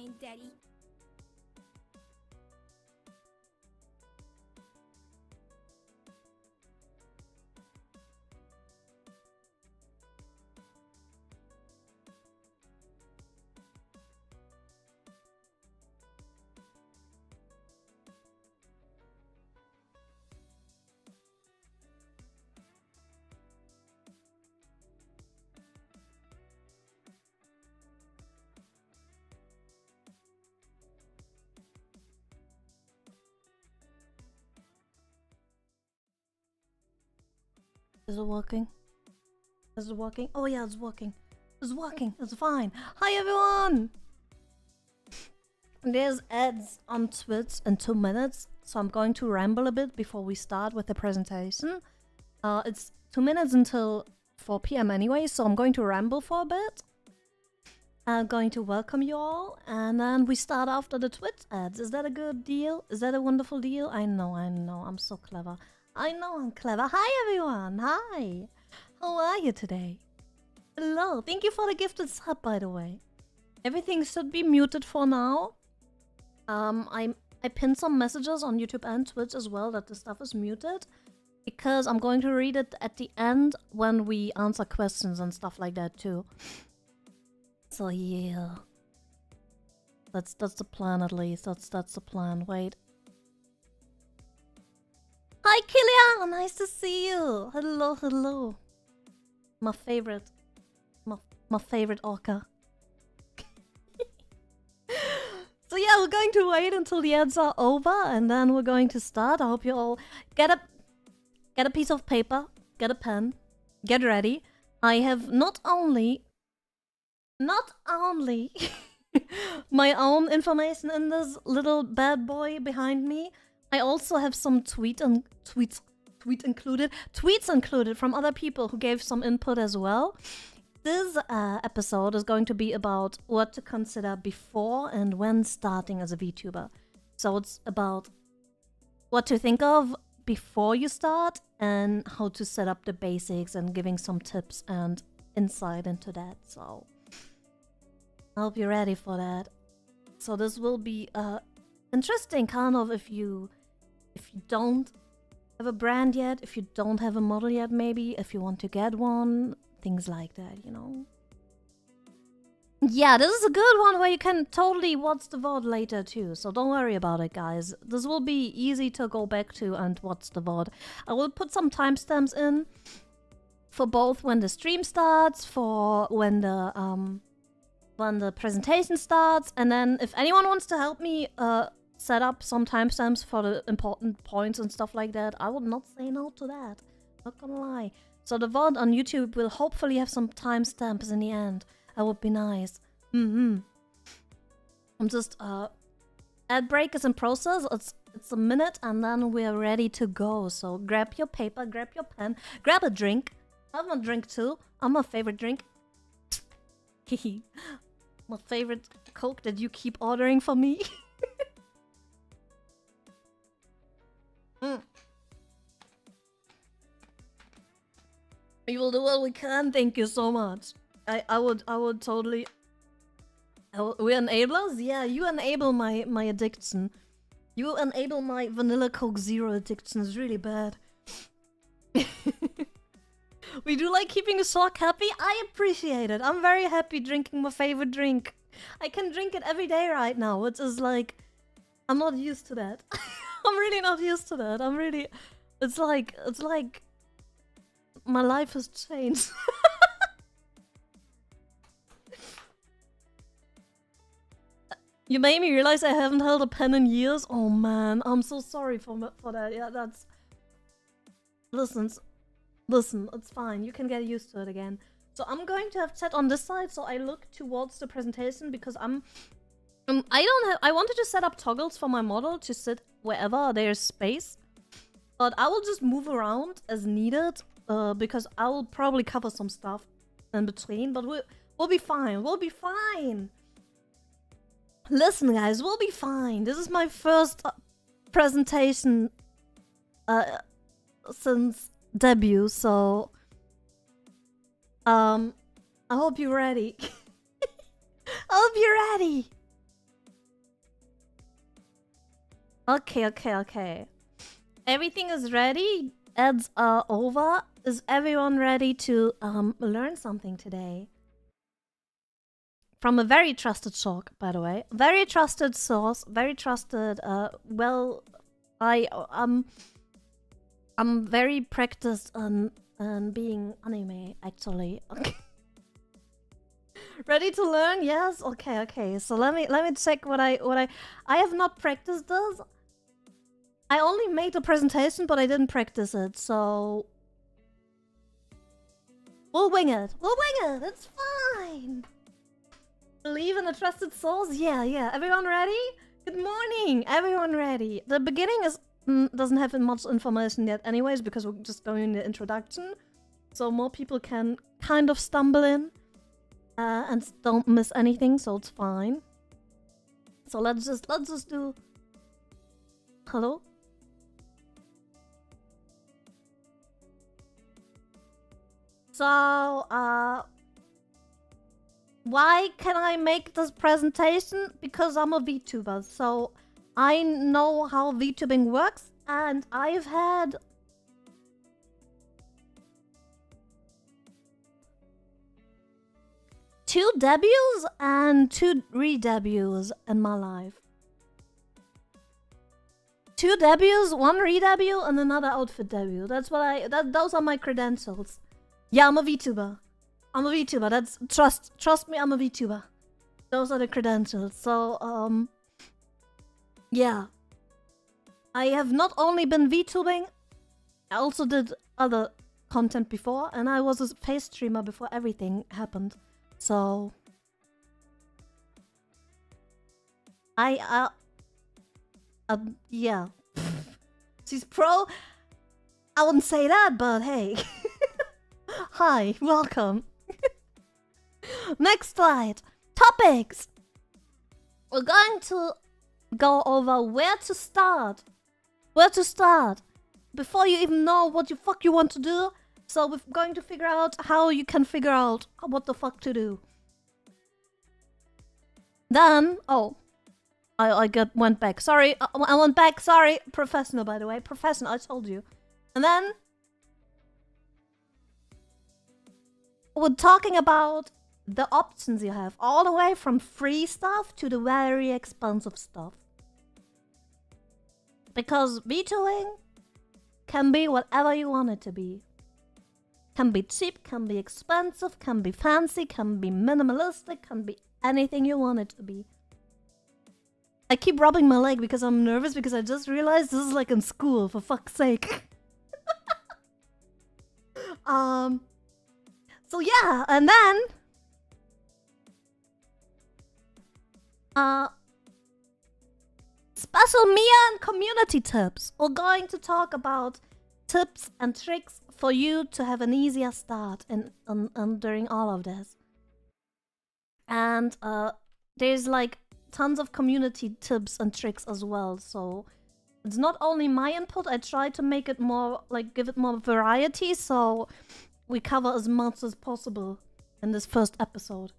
fine, Daddy. Is it working? Is it working? Oh yeah, it's working. It's working. It's fine. Hi everyone! There's ads on Twitch in 2 minutes, so I'm going to ramble a bit before we start with the presentation. It's 2 minutes until 4 PM anyway, so I'm going to ramble for a bit. I'm going to welcome you all, and then we start after the Twitch ads. Is that a good deal? Is that a wonderful deal? I know, I'm so clever. I know I'm clever. Hi everyone, hi! How are you today? Hello, thank you for the gifted sub, by the way. Everything should be muted for now. I pinned some messages on YouTube and Twitch as well that the stuff is muted, because I'm going to read it at the end when we answer questions and stuff like that too. So yeah, that's the plan at least. That's the plan. Wait. Hi Killian, nice to see you. Hello, hello. My favorite orca. So yeah, we're going to wait until the ads are over, and then we're going to start. I hope you all get a piece of paper, get a pen, get ready. I have not only my own information in this little bad boy behind me, I also have some tweets included from other people who gave some input as well. This episode is going to be about what to consider before and when starting as a VTuber. So it's about what to think of before you start and how to set up the basics and giving some tips and insight into that. So I hope you're ready for that. So this will be interesting, kind of, if you don't have a brand yet, if you don't have a model yet, maybe if you want to get one, things like that, you know. Yeah, this is a good one where you can totally watch the VOD later too, so don't worry about it, guys. This will be easy to go back to and watch the VOD. I will put some timestamps in for both when the stream starts, for when the presentation starts, and then if anyone wants to help me set up some timestamps for the important points and stuff like that, I would not say no to that. Not gonna lie. So the VOD on YouTube will hopefully have some timestamps in the end. That would be nice. I'm just ad break is in process. It's a minute and then we're ready to go. So grab your paper, grab your pen, grab a drink. I have a drink too. I'm my favorite drink. My favorite Coke that you keep ordering for me. We will do what we can. Thank you so much. I would totally. We're enablers? Yeah, you enable my addiction. You enable my vanilla Coke Zero addiction. It's really bad. We do like keeping the sock happy. I appreciate it. I'm very happy drinking my favorite drink. I can drink it every day right now, which is like, I'm not used to that. I'm really not used to that. I'm really, it's like my life has changed. You made me realize I haven't held a pen in years. Oh man, I'm so sorry for that. Yeah, that's... Listen, it's fine. You can get used to it again. So I'm going to have chat on this side, so I look towards the presentation because I wanted to set up toggles for my model to sit wherever there's space, but I will just move around as needed because I will probably cover some stuff in between, but we'll be fine. We'll be fine. Listen, guys, we'll be fine. This is my first presentation since debut, so I hope you're ready. I hope you're ready. Okay. Everything is ready. Ads are over. Is everyone ready to learn something today? From a very trusted source, by the way. Very trusted source. Very trusted. I'm very practiced on being anime, actually. Okay. Ready to learn? Yes. Okay. So let me check what I have not practiced this. I only made a presentation, but I didn't practice it. So we'll wing it. It's fine. Believe in a trusted source. Yeah. Everyone ready? Good morning. Everyone ready? The beginning is doesn't have much information yet, anyways, because we're just going in the introduction, so more people can kind of stumble in. And don't miss anything, so it's fine. So let's just do. Hello? So, why can I make this presentation? Because I'm a VTuber, so I know how VTubing works, and I've had 2 debuts and 2 re-debuts in my life. 2 debuts, 1 re-debut, and another outfit debut. That's what those are my credentials. Yeah, I'm a VTuber. That's trust me, I'm a VTuber. Those are the credentials. So yeah. I have not only been VTubing, I also did other content before, and I was a face streamer before everything happened. So yeah. She's pro. I wouldn't say that, but hey. Hi, welcome. Next slide. Topics. We're going to go over where to start. Before you even know what the fuck you want to do. So we're going to figure out how you can figure out what the fuck to do. Then, I went back. Sorry, I went back. Sorry, professional, by the way. Professional, I told you. And then we're talking about the options you have, all the way from free stuff to the very expensive stuff. Because VTubing can be whatever you want it to be. Can be cheap, can be expensive, can be fancy, can be minimalistic, can be anything you want it to be. I keep rubbing my leg because I'm nervous, because I just realized this is like in school, for fuck's sake. So yeah, and then special Miya and community tips. We're going to talk about tips and tricks for you to have an easier start during all of this. And there's like tons of community tips and tricks as well. So it's not only my input. I try to make it more, like, give it more variety, so we cover as much as possible in this first episode.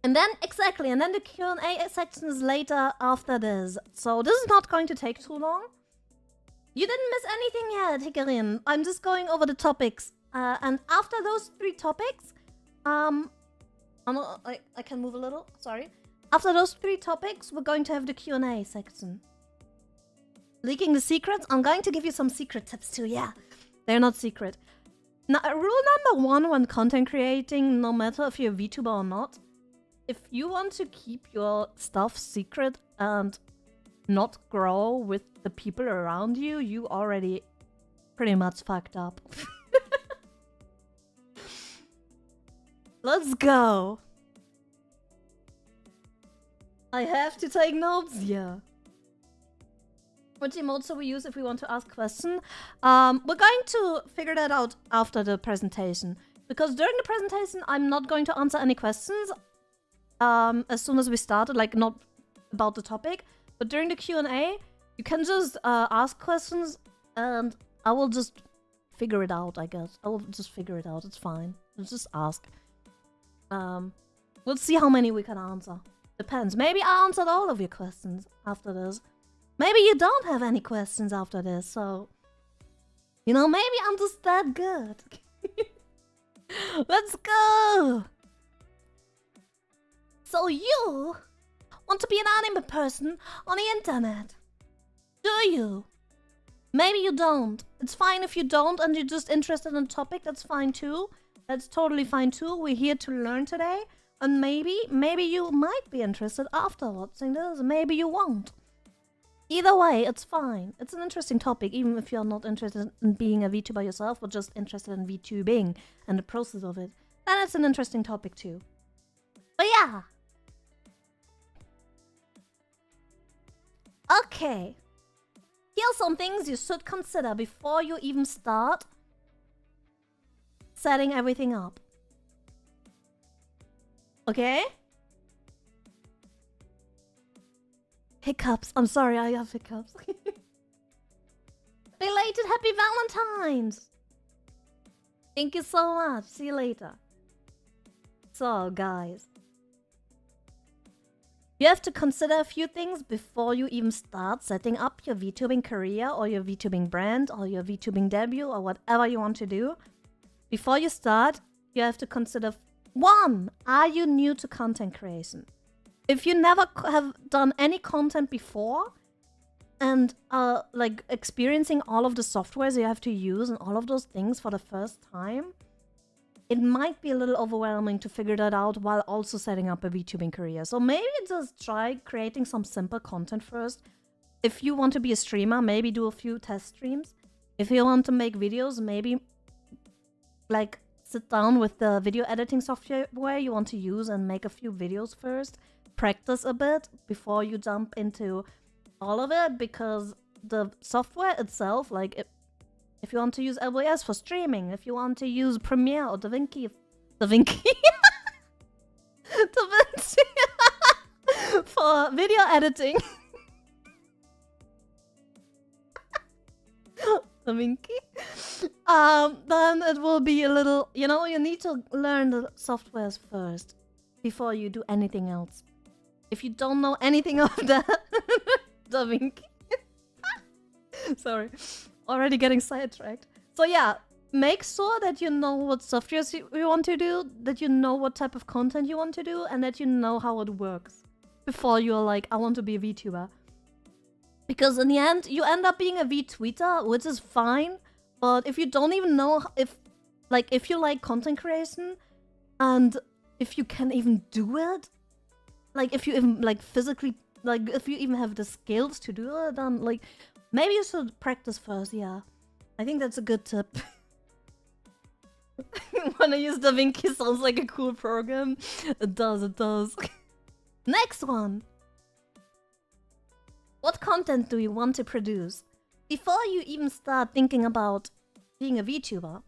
And then, exactly, and then the Q&A section is later after this. So this is not going to take too long. You didn't miss anything yet, Hikarin. I'm just going over the topics. And after those 3 topics, I can move a little, sorry. After those 3 topics, we're going to have the Q&A section. Leaking the secrets? I'm going to give you some secret tips too, yeah. They're not secret. Now, rule number 1 when content creating, no matter if you're a VTuber or not, if you want to keep your stuff secret and not grow with the people around you, you already pretty much fucked up. Let's go. I have to take notes? Yeah. What emotes do we use if we want to ask questions? We're going to figure that out after the presentation. Because during the presentation, I'm not going to answer any questions. As soon as we started, like, not about the topic. But during the Q&A, you can just ask questions, and I will just figure it out, I guess. I will just figure it out. It's fine. Just ask. We'll see how many we can answer. Depends. Maybe I answered all of your questions after this. Maybe you don't have any questions after this, so... You know, maybe I'm just that good. Let's go! So you want to be an anime person on the internet? Do you? Maybe you don't. It's fine if you don't and you're just interested in the topic, that's fine too. That's totally fine too. We're here to learn today. And maybe you might be interested after watching this. Maybe you won't. Either way, it's fine. It's an interesting topic, even if you're not interested in being a VTuber yourself, but just interested in VTubing and the process of it. Then it's an interesting topic too. But yeah. Okay. Here's some things you should consider before you even start setting everything up. Okay? Hiccups. I'm sorry, I have hiccups. Belated Happy Valentine's! Thank you so much. See you later. So, guys. You have to consider a few things before you even start setting up your VTubing career or your VTubing brand or your VTubing debut or whatever you want to do. Before you start, you have to consider 1. Are you new to content creation? If you never have done any content before and are like experiencing all of the softwares you have to use and all of those things for the first time, it might be a little overwhelming to figure that out while also setting up a VTubing career. So maybe just try creating some simple content first. If you want to be a streamer, maybe do a few test streams. If you want to make videos, maybe like sit down with the video editing software you want to use and make a few videos first. Practice a bit before you jump into all of it, because the software itself, like if you want to use LVS for streaming, if you want to use Premiere or DaVinci for video editing, DaVinci, then it will be a little, you know, you need to learn the softwares first before you do anything else. If you don't know anything of that, DaVinci. Sorry, already getting sidetracked. So yeah, make sure that you know what softwares you want to do, that you know what type of content you want to do, and that you know how it works before you're like, I want to be a VTuber. Because in the end, you end up being a VTweeter, which is fine. But if you don't even know if you like content creation, and if you can even do it, like if you even like physically, like if you even have the skills to do it, then like maybe you should practice first. Yeah, I think that's a good tip. Wanna use DaVinci sounds like a cool program. It does, it does. Next one. What content do you want to produce? Before you even start thinking about being a VTuber,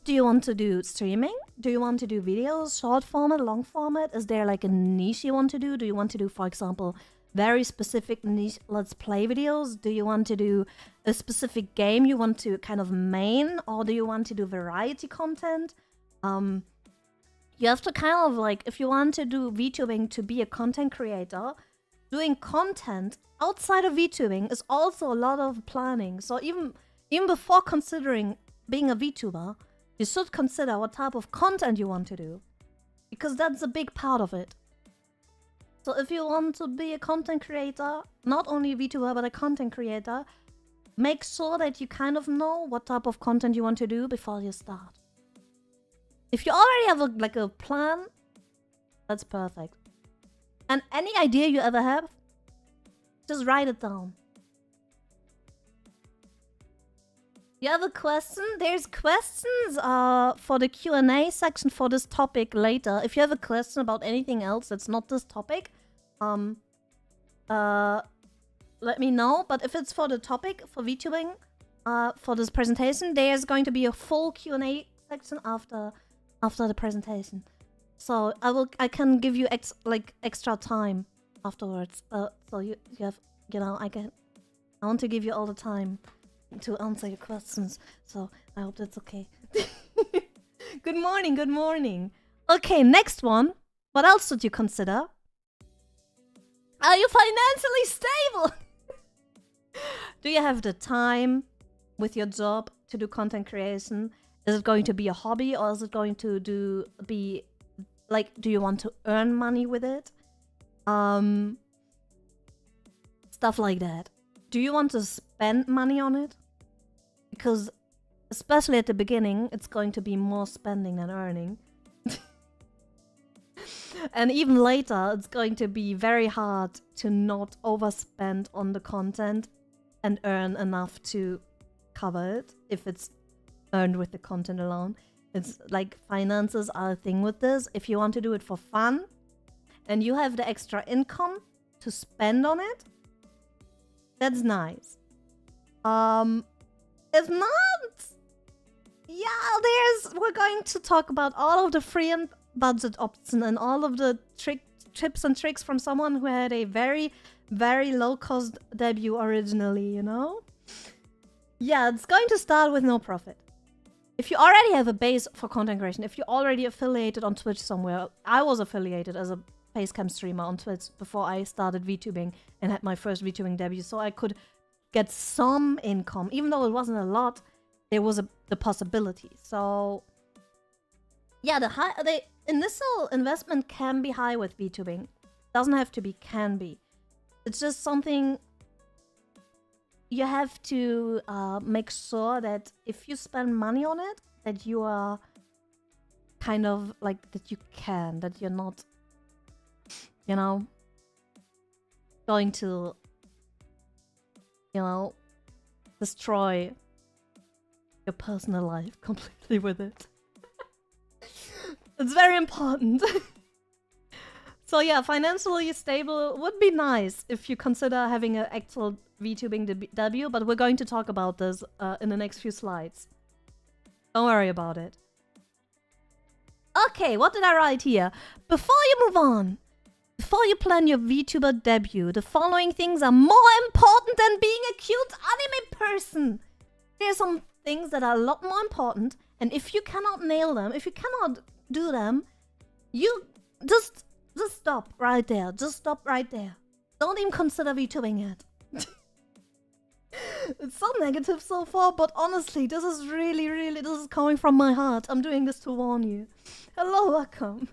do you want to do streaming? Do you want to do videos, short format, long format? Is there like a niche you want to do? Do you want to do, for example, very specific niche let's play videos? Do you want to do a specific game you want to kind of main? Or do you want to do variety content? You have to kind of like, if you want to do VTubing to be a content creator, doing content outside of VTubing is also a lot of planning. So even before considering being a VTuber, you should consider what type of content you want to do, because that's a big part of it. So if you want to be a content creator, not only a VTuber, but a content creator, make sure that you kind of know what type of content you want to do before you start. If you already have a plan, that's perfect. And any idea you ever have, just write it down. You have a question? There's questions for the Q&A section for this topic later. If you have a question about anything else that's not this topic, let me know. But if it's for the topic, for VTubing, for this presentation, there's going to be a full Q&A section after the presentation. So I can give you extra time afterwards. So you have, you know, I want to give you all the time to answer your questions, so I hope that's okay. Good morning, good morning. Okay, next one. What else should you consider? Are you financially stable? Do you have the time with your job to do content creation? Is it going to be a hobby, or is it going to be like, do you want to earn money with it? Stuff like that. Do you want to spend money on it? Because especially at the beginning, it's going to be more spending than earning. And even later, it's going to be very hard to not overspend on the content and earn enough to cover it if it's earned with the content alone. It's like finances are a thing with this. If you want to do it for fun and you have the extra income to spend on it, that's nice. If not, yeah, we're going to talk about all of the free and budget options and all of the tips and tricks from someone who had a very, very low-cost debut originally, you know? Yeah, it's going to start with no profit. If you already have a base for content creation, if you're already affiliated on Twitch somewhere, I was affiliated as a facecam streamer on Twitch before I started VTubing and had my first VTubing debut, so I could get some income. Even though it wasn't a lot, there was the possibility. So yeah, the initial investment can be high with VTubing. Doesn't have to be, can be. It's just something you have to make sure that if you spend money on it, that you are kind of like, that you're not, you know, going to, you know, destroy your personal life completely with it. It's very important. So yeah, financially stable would be nice if you consider having an actual VTubing debut, but we're going to talk about this in the next few slides. Don't worry about it. Okay, what did I write here? Before you move on, before you plan your VTuber debut, the following things are more important than being a cute anime person. There's some things that are a lot more important, and if you cannot nail them, if you cannot do them, you just stop right there. Just stop right there. Don't even consider VTubing yet. It's so negative so far, but honestly, this is really, this is coming from my heart. I'm doing this to warn you. Hello, welcome.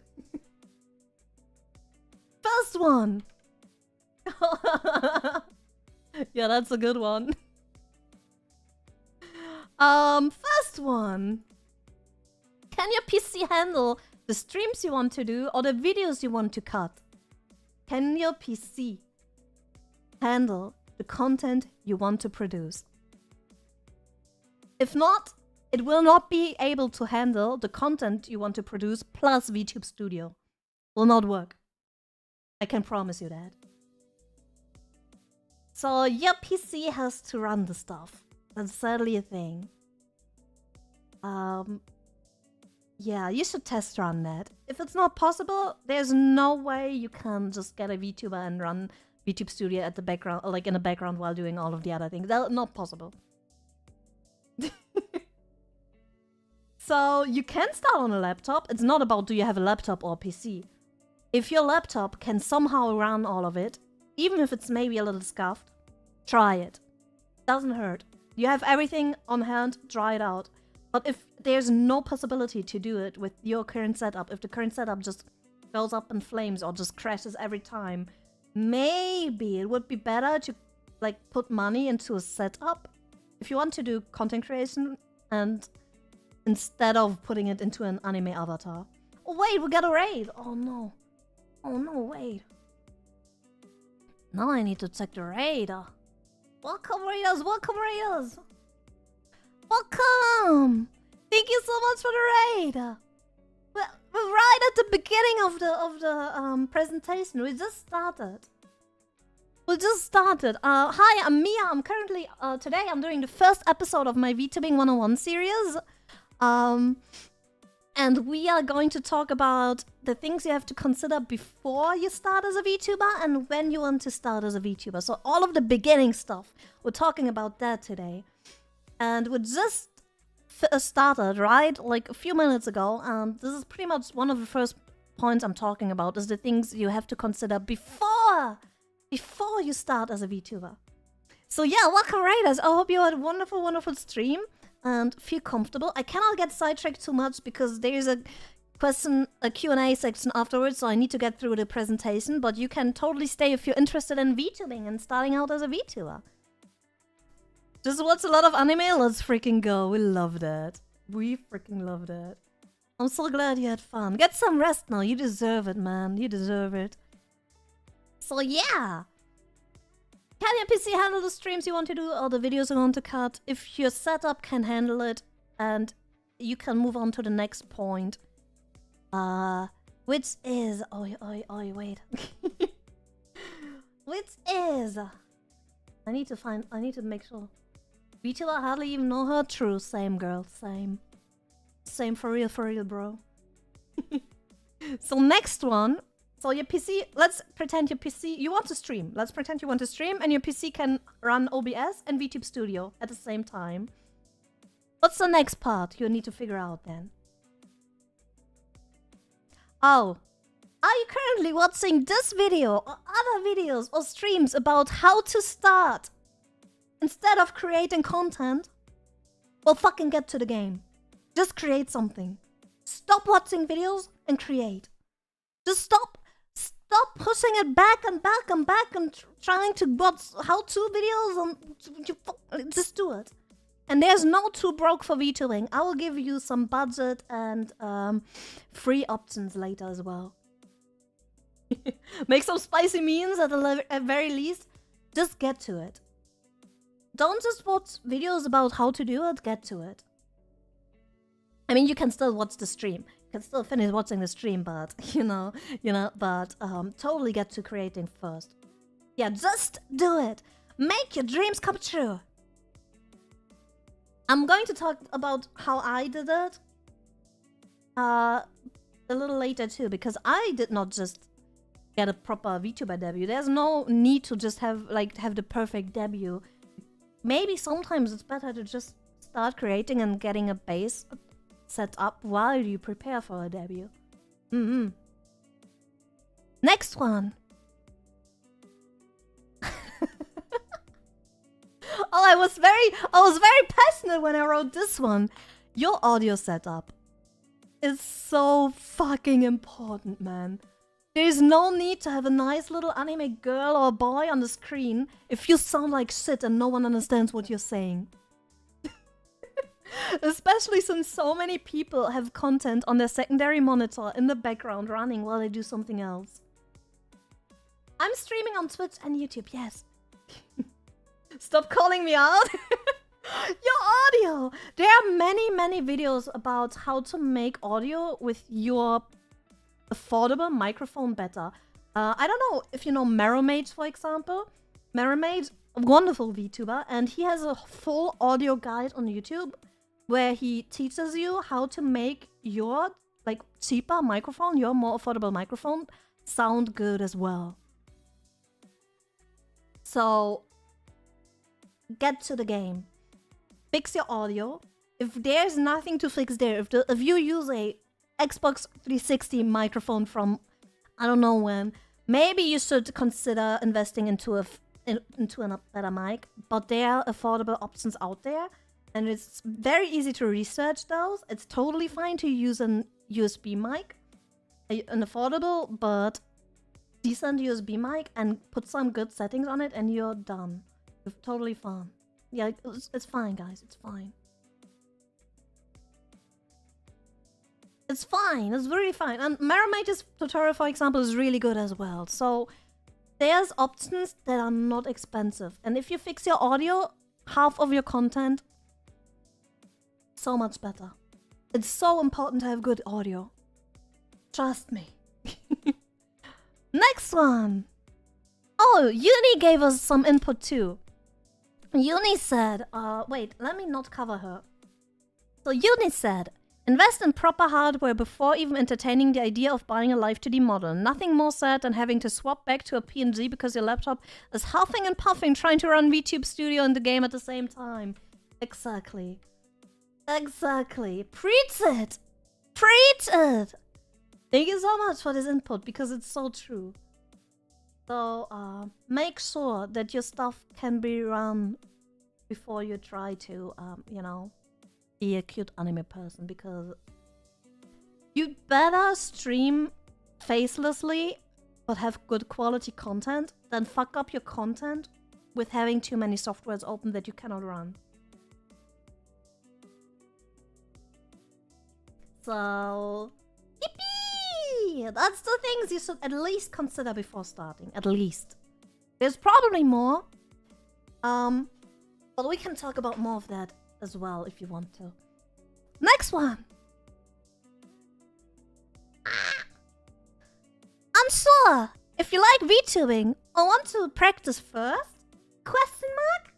First one. Yeah, that's a good one. First one. Can your PC handle the streams you want to do or the videos you want to cut? Can your PC handle the content you want to produce? If not, it will not be able to handle the content you want to produce plus VTube Studio. Will not work. I can promise you that. So your PC has to run the stuff. That's sadly a thing. Yeah, you should test run that. If it's not possible, there's no way you can just get a VTuber and run VTube Studio at the background, like in the background while doing all of the other things. That's not possible. So you can start on a laptop. It's not about do you have a laptop or a PC. If your laptop can somehow run all of it, even if it's maybe a little scuffed, try it. Doesn't hurt. You have everything on hand, try it out. But if there's no possibility to do it with your current setup, if the current setup just goes up in flames or just crashes every time, maybe it would be better to like put money into a setup if you want to do content creation, and instead of putting it into an anime avatar. Oh wait, we got a raid! Oh no. Oh no, wait. Now I need to check the raid. Welcome raiders, welcome raiders! Welcome! Thank you so much for the raid! We're right at the beginning of the presentation. We just started. Hi, I'm Miya. I'm currently today I'm doing the first episode of my VTubing 101 series. And we are going to talk about the things you have to consider before you start as a VTuber and when you want to start as a VTuber. So all of the beginning stuff, we're talking about that today. And we just started, right? Like a few minutes ago. And this is pretty much one of the first points I'm talking about, is the things you have to consider before before you start as a VTuber. So yeah, welcome Raiders. I hope you had a wonderful, wonderful stream and feel comfortable. I cannot get sidetracked too much because there's a Q&A section afterwards, so I need to get through the presentation, but you can totally stay if you're interested in VTubing and starting out as a VTuber. Just watch a lot of anime, let's freaking go. We love that. We freaking love that. I'm so glad you had fun. Get some rest now, you deserve it, man. You deserve it. So yeah. Can your PC handle the streams you want to do or the videos you want to cut? If your setup can handle it, and you can move on to the next point. Which is... wait. Which is... I need to make sure. VTuber hardly even know her. True, same girl, same. Same for real, bro. So next one. So your PC, let's pretend your PC, you want to stream. Let's pretend you want to stream and your PC can run OBS and VTube Studio at the same time. What's the next part you need to figure out then? Oh, are you currently watching this video or other videos or streams about how to start instead of creating content? Well, fucking get to the game. Just create something. Stop watching videos and create. Just stop pushing it back and back and back and trying to watch how-to videos and just do it. And there's no too broke for VTubing. I will give you some budget and free options later as well. Make some spicy memes at the very least. Just get to it. Don't just watch videos about how to do it, get to it. I mean, you can still watch the stream. You can still finish watching the stream, but, totally get to creating first. Yeah, just do it. Make your dreams come true. I'm going to talk about how I did it a little later too, because I did not just get a proper VTuber debut. There's no need to just have the perfect debut. Maybe sometimes it's better to just start creating and getting a base set up while you prepare for a debut. Next one. Oh, I was very passionate when I wrote this one. Your audio setup is so fucking important, man. There's no need to have a nice little anime girl or boy on the screen if you sound like shit and no one understands what you're saying. Especially since so many people have content on their secondary monitor in the background running while they do something else. I'm streaming on Twitch and YouTube, yes. Stop calling me out. Your audio. There are many videos about how to make audio with your affordable microphone better. I don't know if you know Meromage, for example. Meromage, a wonderful VTuber, and he has a full audio guide on YouTube where he teaches you how to make your cheaper microphone, your more affordable microphone, sound good as well. So get to the game. Fix your audio. If there's nothing to fix there, if you use a Xbox 360 microphone from I don't know when, maybe you should consider investing into a better mic. But there are affordable options out there, and it's very easy to research those. It's totally fine to use an USB mic, an affordable but decent USB mic, and put some good settings on it, and you're done. It's totally fine. Yeah, it's fine, guys. It's fine. It's fine. It's really fine. And Meramage's tutorial, for example, is really good as well. So there's options that are not expensive. And if you fix your audio, half of your content, so much better. It's so important to have good audio. Trust me. Next one. Oh, Uni gave us some input too. Uni said, wait, let me not cover her. So Uni said, invest in proper hardware before even entertaining the idea of buying a live 2D model. Nothing more sad than having to swap back to a PNG because your laptop is huffing and puffing trying to run VTube Studio and the game at the same time. Exactly. Exactly. Preach it! Preach it! Thank you so much for this input because it's so true. So make sure that your stuff can be run before you try to, you know, be a cute anime person, because you better stream facelessly but have good quality content than fuck up your content with having too many softwares open that you cannot run. So, yippee! That's the things you should at least consider before starting. At least. There's probably more. But we can talk about more of that as well if you want to. Next one! Unsure if you like VTubing or want to practice first? Question mark?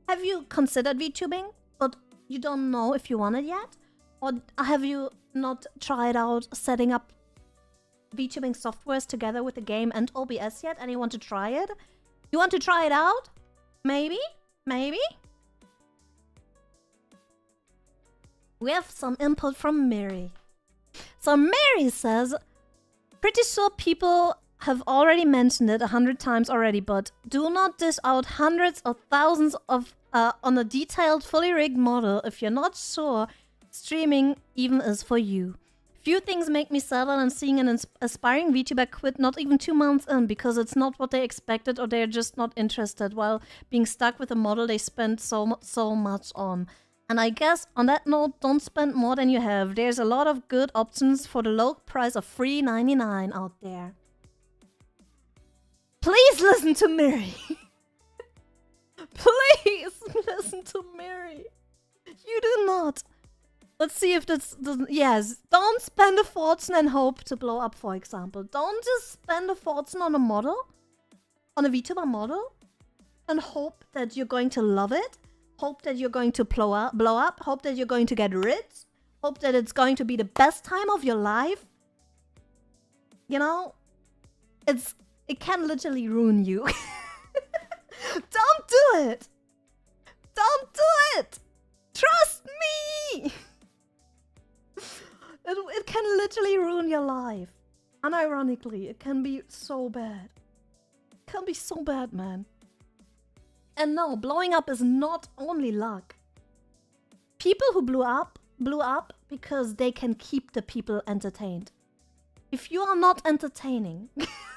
Have you considered VTubing, but you don't know if you want it yet? Or have you not tried out setting up VTubing softwares together with the game and OBS yet, and you want to try it? You want to try it out? Maybe? Maybe? We have some input from Mary. So Mary says, pretty sure people have already mentioned it 100 times already, but do not dish out hundreds or thousands of on a detailed, fully rigged model if you're not sure streaming even is for you. Few things make me sadder than seeing an aspiring VTuber quit not even 2 months in because it's not what they expected or they're just not interested, while being stuck with a model they spent so much on. And I guess on that note, don't spend more than you have. There's a lot of good options for the low price of $3.99 out there. Please listen to Mary. Please listen to Mary. You do not. Let's see if this doesn't... Yes, don't spend a fortune and hope to blow up, for example. Don't just spend a fortune on a model, on a VTuber model, and hope that you're going to love it. Hope that you're going to blow up. Hope that you're going to get rich. Hope that it's going to be the best time of your life. You know, it can literally ruin you. Don't do it. Don't do it. Trust me. It can literally ruin your life. Unironically, it can be so bad. It can be so bad, man. And no, blowing up is not only luck. People who blew up because they can keep the people entertained. If you are not entertaining,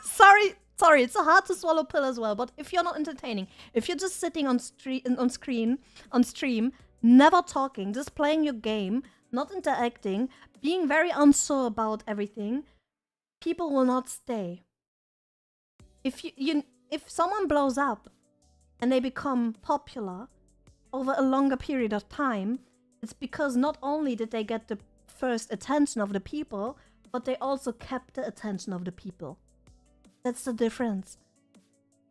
sorry, it's a hard to swallow pill as well, but if you're not entertaining, if you're just sitting on stream, never talking, just playing your game, not interacting, being very unsure about everything, people will not stay. If someone blows up and they become popular over a longer period of time, it's because not only did they get the first attention of the people, but they also kept the attention of the people. That's the difference.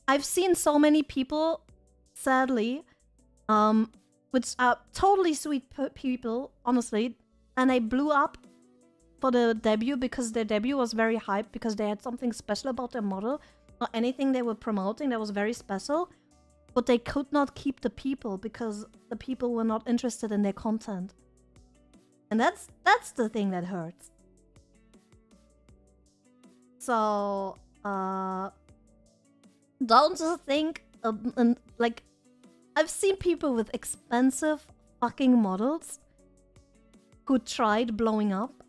I've seen so many people, sadly, which are totally sweet people, honestly, and they blew up for the debut because their debut was very hyped, because they had something special about their model, or anything they were promoting that was very special, but they could not keep the people because the people were not interested in their content. And that's the thing that hurts. So, don't just think, like, I've seen people with expensive fucking models who tried blowing up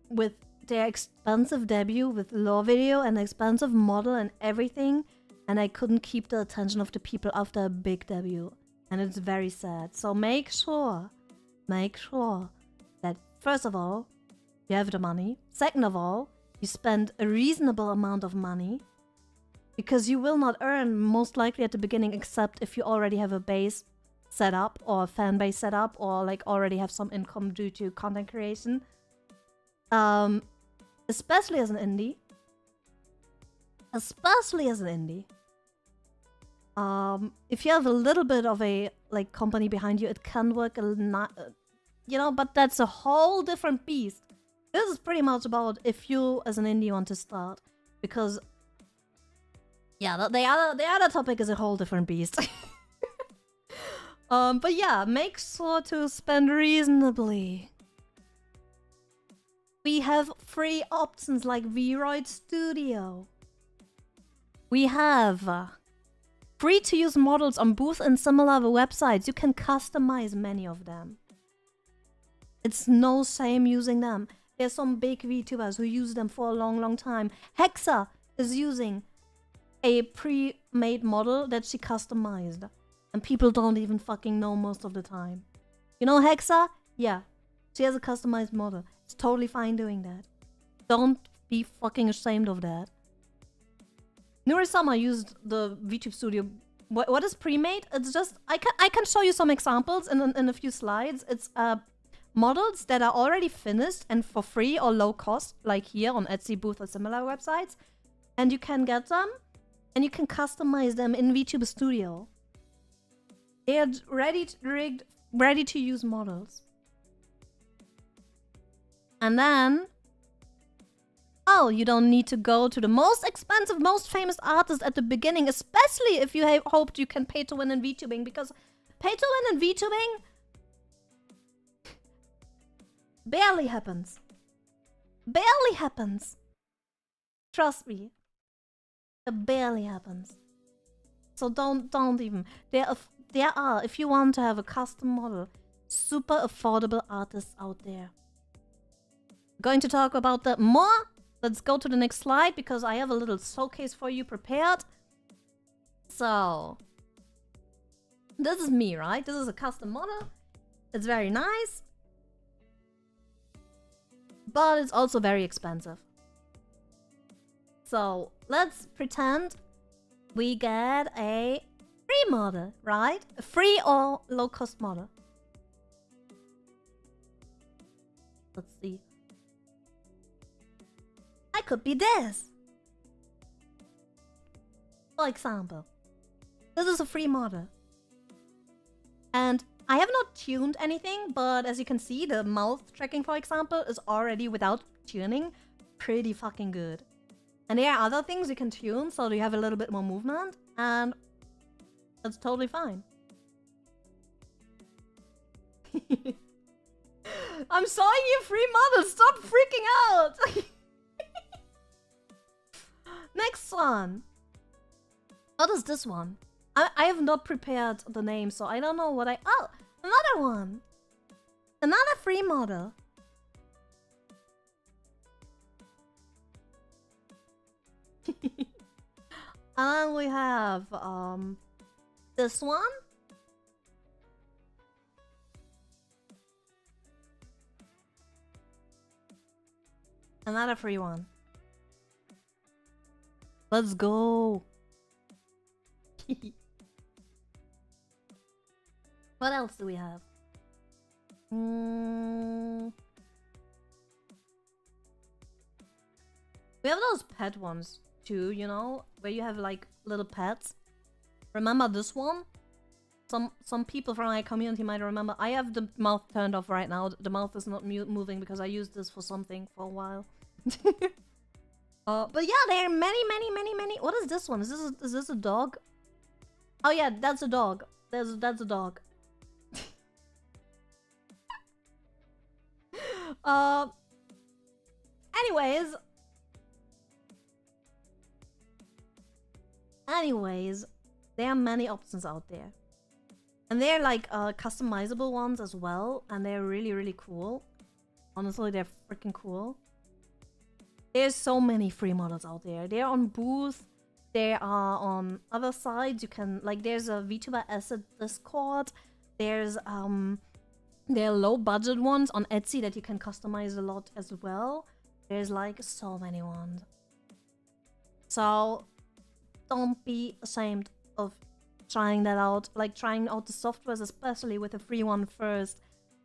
with their expensive debut with low video and expensive model and everything, and I couldn't keep the attention of the people after a big debut. And it's very sad. So make sure that first of all, you have the money. Second of all, you spend a reasonable amount of money, because you will not earn most likely at the beginning, except if you already have a base set up or a fan base set up, or like already have some income due to content creation. Especially as an indie. If you have a little bit of a like company behind you, it can work you know, but that's a whole different beast. This is pretty much about if you as an indie want to start, because yeah, the other topic is a whole different beast. But yeah, make sure to spend reasonably. We have free options like VRoid Studio. We have free to use models on Booth and similar websites. You can customize many of them. It's no shame using them. There's some big VTubers who use them for a long time. Hexa is using a pre-made model that she customized. And people don't even fucking know most of the time. You know Hexa? Yeah. She has a customized model. It's totally fine doing that. Don't be fucking ashamed of that. Nurisama used the VTube Studio. What is pre-made? It's just... I can show you some examples in a few slides. It's models that are already finished and for free or low cost, like here on Etsy, Booth, or similar websites. And you can get them, and you can customize them in VTube Studio. They are rigged, ready to use models. And then... oh, you don't need to go to the most expensive, most famous artist at the beginning, especially if you hoped you can pay to win in VTubing, because pay to win in VTubing barely happens. Barely happens. Trust me. It barely happens. So don't even. There are, if you want to have a custom model, super affordable artists out there. Going to talk about that more. Let's go to the next slide because I have a little showcase for you prepared. So, this is me, right? This is a custom model. It's very nice. But it's also very expensive. So, let's pretend we get a free model, right? A free or low-cost model. Let's see. I could be this. For example, this is a free model. And I have not tuned anything, but as you can see, the mouth tracking, for example, is already without tuning pretty fucking good. And there are other things you can tune, so you have a little bit more movement, and that's totally fine. I'm showing you free models, stop freaking out! Next one. What is this one? I have not prepared the name, so I don't know what I... oh, another one. Another free model. And we have this one. Another free one. Let's go. What else do we have? We have those pet ones too, you know, where you have like little pets. Remember this one? Some people from my community might remember. I have the mouth turned off right now. The mouth is not moving because I used this for something for a while. But yeah, there are many. What is this one? Is this a dog? Oh yeah, that's a dog. That's a dog. Anyways, there are many options out there. And they're like customizable ones as well, and they're really cool. Honestly, they're freaking cool. There's so many free models out there. They're on Booth. They are on other sides. You can, like, there's a VTuber Asset Discord. There's there are low budget ones on Etsy that you can customize a lot as well. There's like so many ones. So don't be ashamed of trying that out. Like trying out the softwares, especially with a free one first.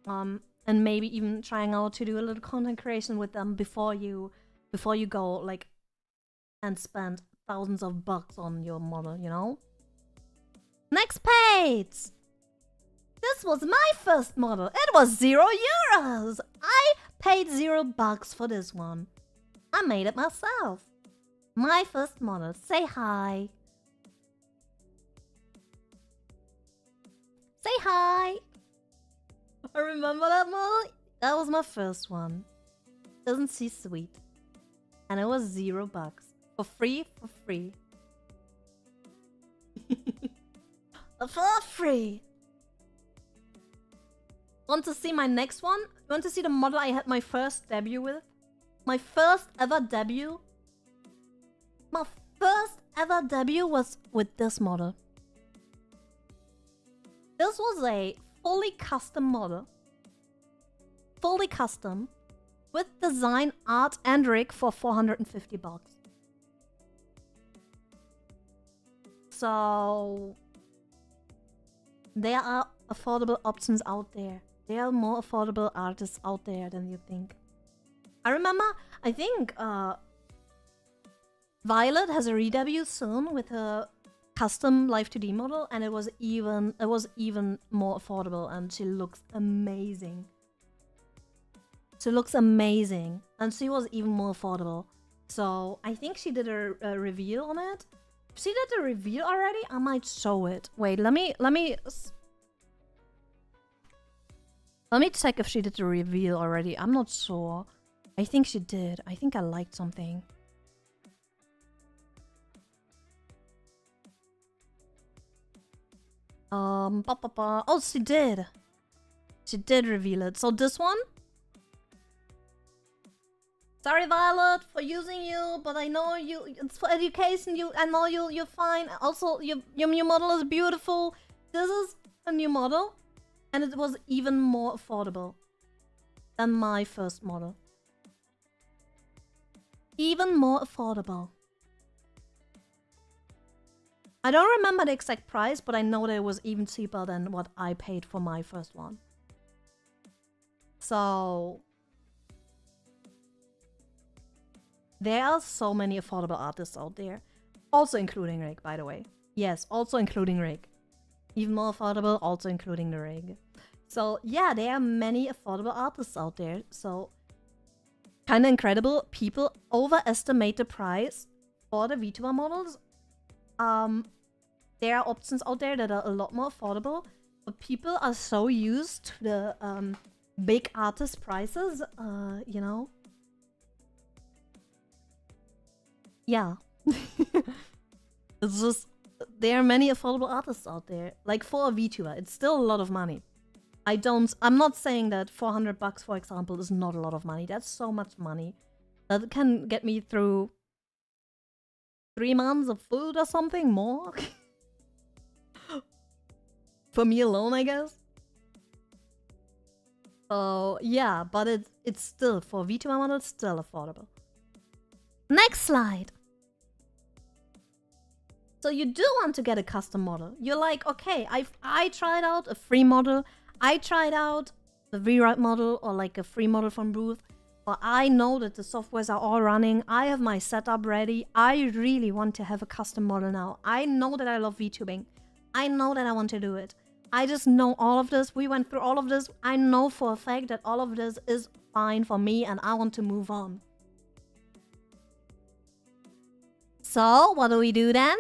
And maybe even trying out to do a little content creation with them before you go like and spend thousands of bucks on your model, you know? Next page! This was my first model. It was €0. I paid $0 for this one. I made it myself. My first model. Say hi. Say hi. I remember that model? That was my first one. Isn't she sweet? And it was $0. For free. For free. Want to see my next one? Want to see the model I had my first debut with? My first ever debut? My first ever debut was with this model. This was a fully custom model. Fully custom. With design, art, and rig for 450 bucks. So there are affordable options out there. There are more affordable artists out there than you think. I remember, I think Violet has a redebut soon with her custom Live 2D model, and it was even more affordable, and she looks amazing. She looks amazing, and she was even more affordable. So I think she did a reveal on it. If she did a reveal already, I might show it. Wait, let me check if she did the reveal already. I'm not sure. I think she did. I think I liked something. Oh, she did. She did reveal it. So this one? Sorry, Violet, for using you, but I know it's for education. I know you're fine. Also, your new model is beautiful. This is a new model, and it was even more affordable than my first model. Even more affordable. I don't remember the exact price, but I know that it was even cheaper than what I paid for my first one. So there are so many affordable artists out there. Also including Rig, by the way. Yes, also including Rig. Even more affordable, also including the Rig. So yeah, there are many affordable artists out there. So kinda incredible. People overestimate the price for the VTuber models. There are options out there that are a lot more affordable, but people are so used to the big artist prices, you know. Yeah. It's just, there are many affordable artists out there. Like for a VTuber, it's still a lot of money. I'm not saying that 400 bucks, for example, is not a lot of money. That's so much money. That can get me through 3 months of food or something more. For me alone, I guess. So yeah, but it's still, for VTuber models, still affordable. Next slide. So you do want to get a custom model. You're like, okay, I tried out a free model. I tried out the rewrite model or like a free model from Booth. But I know that the softwares are all running. I have my setup ready. I really want to have a custom model now. I know that I love VTubing. I know that I want to do it. I just know all of this. We went through all of this. I know for a fact that all of this is fine for me and I want to move on. So, what do we do then?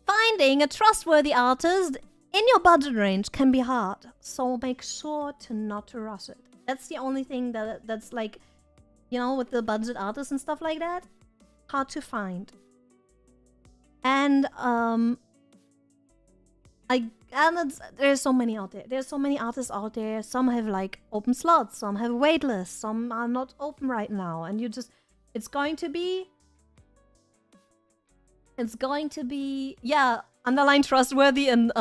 Finding a trustworthy artist in your budget range can be hard, so make sure to not rush it. That's the only thing that's like, you know, with the budget artists and stuff like that, hard to find. And there's so many out there. There's so many artists out there. Some have like open slots, some have wait lists, some are not open right now, and it's going to be, yeah, underline trustworthy and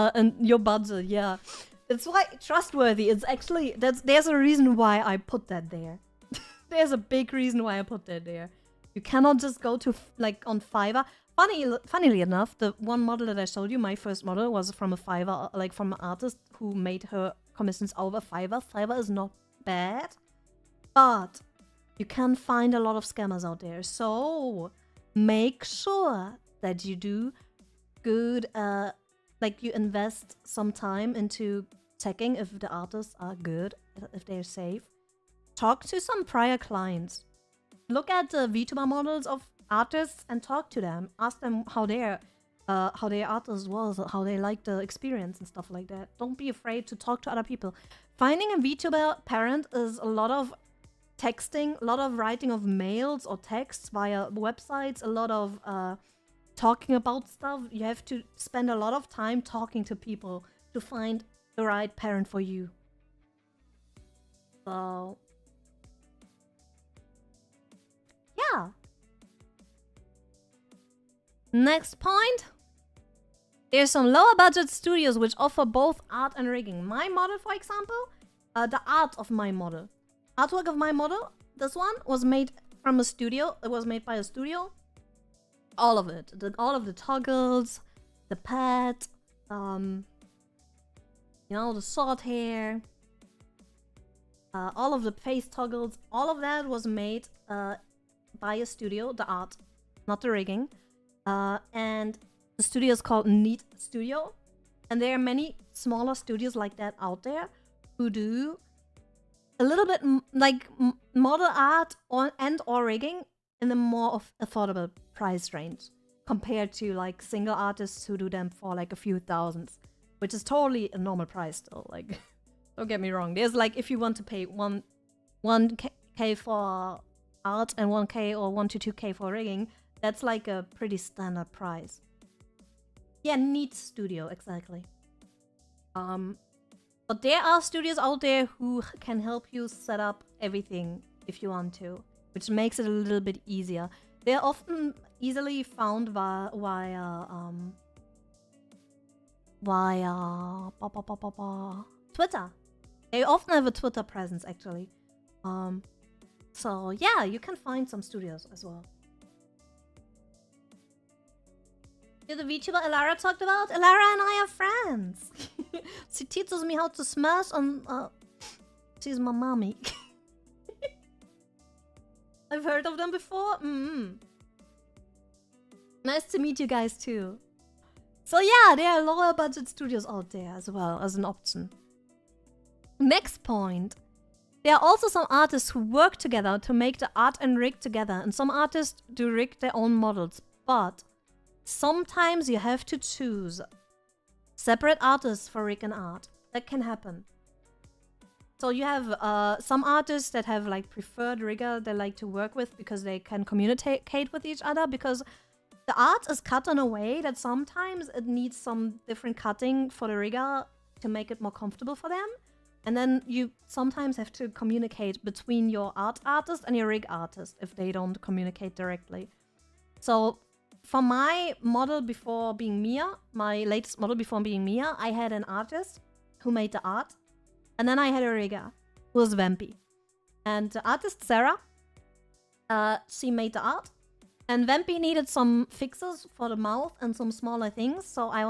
your budget, yeah. It's why trustworthy, it's actually, there's a reason why I put that there. There's a big reason why I put that there. You cannot just go to, like, on Fiverr. Funnily enough, the one model that I showed you, my first model, was from a Fiverr, like from an artist who made her commissions over Fiverr. Fiverr is not bad, but you can find a lot of scammers out there. So make sure that you do good, like you invest some time into checking if the artists are good, if they're safe. Talk to some prior clients. Look at the VTuber models of artists and talk to them. Ask them how their artist was, how they liked the experience and stuff like that. Don't be afraid to talk to other people. Finding a VTuber parent is a lot of texting, a lot of writing of mails or texts via websites, a lot of talking about stuff. You have to spend a lot of time talking to people to find the right parent for you. So yeah. Next point. There's some lower budget studios which offer both art and rigging. My model, for example, the art of my model. Artwork of my model, this one was made from a studio. It was made by a studio. All of it. All of the toggles, the pet, you know, the sword hair, all of the face toggles, all of that was made by a studio, the art, not the rigging. And the studio is called Neat Studio. And there are many smaller studios like that out there who do a little bit like model art or rigging in a more affordable price range compared to like single artists who do them for like a few thousands, which is totally a normal price still. Like, don't get me wrong. There's like, if you want to pay 1K for art and 1K or 1 to 2K for rigging, that's like a pretty standard price. Yeah, Neat Studio, exactly. But there are studios out there who can help you set up everything if you want to, which makes it a little bit easier. They're often easily found via Twitter. They often have a Twitter presence, actually. So yeah, you can find some studios as well. You're the VTuber Elara talked about? Elara and I are friends. She teaches me how to smash and she's my mommy. I've heard of them before. Nice to meet you guys too. So yeah, there are lower budget studios out there as well as an option. Next point. There are also some artists who work together to make the art and rig together, and some artists do rig their own models, but sometimes you have to choose separate artists for rig and art. That can happen. So you have some artists that have like preferred rigger they like to work with because they can communicate with each other, because the art is cut in a way that sometimes it needs some different cutting for the rigger to make it more comfortable for them. And then you sometimes have to communicate between your art artist and your rig artist if they don't communicate directly. So for my model before being Miya, my latest model before being Miya, I had an artist who made the art. And then I had a rigger who was Vampy. And the artist Sarah, she made the art. And Vampy needed some fixes for the mouth and some smaller things. So I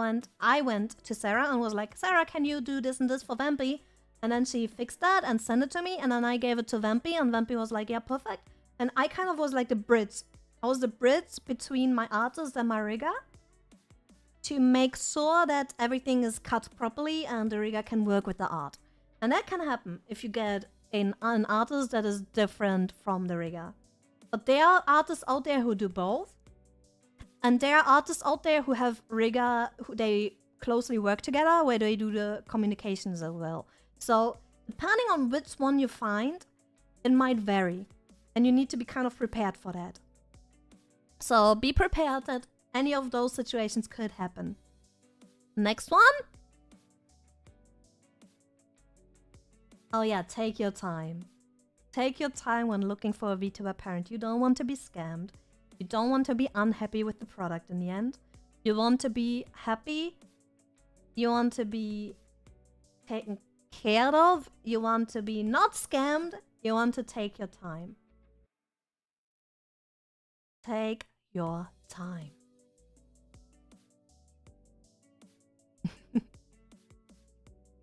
went to Sarah and was like, Sarah, can you do this and this for Vampy? And then she fixed that and sent it to me. And then I gave it to Vampy. And Vampy was like, yeah, perfect. And I kind of was like the bridge. I was the bridge between my artist and my rigger to make sure that everything is cut properly and the rigger can work with the art. And that can happen if you get an artist that is different from the rigger. But there are artists out there who do both. And there are artists out there who have rigger, who they closely work together, where they do the communications as well. So depending on which one you find, it might vary. And you need to be kind of prepared for that. So be prepared that any of those situations could happen. Next one. Oh yeah, take your time. Take your time when looking for a VTuber parent. You don't want to be scammed. You don't want to be unhappy with the product in the end. You want to be happy. You want to be taken care of. You want to be not scammed. You want to take your time. Take your time.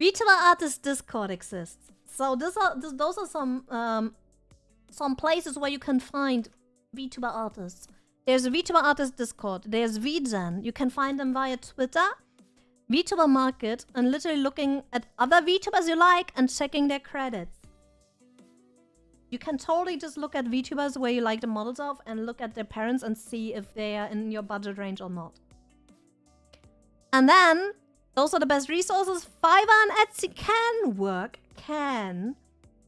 VTuber Artist Discord exists. So those are some places where you can find VTuber artists. There's a VTuber Artist Discord. There's VGen. You can find them via Twitter, VTuber Market, and literally looking at other VTubers you like and checking their credits. You can totally just look at VTubers where you like the models of and look at their parents and see if they are in your budget range or not. And then, those are the best resources. Fiverr and Etsy can work,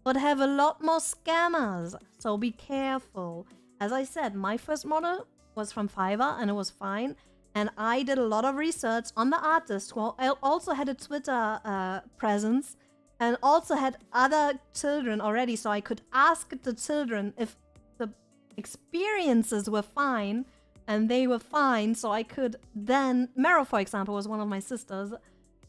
but have a lot more scammers. So be careful. As I said, my first model was from Fiverr and it was fine. And I did a lot of research on the artist who also had a Twitter presence and also had other children already. So I could ask the children if the experiences were fine, and they were fine. So I could then, Meryl, for example, was one of my sisters.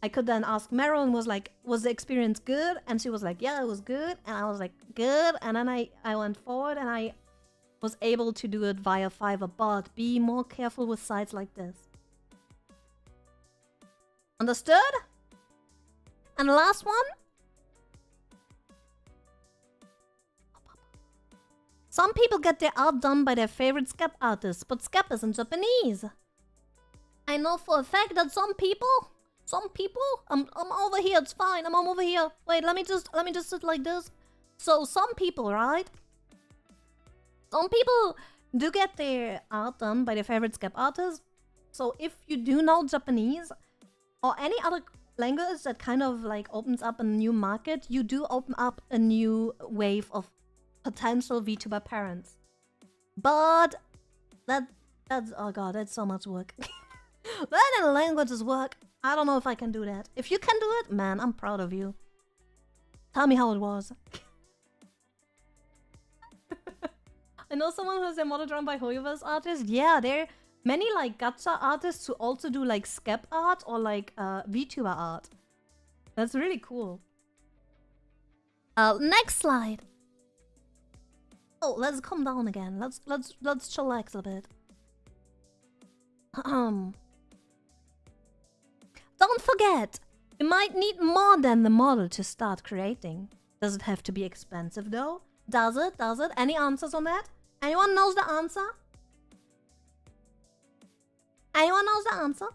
I could then ask Meryl and was like, was the experience good? And she was like, yeah, it was good. And I was like, good. And then I went forward and I was able to do it via Fiverr, but be more careful with sites like this. Understood? And the last one? Some people get their art done by their favorite scap artists, but scap is in Japanese. I know for a fact that some people, I'm over here, it's fine, I'm over here. Wait, let me just sit like this. So some people, right? Some people do get their art done by their favorite scap artists. So if you do know Japanese or any other language that kind of like opens up a new market, you do open up a new wave of potential VTuber parents. But that's oh god, that's so much work. Learning languages work. I don't know if I can do that. If you can do it, man, I'm proud of you. Tell me how it was. I know someone who has their model drawn by Hoyoverse artists. Yeah, there are many like gacha artists who also do like scap art or like VTuber art. That's really cool. Next slide. Oh, let's calm down again. Let's chillax a bit. Don't forget, you might need more than the model to start creating. Does it have to be expensive though? Does it? Does it? Any answers on that? Anyone knows the answer? Anyone knows the answer?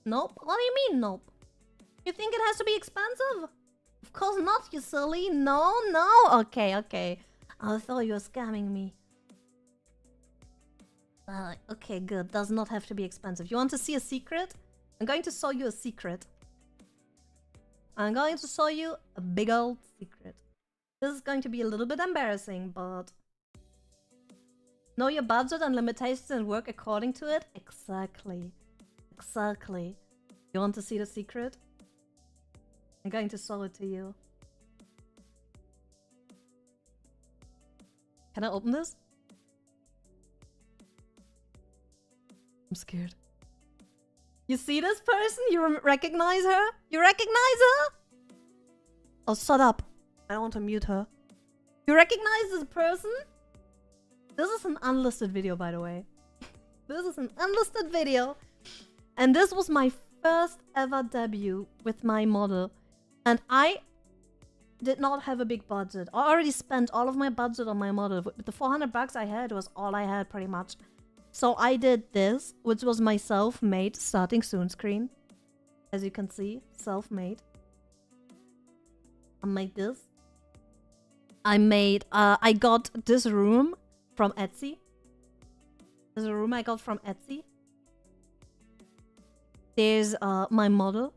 Nope. What do you mean, nope? You think it has to be expensive? Of course not, you silly. No, no. Okay, okay. I thought you were scamming me. Okay, good. Does not have to be expensive. You want to see a secret? I'm going to show you a secret. I'm going to show you a big old secret. This is going to be a little bit embarrassing, but... Know your budget and limitations and work according to it? Exactly. Exactly. You want to see the secret? I'm going to show it to you. Can I open this? I'm scared. You see this person? You recognize her? You recognize her? Oh, shut up. I don't want to mute her. You recognize this person? This is an unlisted video, by the way. This is an unlisted video. And this was my first ever debut with my model. And I did not have a big budget. I already spent all of my budget on my model. With the 400 bucks I had was all I had pretty much. So I did this, which was my self-made starting soon screen. As you can see, self-made. I made this. I got this room from Etsy. There's a room I got from Etsy. There's my model.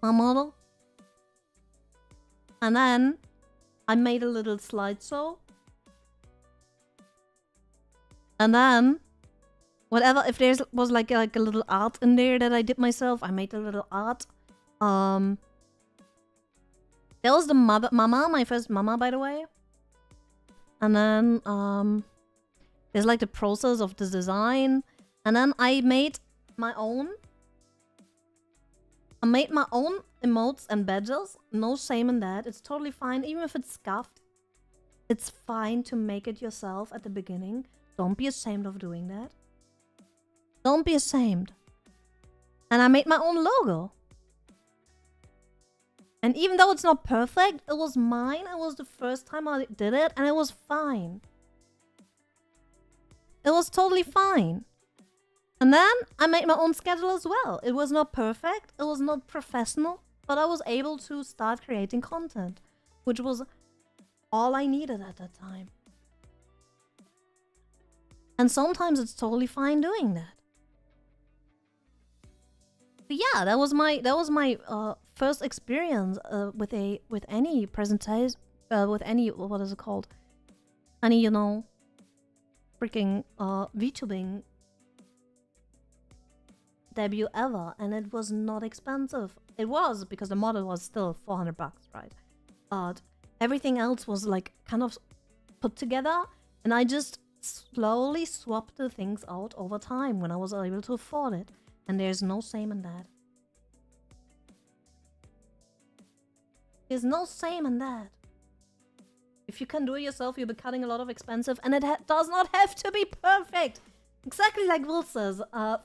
My model. And then I made a little slideshow. And then whatever, if there was like a little art in there that I did myself, I made a little art. That was the mama, my first mama, by the way. And then there's like the process of the design. And then I made my own. I made my own emotes and badges. No shame in that. It's totally fine. Even if it's scuffed, it's fine to make it yourself at the beginning. Don't be ashamed of doing that. Don't be ashamed. And I made my own logo. And even though it's not perfect, it was mine. It was the first time I did it, and it was fine. It was totally fine. And then I made my own schedule as well. It was not perfect, it was not professional, but I was able to start creating content, which was all I needed at that time. And sometimes it's totally fine doing that. But yeah, that was my first experience with any presentation, with any, what is it called? Any, you know, freaking VTubing debut ever, and it was not expensive. It was because the model was still 400 bucks, right? But everything else was like kind of put together, and I just slowly swapped the things out over time when I was able to afford it. And there's no shame in that. There's no shame in that. If you can do it yourself, you'll be cutting a lot of expensive, and it does not have to be perfect. Exactly like Will says,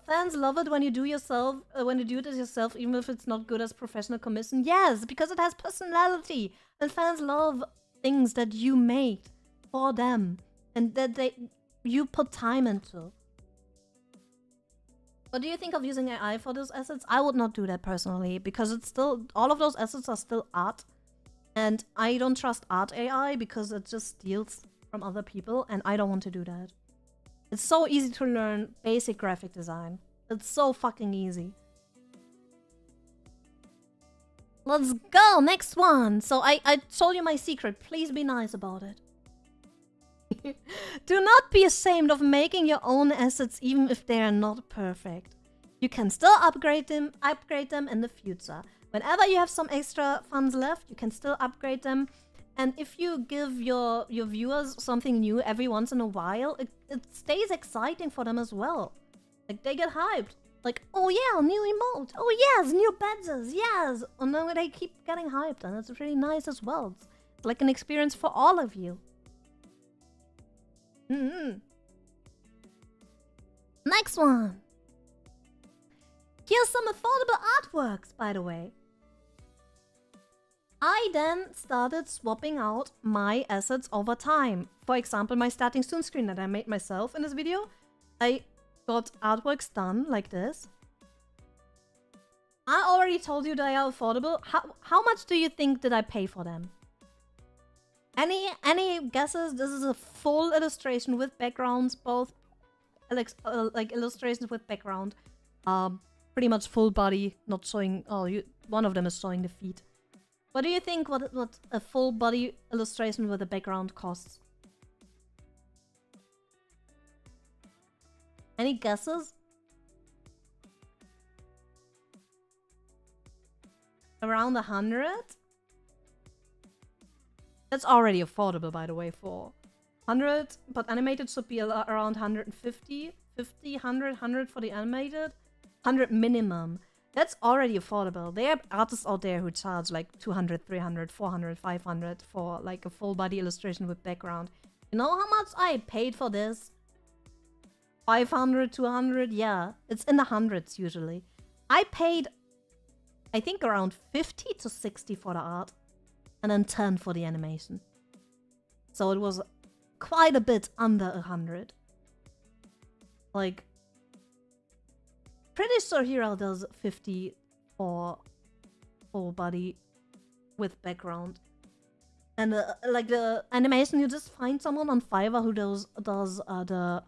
fans love it when you do yourself, when you do it yourself, even if it's not good as professional commission. Yes, because it has personality, and fans love things that you made for them and that you put time into. What do you think of using AI for those assets? I would not do that personally, because it's still, all of those assets are still art, and I don't trust art AI because it just steals from other people, and I don't want to do that. It's so easy to learn basic graphic design. It's so fucking easy. Let's go, next one. So I told you my secret. Please be nice about it. Do not be ashamed of making your own assets even if they are not perfect. You can still upgrade them in the future. Whenever you have some extra funds left, you can still upgrade them. And if you give your viewers something new every once in a while, it stays exciting for them as well. Like, they get hyped. Like, oh yeah, new emote. Oh yes, new badges. Yes. And then they keep getting hyped, and it's really nice as well. It's like an experience for all of you. Next one. Here's some affordable artworks, by the way. I then started swapping out my assets over time. For example, my starting soon screen that I made myself in this video. I got artworks done like this. I already told you they are affordable. How much do you think did I pay for them? Any guesses? This is a full illustration with backgrounds, both like illustrations with background. Pretty much full body, not showing. Oh, one of them is showing the feet. What do you think? What a full body illustration with a background costs? Any guesses? Around 100? That's already affordable, by the way, for 100, but animated should be around 150, 50, 100 for the animated, 100 minimum. That's already affordable. There are artists out there who charge like 200, 300, 400, 500 for like a full body illustration with background. You know how much I paid for this? 500, 200? Yeah, it's in the hundreds usually. I paid, I think, around 50 to 60 for the art, and then 10 for the animation. So it was quite a bit under 100. Like, pretty sure Hero does 50 for full body with background. And like the animation, you just find someone on Fiverr who does the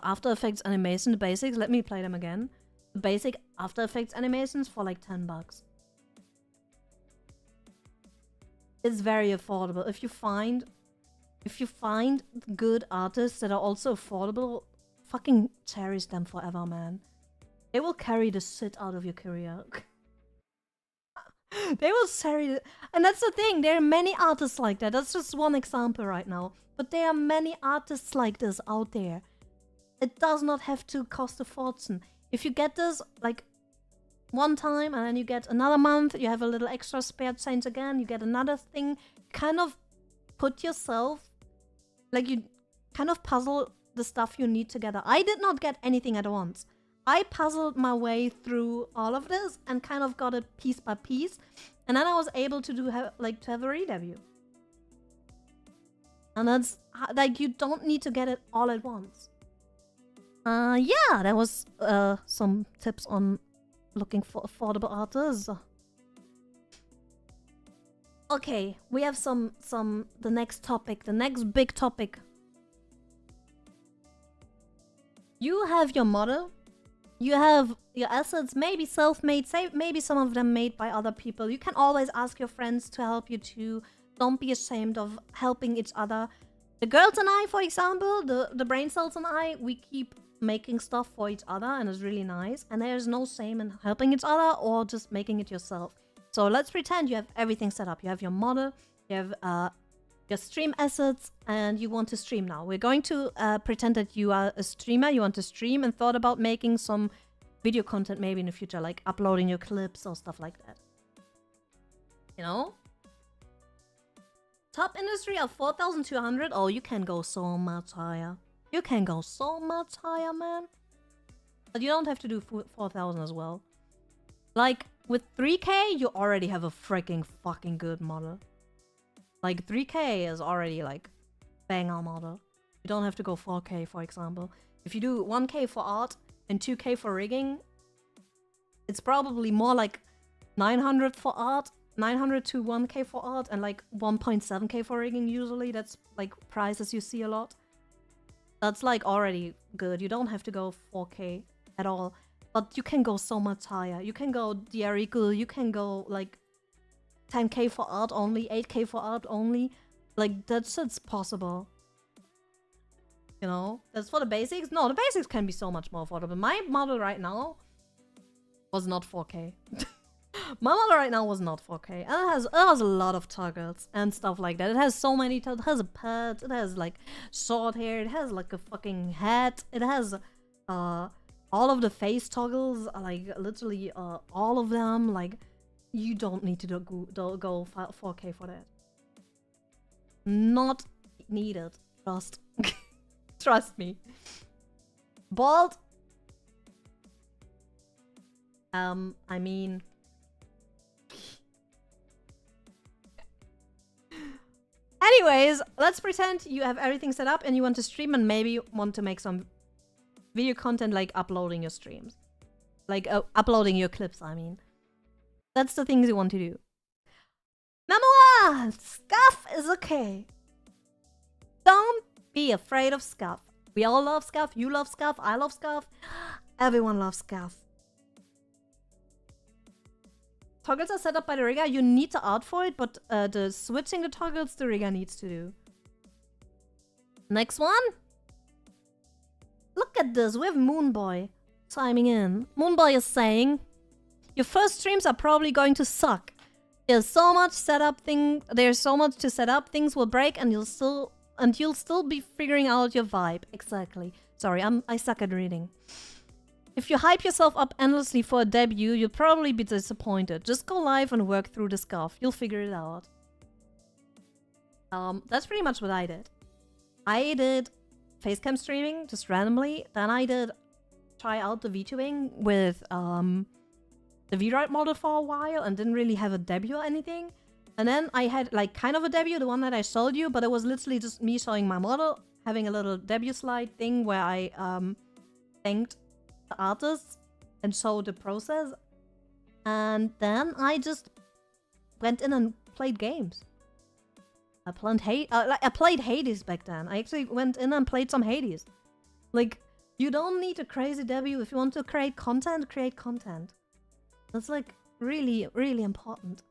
After Effects animation, the basics. Let me play them again. The basic After Effects animations for like 10 bucks. It's very affordable. If you find good artists that are also affordable, fucking cherish them forever, man. They will carry the shit out of your career. They will carry it. And that's the thing, there are many artists like that. That's just one example right now. But there are many artists like this out there. It does not have to cost a fortune. If you get this, like, one time, and then you get another month, you have a little extra spare change again, you get another thing, kind of put yourself, like, you kind of puzzle the stuff you need together. I did not get anything at once. I puzzled my way through all of this and kind of got it piece by piece, and then I was able to do have a redebut. And that's like, you don't need to get it all at once. Yeah, that was some tips on looking for affordable artists. Okay, we have the next topic, the next big topic. You have your model, You have your assets, maybe self-made, say maybe some of them made by other people. You can always ask your friends to help you too. Don't be ashamed of helping each other. The girls and I, for example, the brain cells and I, we keep making stuff for each other and it's really nice. And there's no shame in helping each other or just making it yourself. So let's pretend you have everything set up. You have your model, you have your stream assets, and you want to stream now. We're going to pretend that you are a streamer, you want to stream, and thought about making some video content maybe in the future, like uploading your clips or stuff like that. You know? Top industry of 4,200. Oh, you can go so much higher. You can go so much higher, man. But you don't have to do 4,000 as well. Like, with 3K, you already have a freaking fucking good model. Like, 3K is already, like, banger model. You don't have to go 4K, for example. If you do 1K for art and 2K for rigging, it's probably more like 900 for art, 900 to 1K for art, and like 1.7K for rigging usually. That's, like, prices you see a lot. That's, like, already good. You don't have to go 4K at all. But you can go so much higher. You can go Diariku, you can go, like, 10K for art only, 8K for art only. Like, that shit's possible. You know? That's for the basics. No, the basics can be so much more affordable. My model right now was not 4K. My model right now was not 4K. And it has a lot of toggles and stuff like that. It has so many toggles. It has a pet. It has, like, short hair. It has, like, a fucking hat. It has, all of the face toggles. Like, literally, all of them. Like, you don't need to go 4K for that. Not needed. Trust. Trust me. Bald. I mean... Anyways, let's pretend you have everything set up and you want to stream and maybe want to make some video content, like uploading your streams. Like, uploading your clips, I mean. That's the things you want to do. Number 1! Scuff is okay. Don't be afraid of scuff. We all love scuff. You love scuff. I love scuff. Everyone loves scuff. Toggles are set up by the rigger. You need the art for it, but the switching the toggles the rigger needs to do. Next one. Look at this. We have Moonboy chiming in. Moonboy is saying, your first streams are probably going to suck. There's so much there's so much to set up, things will break and you'll still be figuring out your vibe. Exactly. Sorry, I suck at reading. If you hype yourself up endlessly for a debut, you'll probably be disappointed. Just go live and work through the scuff. You'll figure it out. That's pretty much what I did. I did facecam streaming just randomly. Then I did try out the VTubing with the VRite model for a while and didn't really have a debut or anything. And then I had like kind of a debut, the one that I showed you, but it was literally just me showing my model, having a little debut slide thing where I thanked the artists and showed the process. And then I just went in and played games. I played Hades back then. I actually went in and played some Hades. Like, you don't need a crazy debut. If you want to create content, create content. That's like really, really important.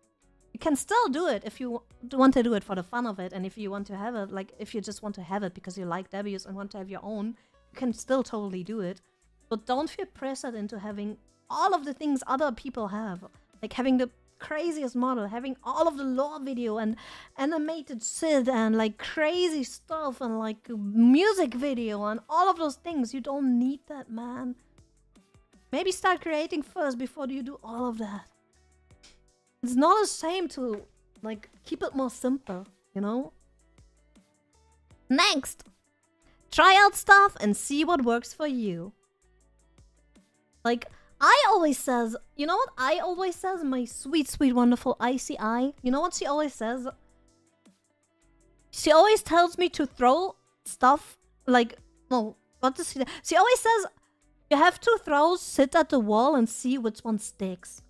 You can still do it if you want to do it for the fun of it, and if you want to have it, like if you just want to have it because you like debuts and want to have your own, you can still totally do it. But don't feel pressured into having all of the things other people have. Like having the craziest model, having all of the lore video and animated shit and like crazy stuff and like music video and all of those things. You don't need that, man. Maybe start creating first before you do all of that. It's not a shame to like keep it more simple, you know? Next! Try out stuff and see what works for you. Like, I always says, you know what I always says? My sweet, sweet, wonderful icy eye. You know what she always says? She always tells me to throw stuff like, no, what does she say? She always says, you have to throw shit at the wall and see which one sticks.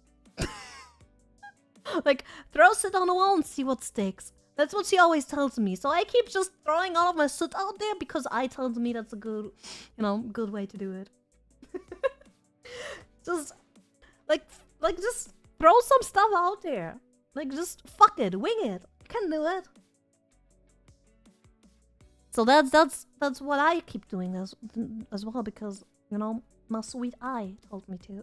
Like, throw shit on the wall and see what sticks. That's what she always tells me. So I keep just throwing all of my shit out there because I tells me that's a good, you know, good way to do it. Just just throw some stuff out there. Like, just fuck it, wing it. You can do it. So that's what I keep doing as well, because, you know, my sweet eye told me to.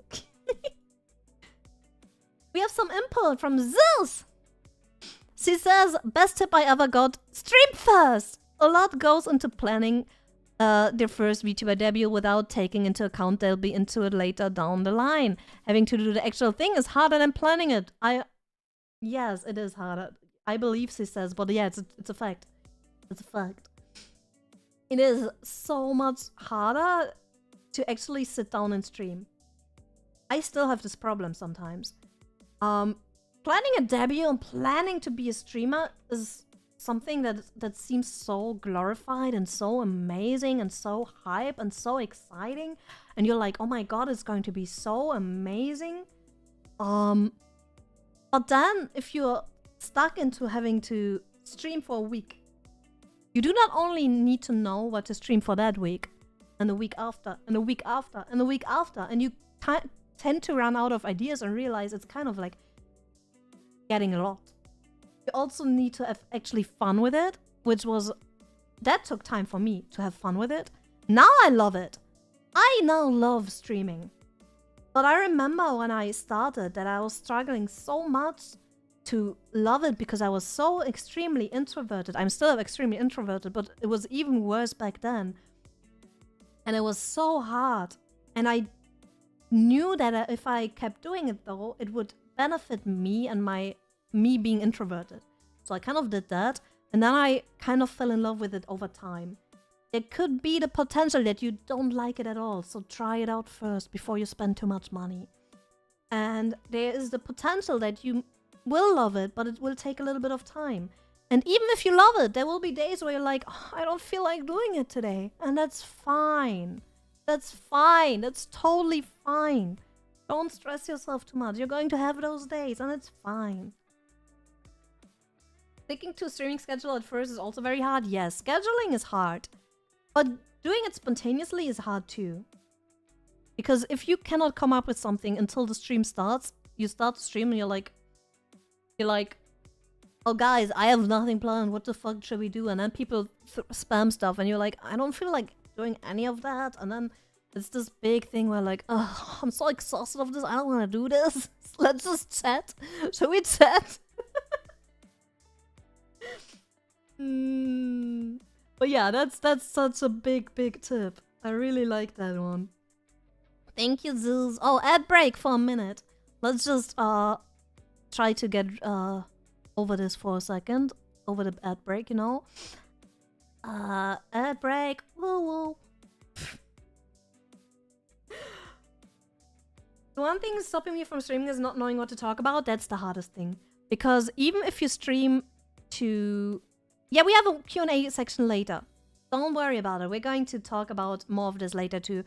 We have some input from Zeus. She says, best tip I ever got, stream first. A lot goes into planning their first VTuber debut without taking into account they'll be into it later down the line. Having to do the actual thing is harder than planning it. Yes, it is harder. I believe she says, but yeah, it's a fact. It's a fact. It is so much harder to actually sit down and stream. I still have this problem sometimes. Planning a debut and planning to be a streamer is something that seems so glorified and so amazing and so hype and so exciting, and you're like, oh my god, it's going to be so amazing. But then if you're stuck into having to stream for a week, you do not only need to know what to stream for that week, and the week after, and the week after, and the week after, and you tend to run out of ideas and realize it's kind of like getting a lot. You also need to have actually fun with it, that took time for me to have fun with it. Now I love it. I now love streaming. But I remember when I started that I was struggling so much to love it because I was so extremely introverted. I'm still extremely introverted, but it was even worse back then. And it was so hard. And I knew that if I kept doing it though, it would benefit me and me being introverted. So I kind of did that, and then I kind of fell in love with it over time. It could be the potential that you don't like it at all, so try it out first before you spend too much money. And there is the potential that you will love it, but it will take a little bit of time. And even if you love it, there will be days where you're like, oh, I don't feel like doing it today. And that's fine. That's fine. That's totally fine. Don't stress yourself too much. You're going to have those days, and it's fine. Sticking to a streaming schedule at first is also very hard. Yes, scheduling is hard. But doing it spontaneously is hard too. Because if you cannot come up with something until the stream starts, you start the stream and you're like, oh guys, I have nothing planned. What the fuck should we do? And then people spam stuff and you're like, I don't feel like doing any of that. And then it's this big thing where like, oh, I'm so exhausted of this. I don't want to do this. Let's just chat. Shall we chat? But yeah, that's such a big tip. I really like that one. Thank you, Zeus. Oh, ad break for a minute. Let's just try to get over this for a second. Over the ad break, you know. Ad break. Woo woo. The one thing stopping me from streaming is not knowing what to talk about. That's the hardest thing. Because even if you stream to... Yeah, we have a Q&A section later. Don't worry about it. We're going to talk about more of this later too.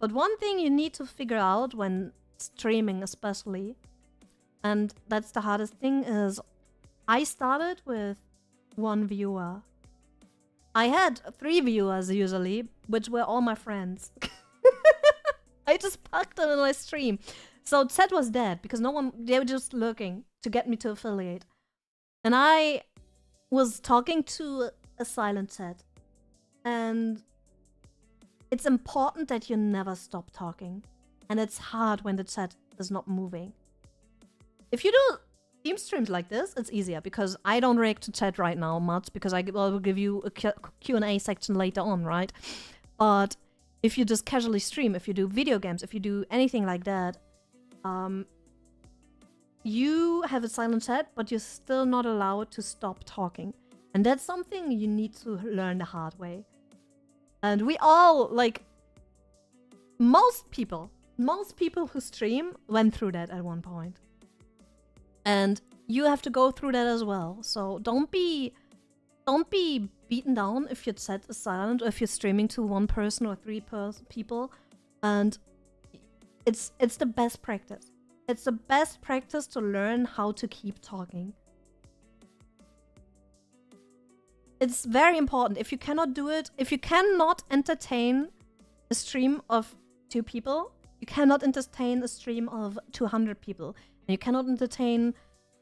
But one thing you need to figure out when streaming especially, and that's the hardest thing, is I started with 1 viewer. I had 3 viewers usually, which were all my friends. I just packed them in my stream. So chat was dead because they were just looking to get me to affiliate. And I was talking to a silent chat. And it's important that you never stop talking. And it's hard when the chat is not moving. If you do Steam streams like this, it's easier because I don't react to chat right now much because I will give you a Q&A section later on, right? But if you just casually stream, if you do video games, if you do anything like that, you have a silent chat, but you're still not allowed to stop talking. And that's something you need to learn the hard way. And we all, like, most people who stream went through that at one point. And you have to go through that as well. So don't be beaten down if your chat is silent or if you're streaming to 1 person or 3 people. And it's the best practice. It's the best practice to learn how to keep talking. It's very important. If you cannot do it, if you cannot entertain a stream of 2 people, You cannot entertain a stream of 200 people. And you cannot entertain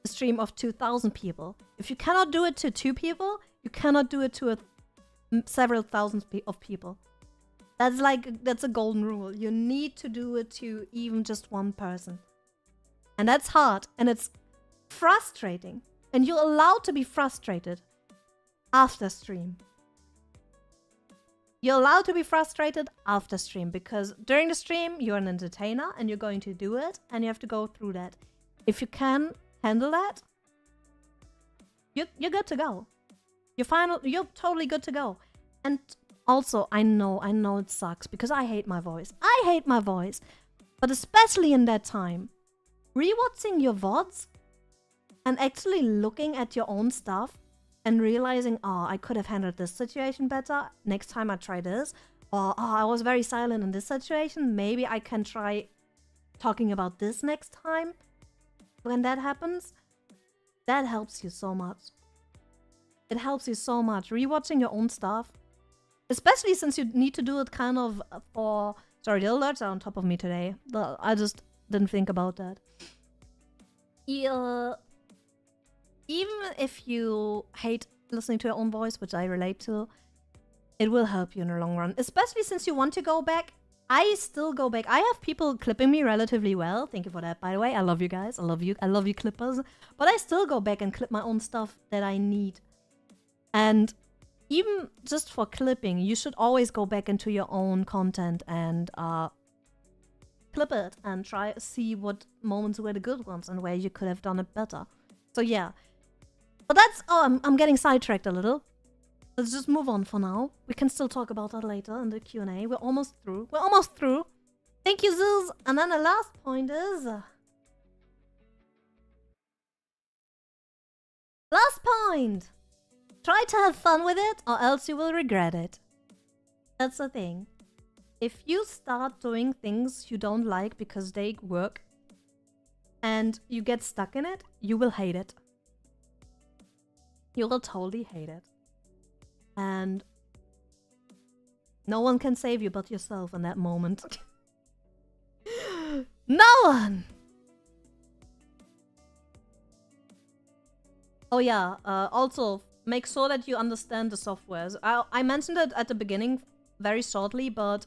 a stream of 2,000 people. If you cannot do it to 2 people, you cannot do it to several thousands of people. That's a golden rule. You need to do it to even just one person. And that's hard. And it's frustrating. And you're allowed to be frustrated after stream. You're allowed to be frustrated after stream, because during the stream, you're an entertainer and you're going to do it and you have to go through that. If you can handle that, you're good to go. You're totally good to go. And also, I know it sucks because I hate my voice. I hate my voice. But especially in that time, rewatching your VODs and actually looking at your own stuff and realizing, oh, I could have handled this situation better. Next time I try this. Or, oh, I was very silent in this situation. Maybe I can try talking about this next time. When that happens, that helps you so much. It helps you so much. Rewatching your own stuff. Especially since you need to do it kind of for... Sorry, the alerts are on top of me today. I just didn't think about that. Even if you hate listening to your own voice, which I relate to, it will help you in the long run. Especially since you want to go back. I still go back. I have people clipping me relatively well. Thank you for that, by the way. I love you guys. I love you clippers. But I still go back and clip my own stuff that I need. And even just for clipping, you should always go back into your own content and clip it and try see what moments were the good ones and where you could have done it better. So yeah. But that's... Oh, I'm getting sidetracked a little. Let's just move on for now. We can still talk about that later in the Q&A. We're almost through. We're almost through. Thank you, Zuz. And then the last point is... Last point! Try to have fun with it, or else you will regret it. That's the thing. If you start doing things you don't like because they work, and you get stuck in it, you will hate it. You will totally hate it. And no one can save you but yourself in that moment. No one! Oh yeah, also... Make sure that you understand the softwares. I mentioned it at the beginning very shortly, but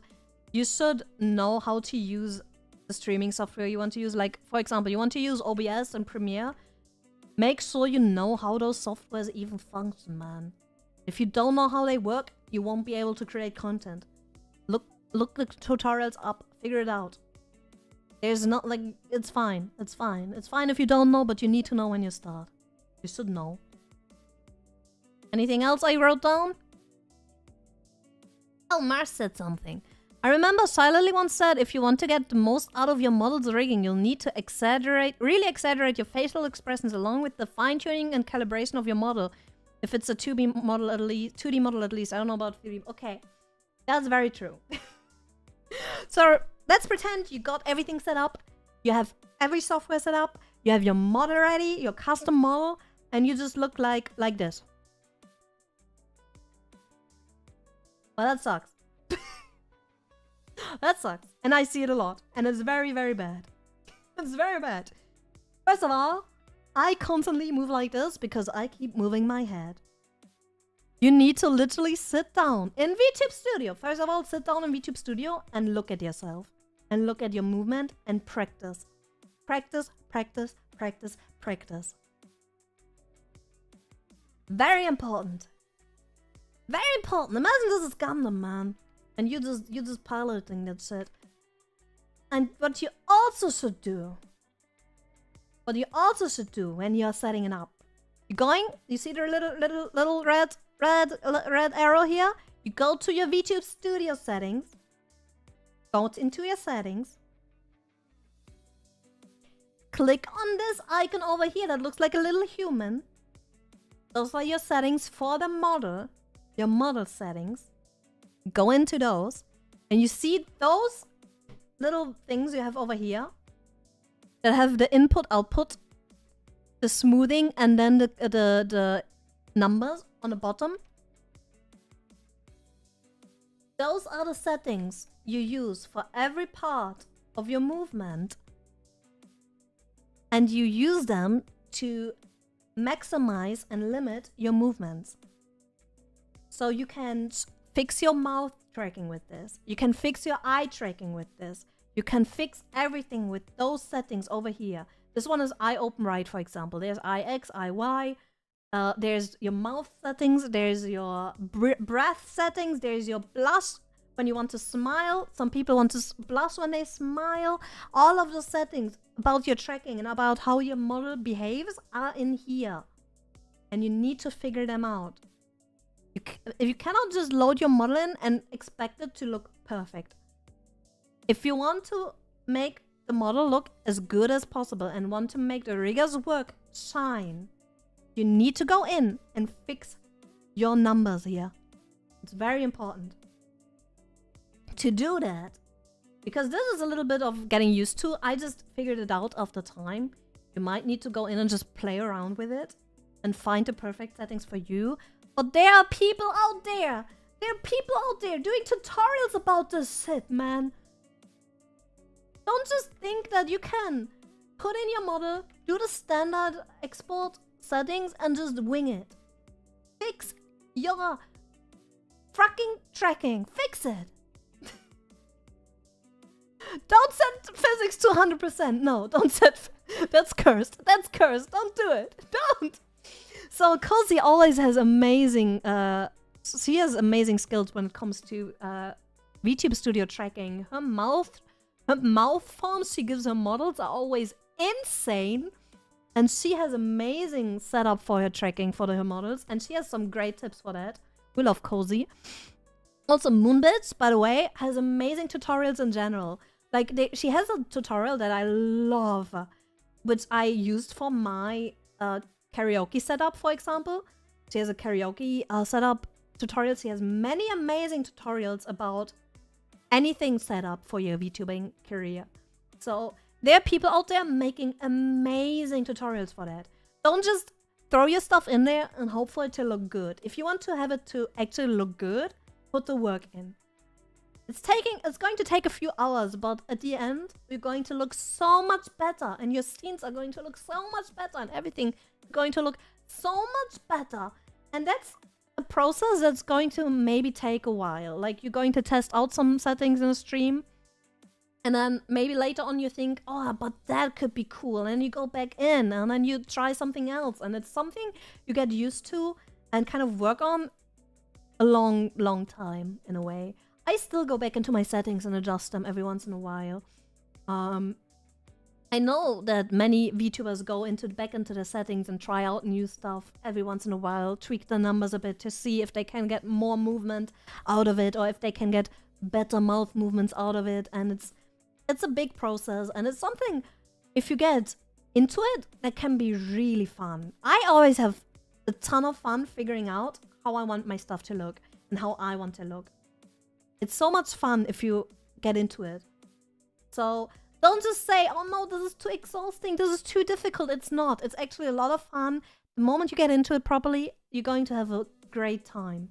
you should know how to use the streaming software you want to use. Like, for example, you want to use OBS and Premiere. Make sure you know how those softwares even function, man. If you don't know how they work, you won't be able to create content. Look the tutorials up. Figure it out. There's not, like, it's fine. It's fine. It's fine if you don't know, but you need to know when you start. You should know. Anything else I wrote down? Oh, Mars said something. I remember Silently once said, if you want to get the most out of your model's rigging, you'll need to really exaggerate your facial expressions along with the fine-tuning and calibration of your model. If it's a 2D model at least. I don't know about 3D. Okay, that's very true. So let's pretend you got everything set up. You have every software set up. You have your model ready, your custom model, and you just look like this. Well, that sucks. That sucks. And I see it a lot. And it's very, very bad. It's very bad. First of all, I constantly move like this because I keep moving my head. You need to literally sit down in VTube Studio. First of all, sit down in VTube Studio and look at yourself. And look at your movement and practice. Practice, practice, practice, practice. Very important. Very important. Imagine this is Gundam, man. And you're just piloting that shit. And what you also should do when you're setting it up. You're going, you see the little red arrow here? You go to your VTube Studio settings. Go into your settings. Click on this icon over here that looks like a little human. Those are your settings for the model. Your model settings. Go into those. And you see those little things you have over here that have the input, output, the smoothing, and then the numbers on the bottom. Those are the settings you use for every part of your movement. And you use them to maximize and limit your movements. So you can fix your mouth tracking with this. You can fix your eye tracking with this. You can fix everything with those settings over here. This one is eye open right, for example. There's eye X, eye Y. There's your mouth settings. There's your breath settings. There's your blush when you want to smile. Some people want to blush when they smile. All of the settings about your tracking and about how your model behaves are in here. And you need to figure them out. You cannot just load your model in and expect it to look perfect. If you want to make the model look as good as possible and want to make the rigger's work shine, you need to go in and fix your numbers here. It's very important to do that, because this is a little bit of getting used to. I just figured it out after time. You might need to go in and just play around with it and find the perfect settings for you. But there are people out there. There are people out there doing tutorials about this shit, man. Don't just think that you can put in your model, do the standard export settings, and just wing it. Fix your fucking tracking. Fix it. Don't set physics to 100%. No, don't set... That's cursed. That's cursed. Don't do it. Don't. So Cozy always has amazing... she has amazing skills when it comes to VTube Studio tracking. Her mouth forms she gives her models are always insane. And she has amazing setup for her tracking for her models. And she has some great tips for that. We love Cozy. Also, Moonbits, by the way, has amazing tutorials in general. Like, she has a tutorial that I love, which I used for my karaoke setup, for example. She has a karaoke setup tutorial. She has many amazing tutorials about anything set up for your VTubing career. So there are people out there making amazing tutorials for that. Don't just throw your stuff in there and hope for it to look good. If you want to have it to actually look good, put the work in. It's going to take a few hours, but at the end, you're going to look so much better, and your scenes are going to look so much better, and everything is going to look so much better. And that's a process that's going to maybe take a while. Like, you're going to test out some settings in a stream, and then maybe later on you think, oh, but that could be cool, and you go back in, and then you try something else, and it's something you get used to and kind of work on a long time, in a way. I still go back into my settings and adjust them every once in a while. I know that many VTubers go back into the settings and try out new stuff every once in a while, tweak the numbers a bit to see if they can get more movement out of it, or if they can get better mouth movements out of it. And it's a big process, and it's something, if you get into it, that can be really fun. I always have a ton of fun figuring out how I want my stuff to look and how I want to look. It's so much fun if you get into it. So don't just say, oh no, this is too exhausting, this is too difficult. It's not. It's actually a lot of fun. The moment you get into it properly, you're going to have a great time.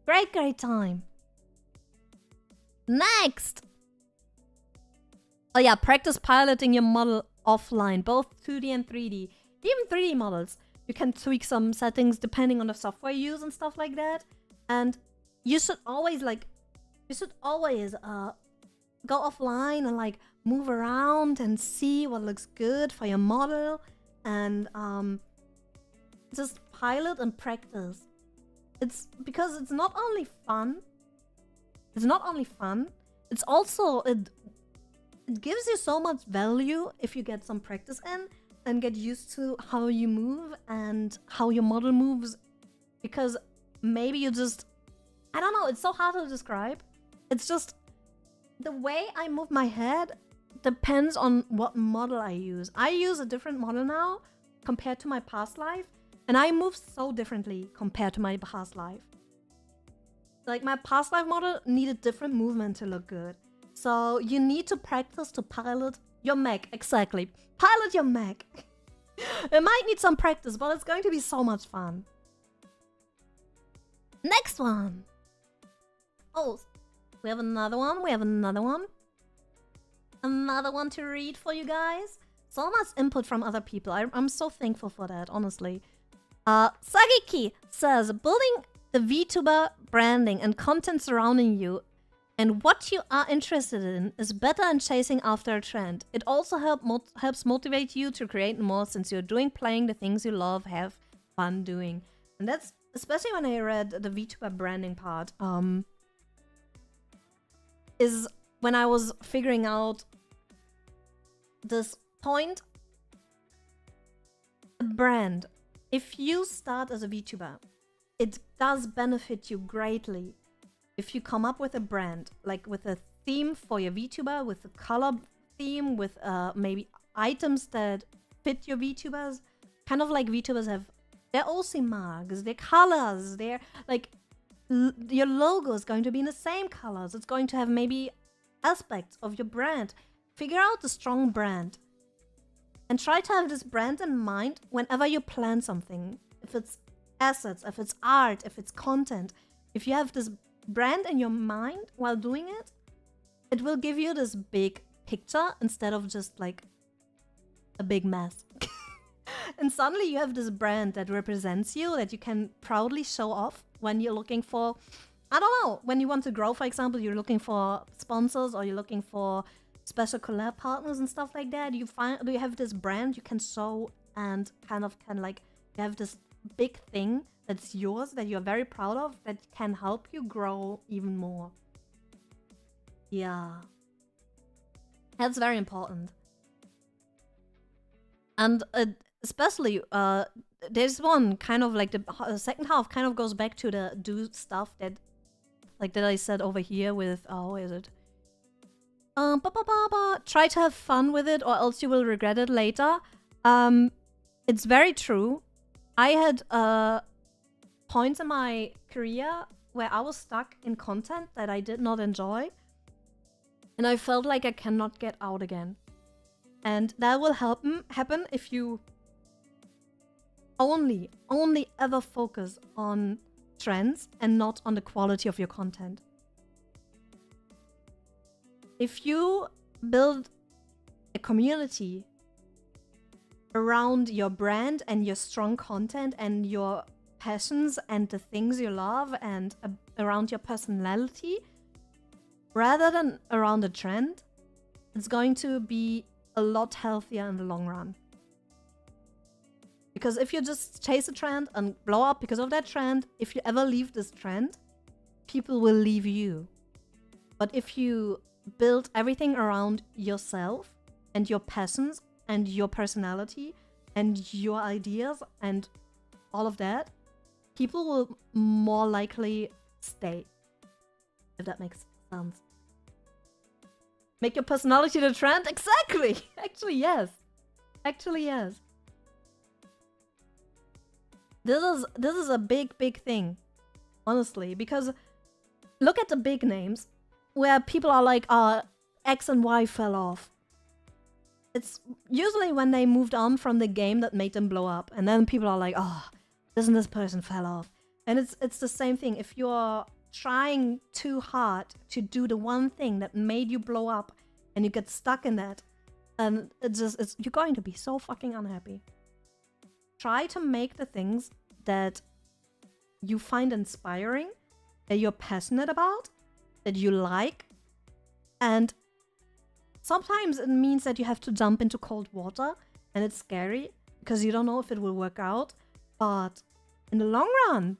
Great time. Next! Oh yeah, practice piloting your model offline, both 2D and 3D. Even 3D models. You can tweak some settings depending on the software you use and stuff like that. And you should always go offline and like move around and see what looks good for your model, and just pilot and practice. It's because it's not only fun. It's also it gives you so much value if you get some practice in and get used to how you move and how your model moves, because maybe you just, I don't know, it's so hard to describe. It's just the way I move my head depends on what model I use. I use a different model now compared to my past life, and I move so differently compared to my past life. Like, my past life model needed different movement to look good. So you need to practice to pilot your mech. Exactly. Pilot your mech. It might need some practice, but it's going to be so much fun. Next one. Oh, we have another one. another one to read for you guys. So much input from other people. I'm so thankful for that, honestly. Sagiki says, building the VTuber branding and content surrounding you and what you are interested in is better than chasing after a trend. It also helps motivate you to create more since you're playing the things you love, have fun doing. And that's especially when I read the VTuber branding part, is when I was figuring out this point. A brand, if you start as a VTuber, it does benefit you greatly if you come up with a brand, like with a theme for your VTuber, with a color theme, with maybe items that fit your VTubers. Kind of like VTubers have their OC marks, their colors, their like your logo is going to be in the same colors. It's going to have maybe aspects of your brand. Figure out a strong brand and try to have this brand in mind whenever you plan something. If it's assets, if it's art, if it's content, if you have this brand in your mind while doing it, it will give you this big picture instead of just like a big mess. And suddenly you have this brand that represents you, that you can proudly show off when you're looking for, I don't know, when you want to grow, for example, you're looking for sponsors or you're looking for special collab partners and stuff like that. You have this brand you can show and kind of can like, you have this big thing that's yours that you're very proud of that can help you grow even more. Yeah. That's very important. And especially, there's one kind of like the second half kind of goes back to the do stuff that, like that I said over here with, oh, is it? Try to have fun with it or else you will regret it later. It's very true. I had points in my career where I was stuck in content that I did not enjoy. And I felt like I cannot get out again. And that will happen if you only ever focus on trends and not on the quality of your content. If you build a community around your brand and your strong content and your passions and the things you love and around your personality, rather than around a trend, it's going to be a lot healthier in the long run. Because if you just chase a trend and blow up because of that trend, if you ever leave this trend, people will leave you. But if you build everything around yourself and your passions and your personality and your ideas and all of that, people will more likely stay. If that makes sense. Make your personality the trend? Exactly! Actually, yes. Actually, yes. This is a big thing. Honestly. Because look at the big names where people are like, X and Y fell off. It's usually when they moved on from the game that made them blow up. And then people are like, oh, this person fell off. And it's the same thing. If you're trying too hard to do the one thing that made you blow up and you get stuck in that, and you're going to be so fucking unhappy. Try to make the things that you find inspiring, that you're passionate about, that you like, and sometimes it means that you have to jump into cold water and it's scary because you don't know if it will work out, but in the long run,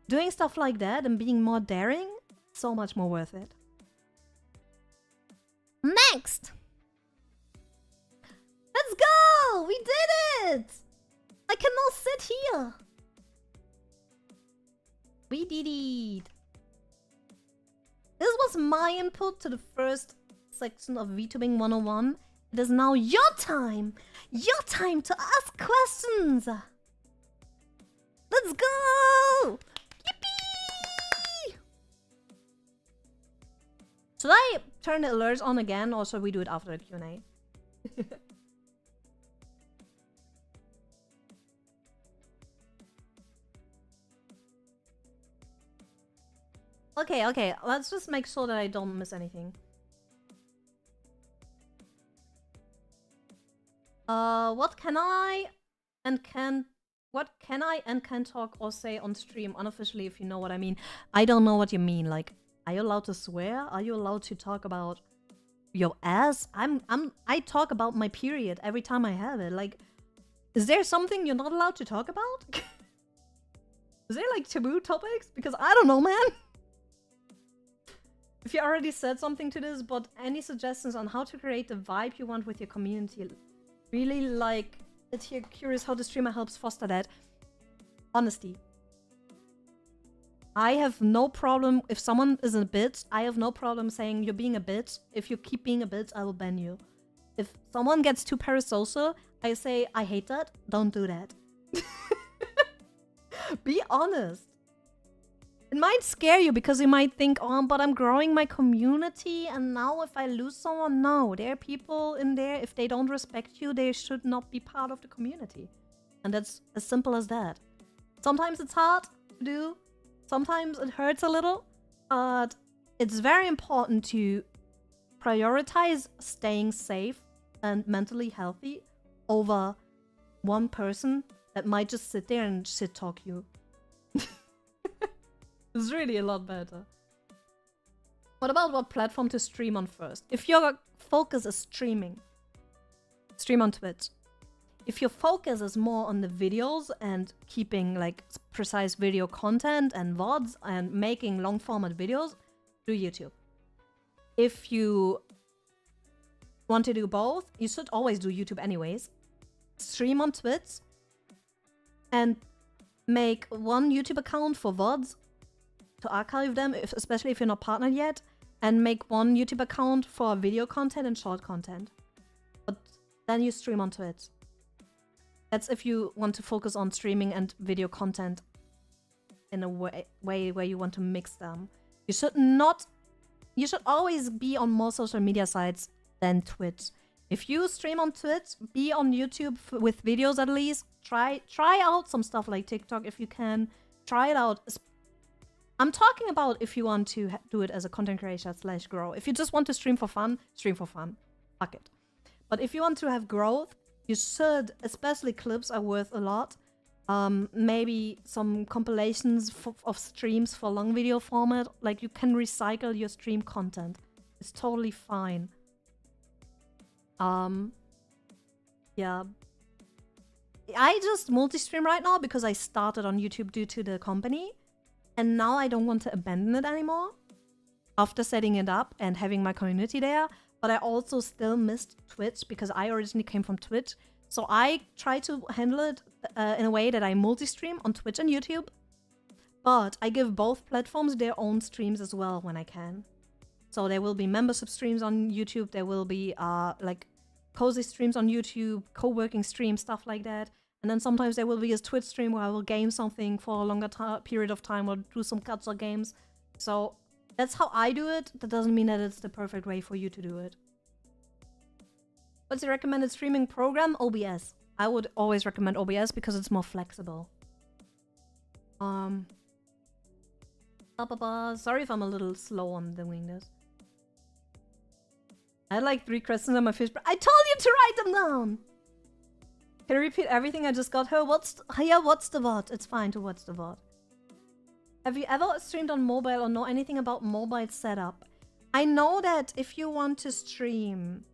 doing stuff like that and being more daring, so much more worth it. Next! Let's go! We did it! I cannot sit here! We did it! This was my input to the first section of VTubing 101. It is now your time! Your time to ask questions! Let's go! Yippee! Should I turn the alerts on again or should we do it after the Q&A? Okay, let's just make sure that I don't miss anything. What can I and can talk or say on stream unofficially, if you know what I mean? I don't know what you mean. Like, are you allowed to swear? Are you allowed to talk about your ass? I talk about my period every time I have it. Like, is there something you're not allowed to talk about? Is there like taboo topics? Because I don't know, man. If you already said something to this, but any suggestions on how to create the vibe you want with your community? Really like it here. Curious how the streamer helps foster that. Honesty. I have no problem if someone is a bitch. I have no problem saying you're being a bitch. If you keep being a bitch, I will ban you. If someone gets too parasocial, I say I hate that. Don't do that. Be honest. It might scare you because you might think, oh, but I'm growing my community and now if I lose someone, no. There are people in there, if they don't respect you, they should not be part of the community. And that's as simple as that. Sometimes it's hard to do. Sometimes it hurts a little. But it's very important to prioritize staying safe and mentally healthy over one person that might just sit there and shit talk you. It's really a lot better. What about what platform to stream on first? If your focus is streaming, stream on Twitch. If your focus is more on the videos and keeping like precise video content and VODs and making long format videos, do YouTube. If you want to do both, you should always do YouTube anyways. Stream on Twitch and make one YouTube account for VODs to archive them, especially if you're not partnered yet, and make one YouTube account for video content and short content. But then you stream on Twitch. That's if you want to focus on streaming and video content in a way where you want to mix them. You should always be on more social media sites than Twitch. If you stream on Twitch, be on YouTube with videos at least. Try out some stuff like TikTok if you can. Try it out. I'm talking about if you want to do it as a content creator / grow. If you just want to stream for fun, stream for fun. Fuck it. But if you want to have growth, you should, especially clips are worth a lot. Maybe some compilations of streams for long video format. Like you can recycle your stream content. It's totally fine. Yeah. I just multi-stream right now because I started on YouTube due to the company. And now I don't want to abandon it anymore after setting it up and having my community there. But I also still missed Twitch because I originally came from Twitch. So I try to handle it in a way that I multi-stream on Twitch and YouTube. But I give both platforms their own streams as well when I can. So there will be membership streams on YouTube. There will be like cozy streams on YouTube, co-working streams, stuff like that. And then sometimes there will be a Twitch stream where I will game something for a longer period of time or do some cuts or games. So that's how I do it. That doesn't mean that it's the perfect way for you to do it. What's the recommended streaming program? OBS. I would always recommend OBS because it's more flexible. Sorry if I'm a little slow on doing this. I had like 3 questions on my fish. I told you to write them down! Can you repeat everything I just got her? What's the VOD? It's fine to watch the VOD. Have you ever streamed on mobile or know anything about mobile setup? I know that if you want to stream...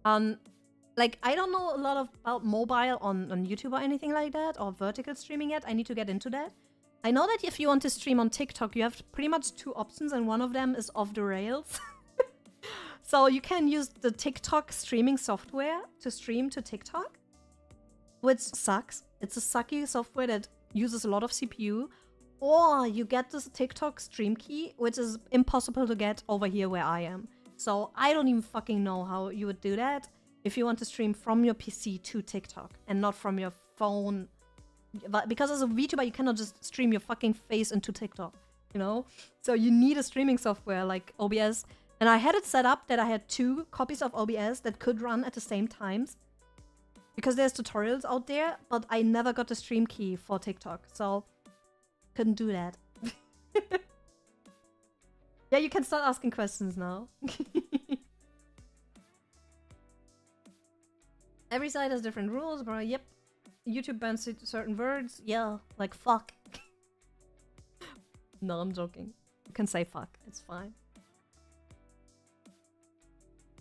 like, I don't know a lot about mobile on YouTube or anything like that, or vertical streaming yet. I need to get into that. I know that if you want to stream on TikTok, you have pretty much 2 options, and one of them is off the rails. So you can use the TikTok streaming software to stream to TikTok, which sucks. It's a sucky software that uses a lot of CPU. Or you get this TikTok stream key, which is impossible to get over here where I am. So I don't even fucking know how you would do that if you want to stream from your PC to TikTok and not from your phone. But because as a VTuber, you cannot just stream your fucking face into TikTok, you know? So you need a streaming software like OBS. And I had it set up that I had 2 copies of OBS that could run at the same times. Because there's tutorials out there, but I never got the stream key for TikTok. So, couldn't do that. Yeah, you can start asking questions now. Every site has different rules, bro. Yep. YouTube bans certain words. Yeah, like fuck. No, I'm joking. You can say fuck. It's fine.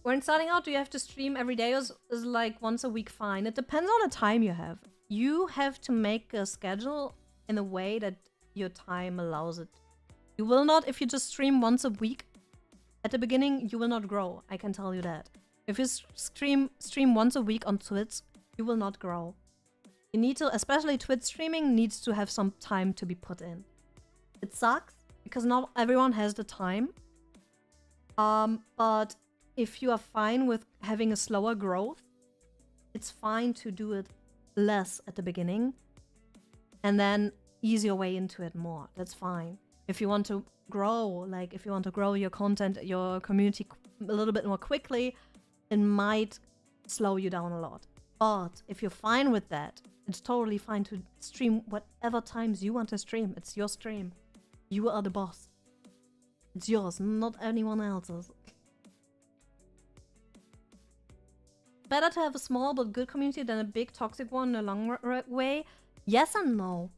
When starting out, do you have to stream every day or is like once a week fine? It depends on the time you have. You have to make a schedule in a way that your time allows it. You will not, if you just stream once a week at the beginning, you will not grow. I can tell you that. If you stream once a week on Twitch, you will not grow. You need to, especially Twitch streaming, needs to have some time to be put in. It sucks because not everyone has the time. But if you are fine with having a slower growth, it's fine to do it less at the beginning and then ease your way into it more. That's fine. If you want to grow, like if you want to grow your content, your community a little bit more quickly, it might slow you down a lot. But if you're fine with that, it's totally fine to stream whatever times you want to stream. It's your stream. You are the boss. It's yours, not anyone else's. Better to have a small but good community than a big toxic one in a long way? Yes and no.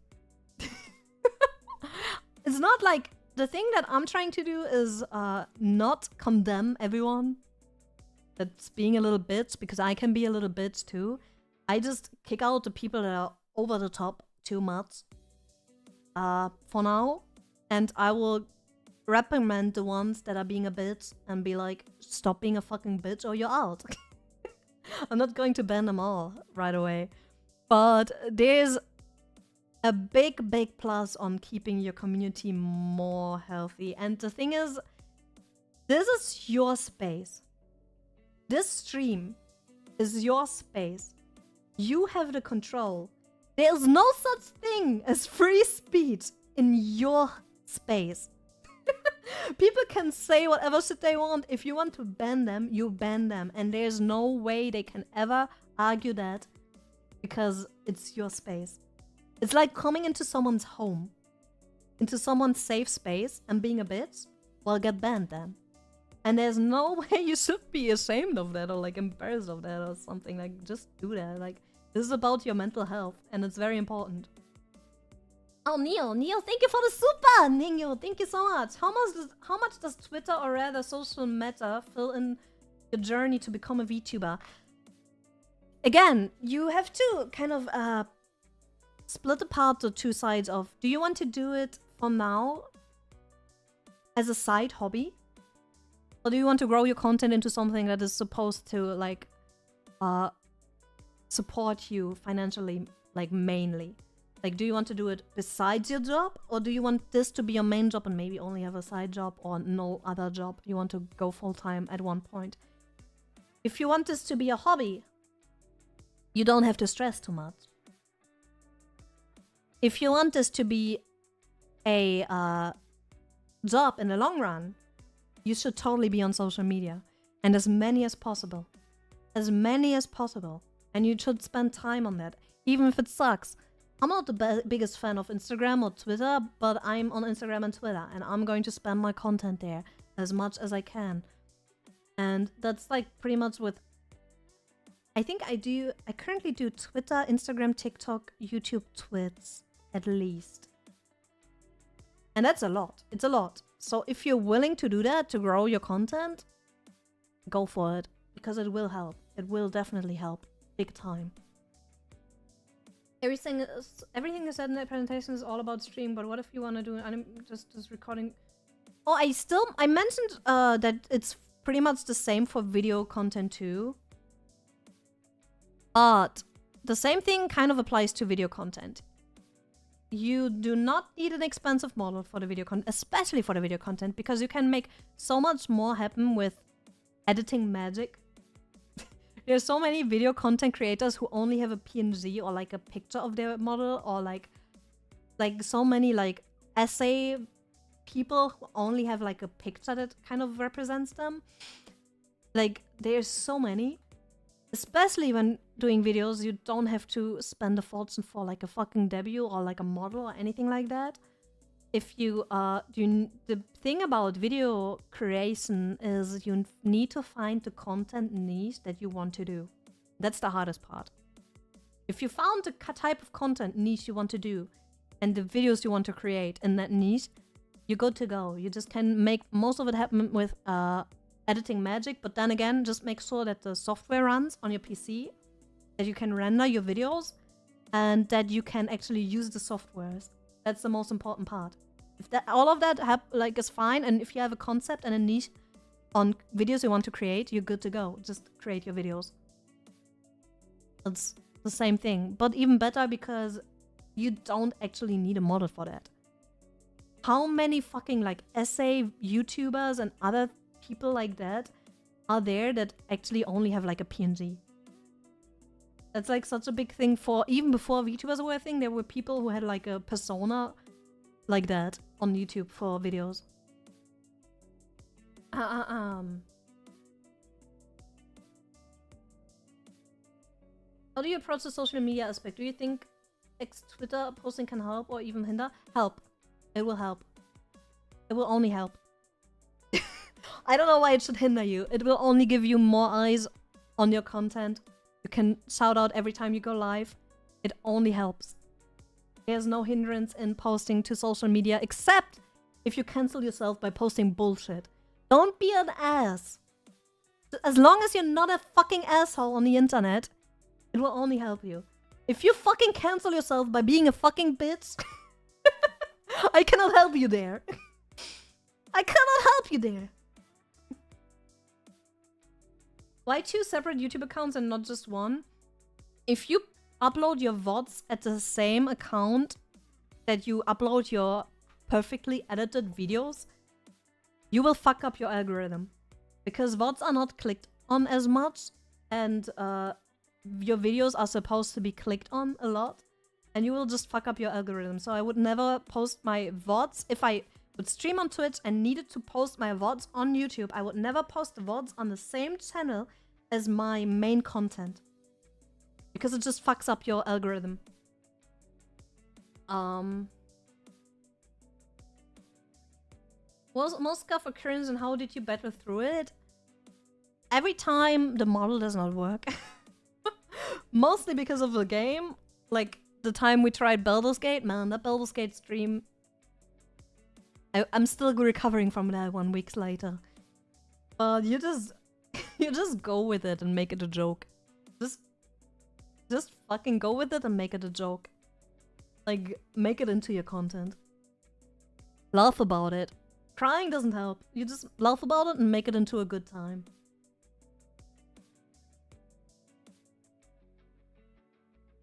It's not like... The thing that I'm trying to do is not condemn everyone that's being a little bitch, because I can be a little bitch too. I just kick out the people that are over the top too much for now. And I will reprimand the ones that are being a bitch and be like, stop being a fucking bitch or you're out. I'm not going to ban them all right away. But there's a big plus on keeping your community more healthy. And the thing is, this is your space. This stream is your space. You have the control. There's no such thing as free speech in your space. People can say whatever shit they want. If you want to ban them, you ban them. And there's no way they can ever argue that, because it's your space. It's like coming into someone's home, into someone's safe space and being a bitch. Well, get banned then. And there's no way you should be ashamed of that or like embarrassed of that or something. Like, just do that. Like, this is about your mental health and it's very important. Oh, Neo, thank you for the super! Neo, thank you so much. How much does Twitter or rather social meta fill in your journey to become a VTuber? Again, you have to kind of split apart the two sides of, do you want to do it for now as a side hobby? Or do you want to grow your content into something that is supposed to like support you financially, like mainly? Like, do you want to do it besides your job? Or do you want this to be your main job and maybe only have a side job or no other job? You want to go full-time at one point. If you want this to be a hobby, you don't have to stress too much. If you want this to be a job in the long run, you should totally be on social media. And as many as possible. As many as possible. And you should spend time on that. Even if it sucks. I'm not the biggest fan of Instagram or Twitter, but I'm on Instagram and Twitter. And I'm going to spam my content there as much as I can. And that's like pretty much with... I think I currently do Twitter, Instagram, TikTok, YouTube, Twitch, at least. And that's a lot. It's a lot. So if you're willing to do that, to grow your content, go for it. Because it will help. It will definitely help. Big time. Everything you said in that presentation is all about stream, but what if you want to do just recording? Oh, I mentioned that it's pretty much the same for video content too. But the same thing kind of applies to video content. You do not need an expensive model for the video content, especially for the video content, because you can make so much more happen with editing magic. There's so many video content creators who only have a PNG or like a picture of their model, or like so many like essay people who only have like a picture that kind of represents them. Like, there's so many. Especially when doing videos, you don't have to spend a fortune for like a fucking debut or like a model or anything like that. If you the thing about video creation is you need to find the content niche that you want to do. That's the hardest part. If you found the type of content niche you want to do and the videos you want to create in that niche, you're good to go. You just can make most of it happen with editing magic, but then again, just make sure that the software runs on your PC, that you can render your videos, and that you can actually use the softwares. That's the most important part. If that, all of that is fine, and if you have a concept and a niche on videos you want to create, you're good to go. Just create your videos. It's the same thing, but even better because you don't actually need a model for that. How many fucking like essay YouTubers and other people like that are there that actually only have like a PNG? That's like such a big thing for even before VTubers were a thing. There were people who had like a persona like that on YouTube for videos. How do you approach the social media aspect? Do you think Twitter posting can help or even hinder? Help. It will help. It will only help. I don't know why it should hinder you. It will only give you more eyes on your content. You can shout out every time you go live. It only helps. There's no hindrance in posting to social media except if you cancel yourself by posting bullshit. Don't be an ass. As long as you're not a fucking asshole on the internet, it will only help you. If you fucking cancel yourself by being a fucking bitch, I cannot help you there. I cannot help you there. Why 2 separate YouTube accounts and not just one? If you upload your VODs at the same account that you upload your perfectly edited videos, you will fuck up your algorithm. Because VODs are not clicked on as much, and your videos are supposed to be clicked on a lot, and you will just fuck up your algorithm. So I would never post my VODs. If I would stream on Twitch and needed to post my VODs on YouTube, I would never post the VODs on the same channel as my main content. Because it just fucks up your algorithm. Was most scuff occurrence and how did you battle through it? Every time the model does not work. Mostly because of the game. Like the time we tried Baldur's Gate, man, that Baldur's Gate stream, I'm still recovering from that 1 week later. But you just go with it and make it a joke. Just fucking go with it and make it a joke. Like, make it into your content. Laugh about it. Crying doesn't help. You just laugh about it and make it into a good time.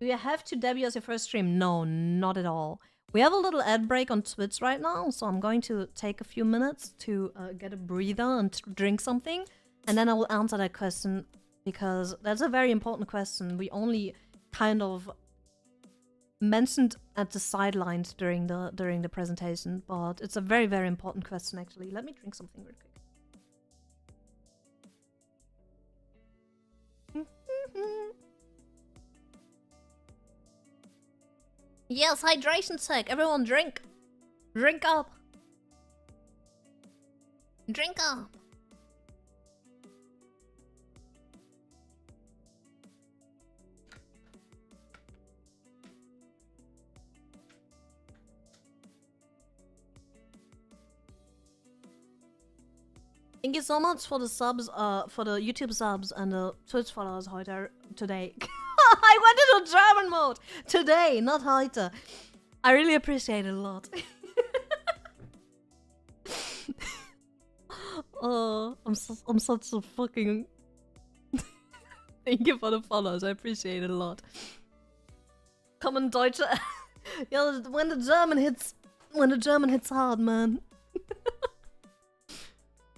Do you have to debut as your first stream? No, not at all. We have a little ad break on Twitch right now, so I'm going to take a few minutes to get a breather and drink something, and then I will answer that question, because that's a very important question. We only kind of mentioned at the sidelines during the presentation, but it's a very, very important question actually. Let me drink something real quick. Yes, hydration sec. Everyone drink. Drink up. Drink up. Thank you so much for the subs, for the YouTube subs and the Twitch followers today. I went into German mode today, not heute. I really appreciate it a lot. Oh, I'm such a fucking. Thank you for the follows. I appreciate it a lot. Common Deutsche. Yeah, when the German hits hard, man.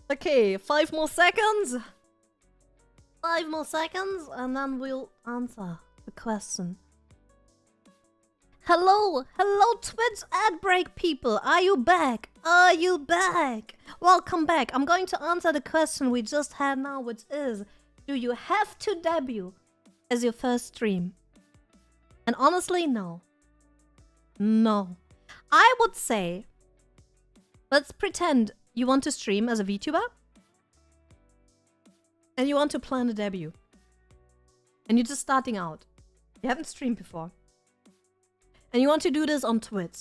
Okay, 5 more seconds. 5 more seconds, and then we'll answer the question. Hello, Twitch ad break people. Are you back? Are you back? Welcome back. I'm going to answer the question we just had now, which is, do you have to debut as your first stream? And honestly, no. No. I would say, let's pretend you want to stream as a VTuber and you want to plan a debut. and you're just starting out. You haven't streamed before. And you want to do this on Twitch.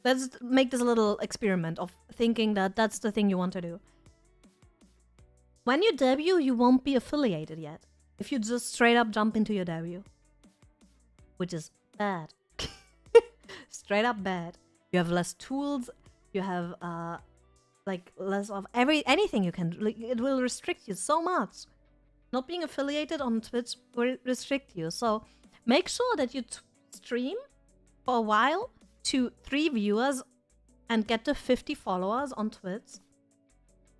Let's make this a little experiment of thinking that that's the thing you want to do. When you debut, you won't be affiliated yet. If you just straight up jump into your debut. Which is bad. Straight up bad. You have less tools. You have like less of anything you can. Like, it will restrict you so much. Not being affiliated on Twitch will restrict you. So make sure that you stream for a while to 3 viewers and get to 50 followers on Twitch.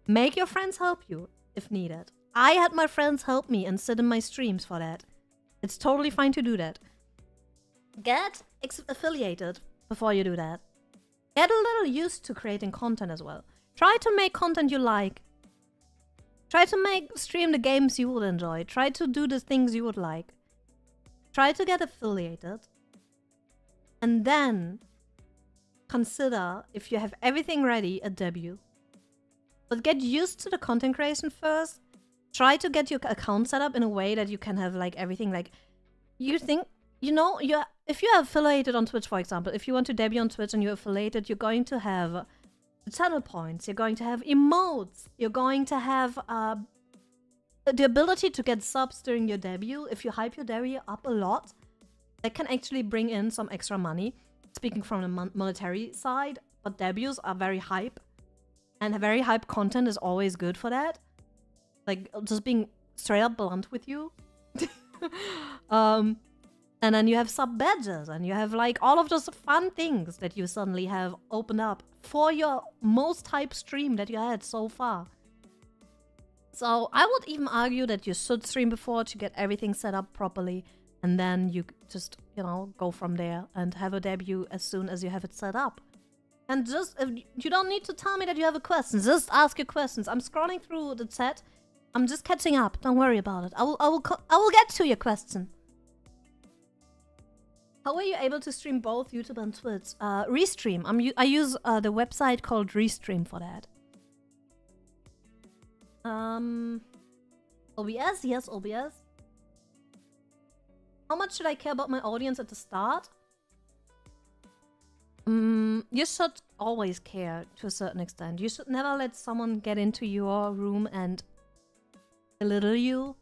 Make your friends help you if needed. I had my friends help me and sit in my streams for that. It's totally fine to do that. Get affiliated before you do that. Get a little used to creating content as well. Try to make content you like. Try to stream the games you would enjoy. Try to do the things you would like. Try to get affiliated. And then consider, if you have everything ready, a debut. But get used to the content creation first. Try to get your account set up in a way that you can have like everything like you think, you know, if you are affiliated on Twitch, for example, if you want to debut on Twitch and you're affiliated, you're going to have channel points, you're going to have emotes, you're going to have the ability to get subs during your debut. If you hype your debut up a lot, that can actually bring in some extra money. Speaking from the monetary side, but debuts are very hype. And very hype content is always good for that. Like, just being straight up blunt with you. And then you have sub badges, and you have like all of those fun things that you suddenly have opened up for your most hype stream that you had so far. So I would even argue that you should stream before to get everything set up properly. And then you just, you know, go from there and have a debut as soon as you have it set up. And just, you don't need to tell me that you have a question. Just ask your questions. I'm scrolling through the chat. I'm just catching up. Don't worry about it. I will get to your question. How were you able to stream both YouTube and Twitch? Restream. I use the website called Restream for that. OBS? Yes, OBS. How much should I care about my audience at the start? You should always care to a certain extent. You should never let someone get into your room and belittle you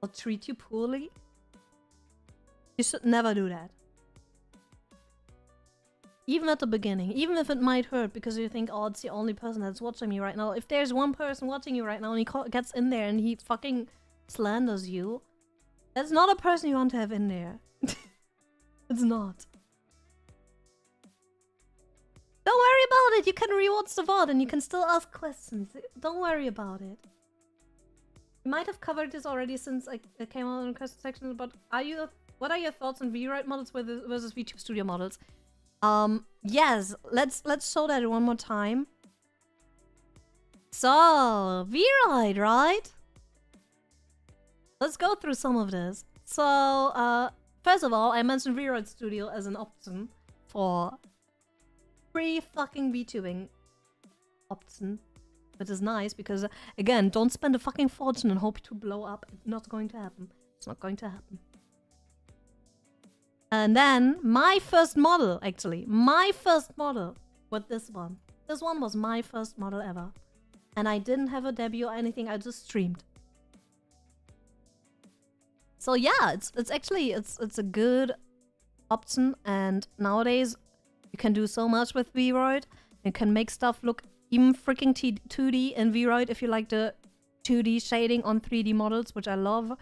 or treat you poorly. You should never do that. Even at the beginning, even if it might hurt because you think, oh, it's the only person that's watching me right now. If there's one person watching you right now and he gets in there and he fucking slanders you, that's not a person you want to have in there. It's not. Don't worry about it. You can rewatch the VOD and you can still ask questions. Don't worry about it. You might have covered this already since I came out in the question section, but what are your thoughts on VRide models versus VTube Studio models? Yes, let's show that one more time. So, VRide, right? Let's go through some of this. So, first of all, I mentioned VRide Studio as an option for free fucking VTubing option, which is nice because, again, don't spend a fucking fortune and hope to blow up. It's not going to happen. It's not going to happen. And then, my first model, actually. My first model with this one. This one was my first model ever. And I didn't have a debut or anything, I just streamed. So yeah, it's actually a good option, and nowadays you can do so much with VRoid. You can make stuff look even freaking 2D in VRoid if you like the 2D shading on 3D models, which I love.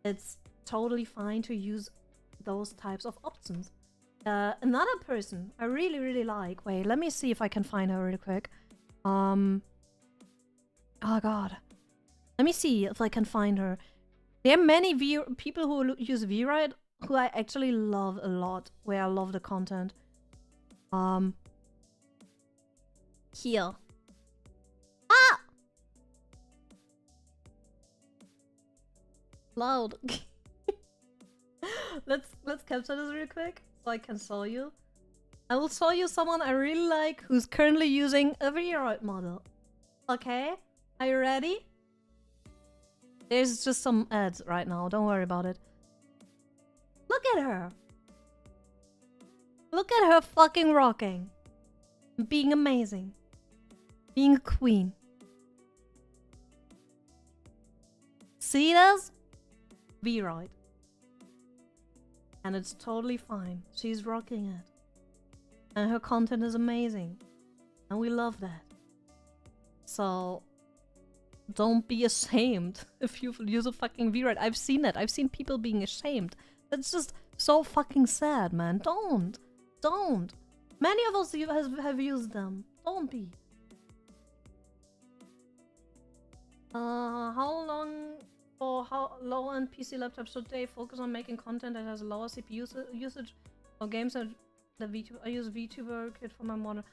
It's totally fine to use those types of options. Another person I really like. Wait, let me see if I can find her really quick. Oh god. Let me see if I can find her. There are many people who use VRide who I actually love a lot, where I love the content. Here. Ah! Loud. Let's capture this real quick so I can show you. I will show you someone I really like who's currently using a VRide model. Okay? Are you ready? There's just some ads right now. Don't worry about it. Look at her. Look at her fucking rocking. Being amazing. Being a queen. See this? Be right. And it's totally fine. She's rocking it. And her content is amazing. And we love that. So don't be ashamed if you use a fucking V-Ride. I've seen that. I've seen people being ashamed. That's just so fucking sad, man. Don't. Don't. Many of us have used them. Don't be. How long or how low-end PC laptops should they focus on making content that has lower CPU usage or games that the VTuber? I use VTuber kit for my model.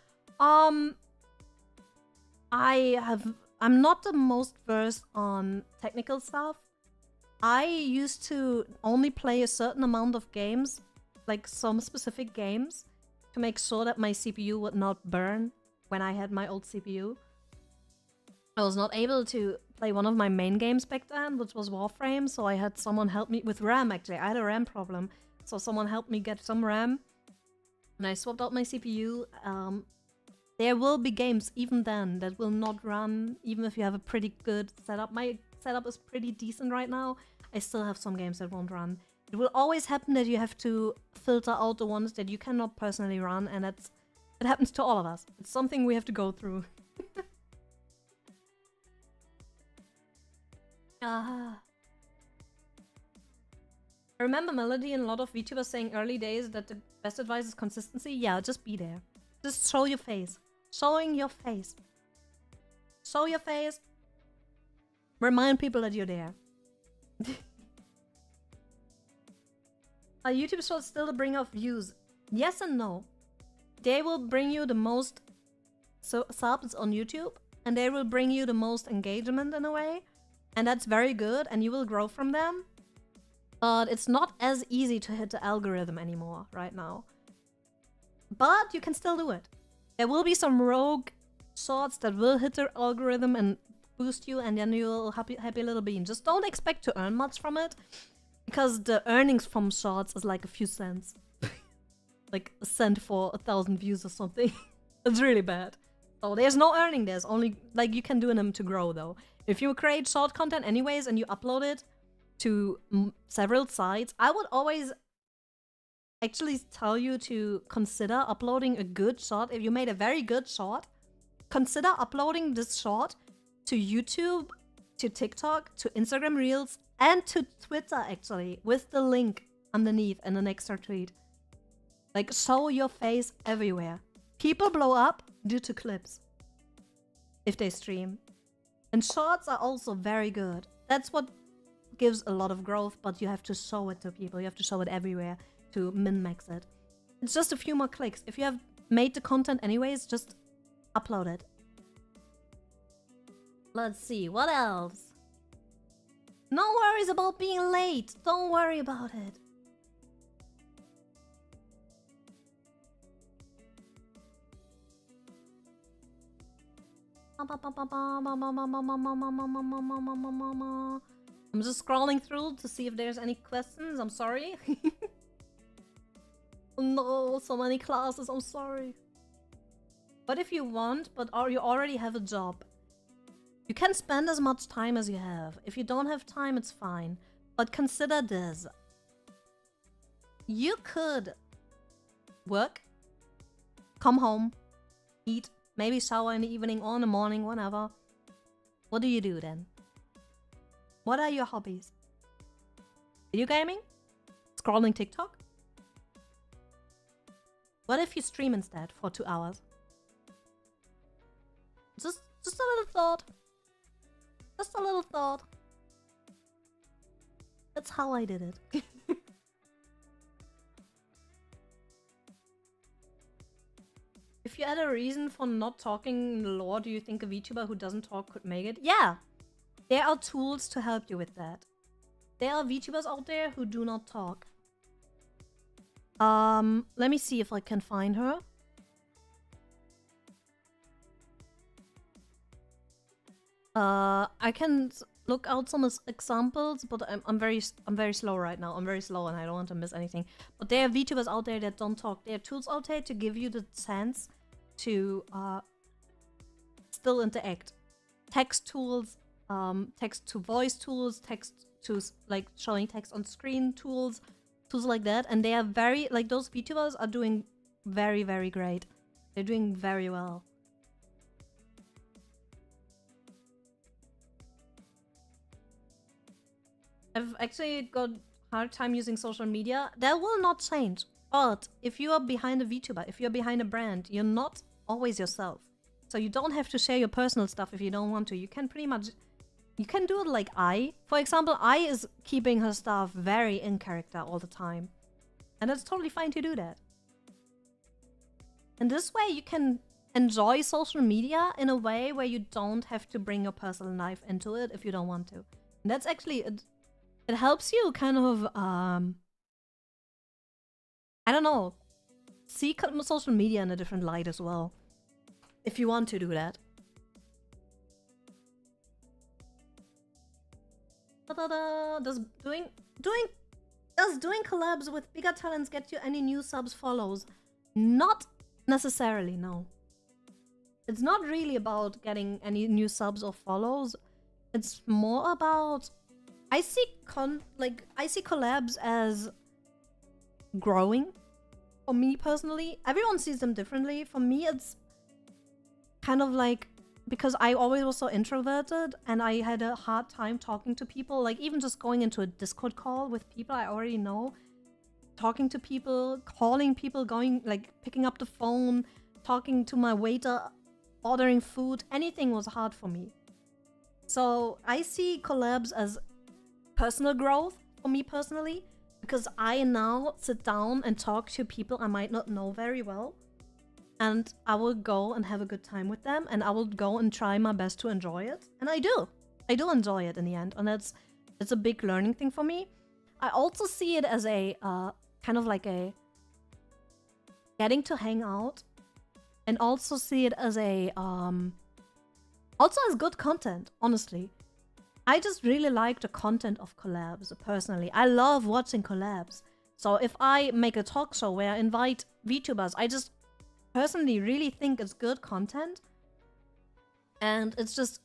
I'm not the most versed on technical stuff. I used to only play a certain amount of games, like some specific games, to make sure that my CPU would not burn when I had my old CPU. I was not able to play one of my main games back then, which was Warframe, so I had someone help me with RAM, actually. I had a RAM problem, so someone helped me get some RAM. And I swapped out my CPU. There will be games, even then, that will not run, even if you have a pretty good setup. My setup is pretty decent right now. I still have some games that won't run. It will always happen that you have to filter out the ones that you cannot personally run, and it happens to all of us. It's something we have to go through. I remember Melody and a lot of VTubers saying early days that the best advice is consistency. Yeah, just be there. Just show your face. Showing your face. Show your face. Remind people that you're there. Are YouTube shorts still the bringer of views? Yes and no. They will bring you the most subs on YouTube, and they will bring you the most engagement in a way. And that's very good, and you will grow from them. But it's not as easy to hit the algorithm anymore right now. But you can still do it. There will be some rogue shorts that will hit the algorithm and boost you, and then you'll happy little bean. Just don't expect to earn much from it, because the earnings from shorts is like a few cents. Like a cent for 1,000 views or something. It's really bad. So there's no earning, there's only, like, you can do them to grow though. If you create short content anyways and you upload it to several sites, I would always actually tell you to consider uploading a good short. If you made a very good short, consider uploading this short to YouTube, to TikTok, to Instagram Reels, and to Twitter actually, with the link underneath in an extra tweet. Like, show your face everywhere. People blow up due to clips if they stream. And shorts are also very good. That's what gives a lot of growth, but you have to show it to people. You have to show it everywhere to min-max it. It's just a few more clicks. If you have made the content anyways, just upload it. Let's see, what else? No worries about being late. Don't worry about it. I'm just scrolling through to see if there's any questions. I'm sorry. Oh no, so many classes. I'm sorry. But if you want, or you already have a job, you can spend as much time as you have. If you don't have time, it's fine. But consider this. You could work, come home, eat, maybe shower in the evening or in the morning, whenever. What do you do then? What are your hobbies? Video gaming? Scrolling TikTok? What if you stream instead for 2 hours? Just a little thought. Just a little thought. That's how I did it. If you had a reason for not talking in the lore, do you think a VTuber who doesn't talk could make it? Yeah! There are tools to help you with that. There are VTubers out there who do not talk. Let me see if I can find her. I can look out some examples, but I'm very slow right now. I'm very slow and I don't want to miss anything. But there are VTubers out there that don't talk. There are tools out there to give you the chance to still interact. Text tools, text to voice tools, text to like showing text on screen tools like that. And they are very, like, those VTubers are doing very, very great. They're doing very well. I've actually got hard time using social media. That will not change. But if you are behind a VTuber, if you're behind a brand, you're not always yourself. So you don't have to share your personal stuff if you don't want to. You can pretty much... You can do it like I. For example, I is keeping her stuff very in character all the time. And it's totally fine to do that. And this way you can enjoy social media in a way where you don't have to bring your personal life into it if you don't want to. And that's actually... It helps you kind of, I don't know, see social media in a different light as well. If you want to do that. Does doing collabs with bigger talents get you any new subs, follows? Not necessarily, no. It's not really about getting any new subs or follows. It's more about... I see collabs as growing. For me personally, everyone sees them differently. For me, it's kind of like, because I always was so introverted and I had a hard time talking to people, like even just going into a Discord call with people I already know, talking to people, calling people, going like picking up the phone, talking to my waiter, ordering food, anything was hard for me. So I see collabs as personal growth for me personally, because I now sit down and talk to people I might not know very well, and I will go and have a good time with them, and I will go and try my best to enjoy it, and I do enjoy it in the end, and it's a big learning thing for me. I also see it as a kind of like a getting to hang out, and also see it as a also as good content, honestly. I just really like the content of collabs, personally. I love watching collabs. So if I make a talk show where I invite VTubers, I just personally really think it's good content. And it's just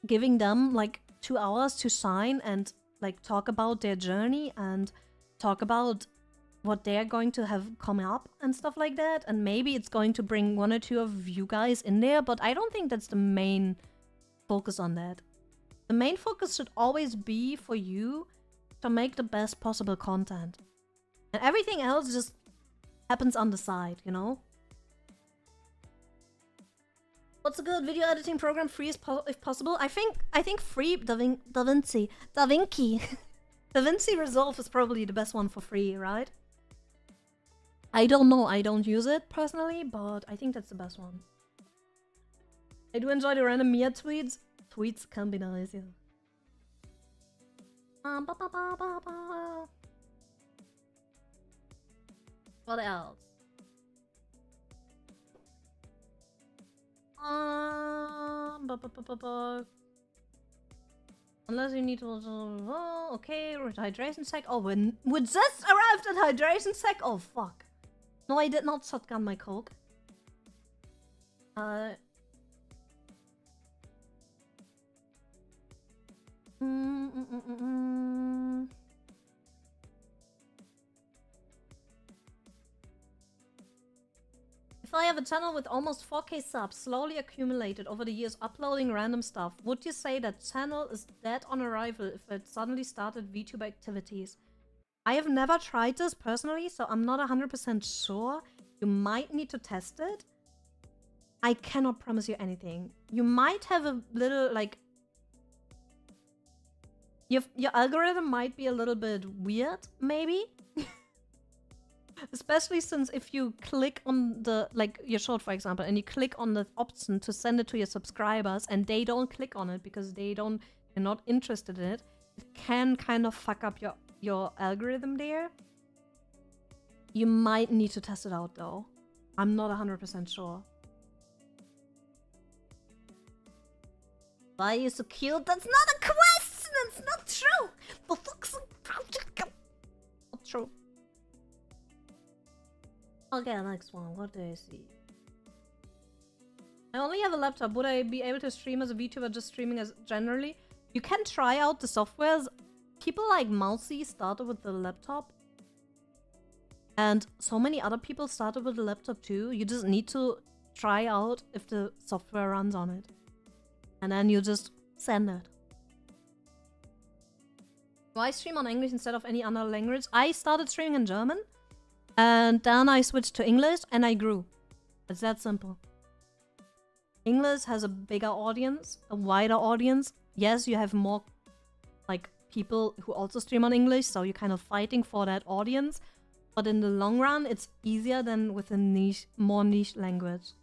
giving them like 2 hours to shine and like talk about their journey and talk about what they're going to have come up and stuff like that. And maybe it's going to bring 1 or 2 of you guys in there, but I don't think that's the main focus on that. The main focus should always be for you to make the best possible content. And everything else just happens on the side, you know? What's a good video editing program, free if possible? I think free DaVinci Resolve is probably the best one for free, right? I don't know, I don't use it personally, but I think that's the best one. I do enjoy the random Miya tweets. Tweets can be nice, yeah. What else? Unless you need to... Oh, okay, hydration sec. Oh, we just arrived at hydration sec. Oh, fuck. No, I did not shotgun my coke. If I have a channel with almost 4K subs slowly accumulated over the years uploading random stuff, would you say that channel is dead on arrival if it suddenly started VTuber activities? I have never tried this personally, so I'm not 100% sure. You might need to test it. I cannot promise you anything. You might have a little, like... Your algorithm might be a little bit weird, maybe? Especially since if you click on the, like, your short, for example, and you click on the option to send it to your subscribers, and they don't click on it because they're not interested in it, it can kind of fuck up your algorithm there. You might need to test it out, though. I'm not 100% sure. Why are you so cute? That's not a question! That's not true! For fuck's sake! Not true. Okay, next one. What do I see? I only have a laptop. Would I be able to stream as a VTuber, just streaming as generally? You can try out the softwares. People like Mousy started with the laptop. And so many other people started with the laptop too. You just need to try out if the software runs on it. And then you just send it. Why stream on English instead of any other language? I started streaming in German. And then I switched to English and I grew. It's that simple. English has a bigger audience, a wider audience. Yes, you have more like people who also stream on English, so you're kind of fighting for that audience. But in the long run, it's easier than with a niche, more niche language.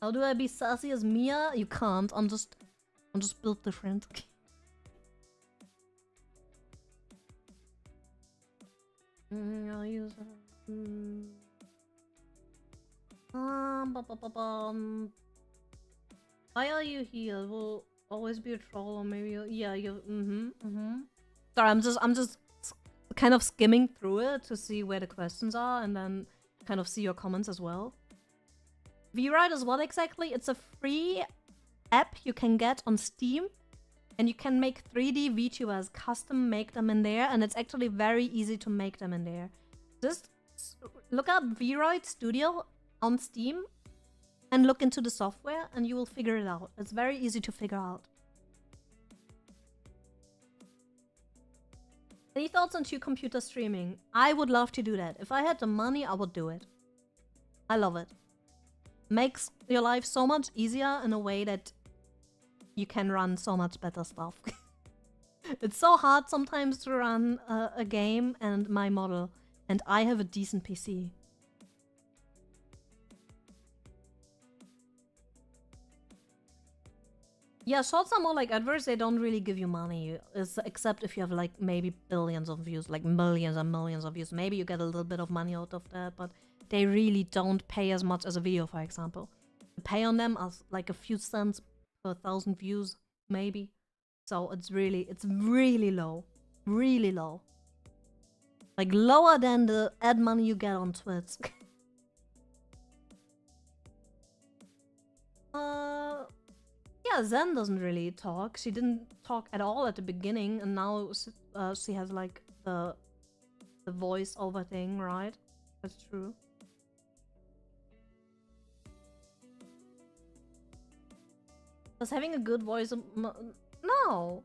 How do I be sassy as Miya? You can't. I'm just built different. I'll use why are you here? Will always be a troll, or maybe yeah, you Sorry, I'm just kind of skimming through it to see where the questions are, and then kind of see your comments as well. VRide is what exactly? It's a free app you can get on Steam, and you can make 3D VTubers, custom make them in there, and it's actually very easy to make them in there. Just look up VRide Studio on Steam and look into the software and you will figure it out. It's very easy to figure out. Any thoughts on 2-computer streaming? I would love to do that. If I had the money, I would do it. I love it. Makes your life so much easier in a way that you can run so much better stuff. It's so hard sometimes to run a game and my model, and I have a decent PC. Yeah, shorts are more like adverts. They don't really give you money, except if you have like maybe billions of views, like millions and millions of views. Maybe you get a little bit of money out of that, but they really don't pay as much as a video, for example. The pay on them is like a few cents per 1,000 views, maybe. So it's really low. Really low. Like lower than the ad money you get on Twitch. Yeah, Zen doesn't really talk. She didn't talk at all at the beginning, and now she has like the voice over thing, right? That's true. Does having a good voice... No!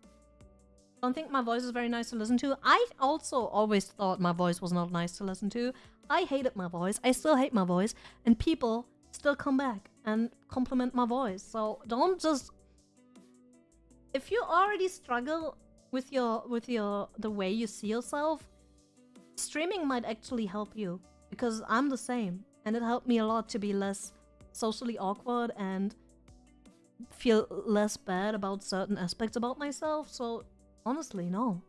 I don't think my voice is very nice to listen to. I also always thought my voice was not nice to listen to. I hated my voice. I still hate my voice. And people still come back and compliment my voice. So don't just... If you already struggle with the way you see yourself, streaming might actually help you. Because I'm the same. And it helped me a lot to be less socially awkward and feel less bad about certain aspects about myself. So honestly, no.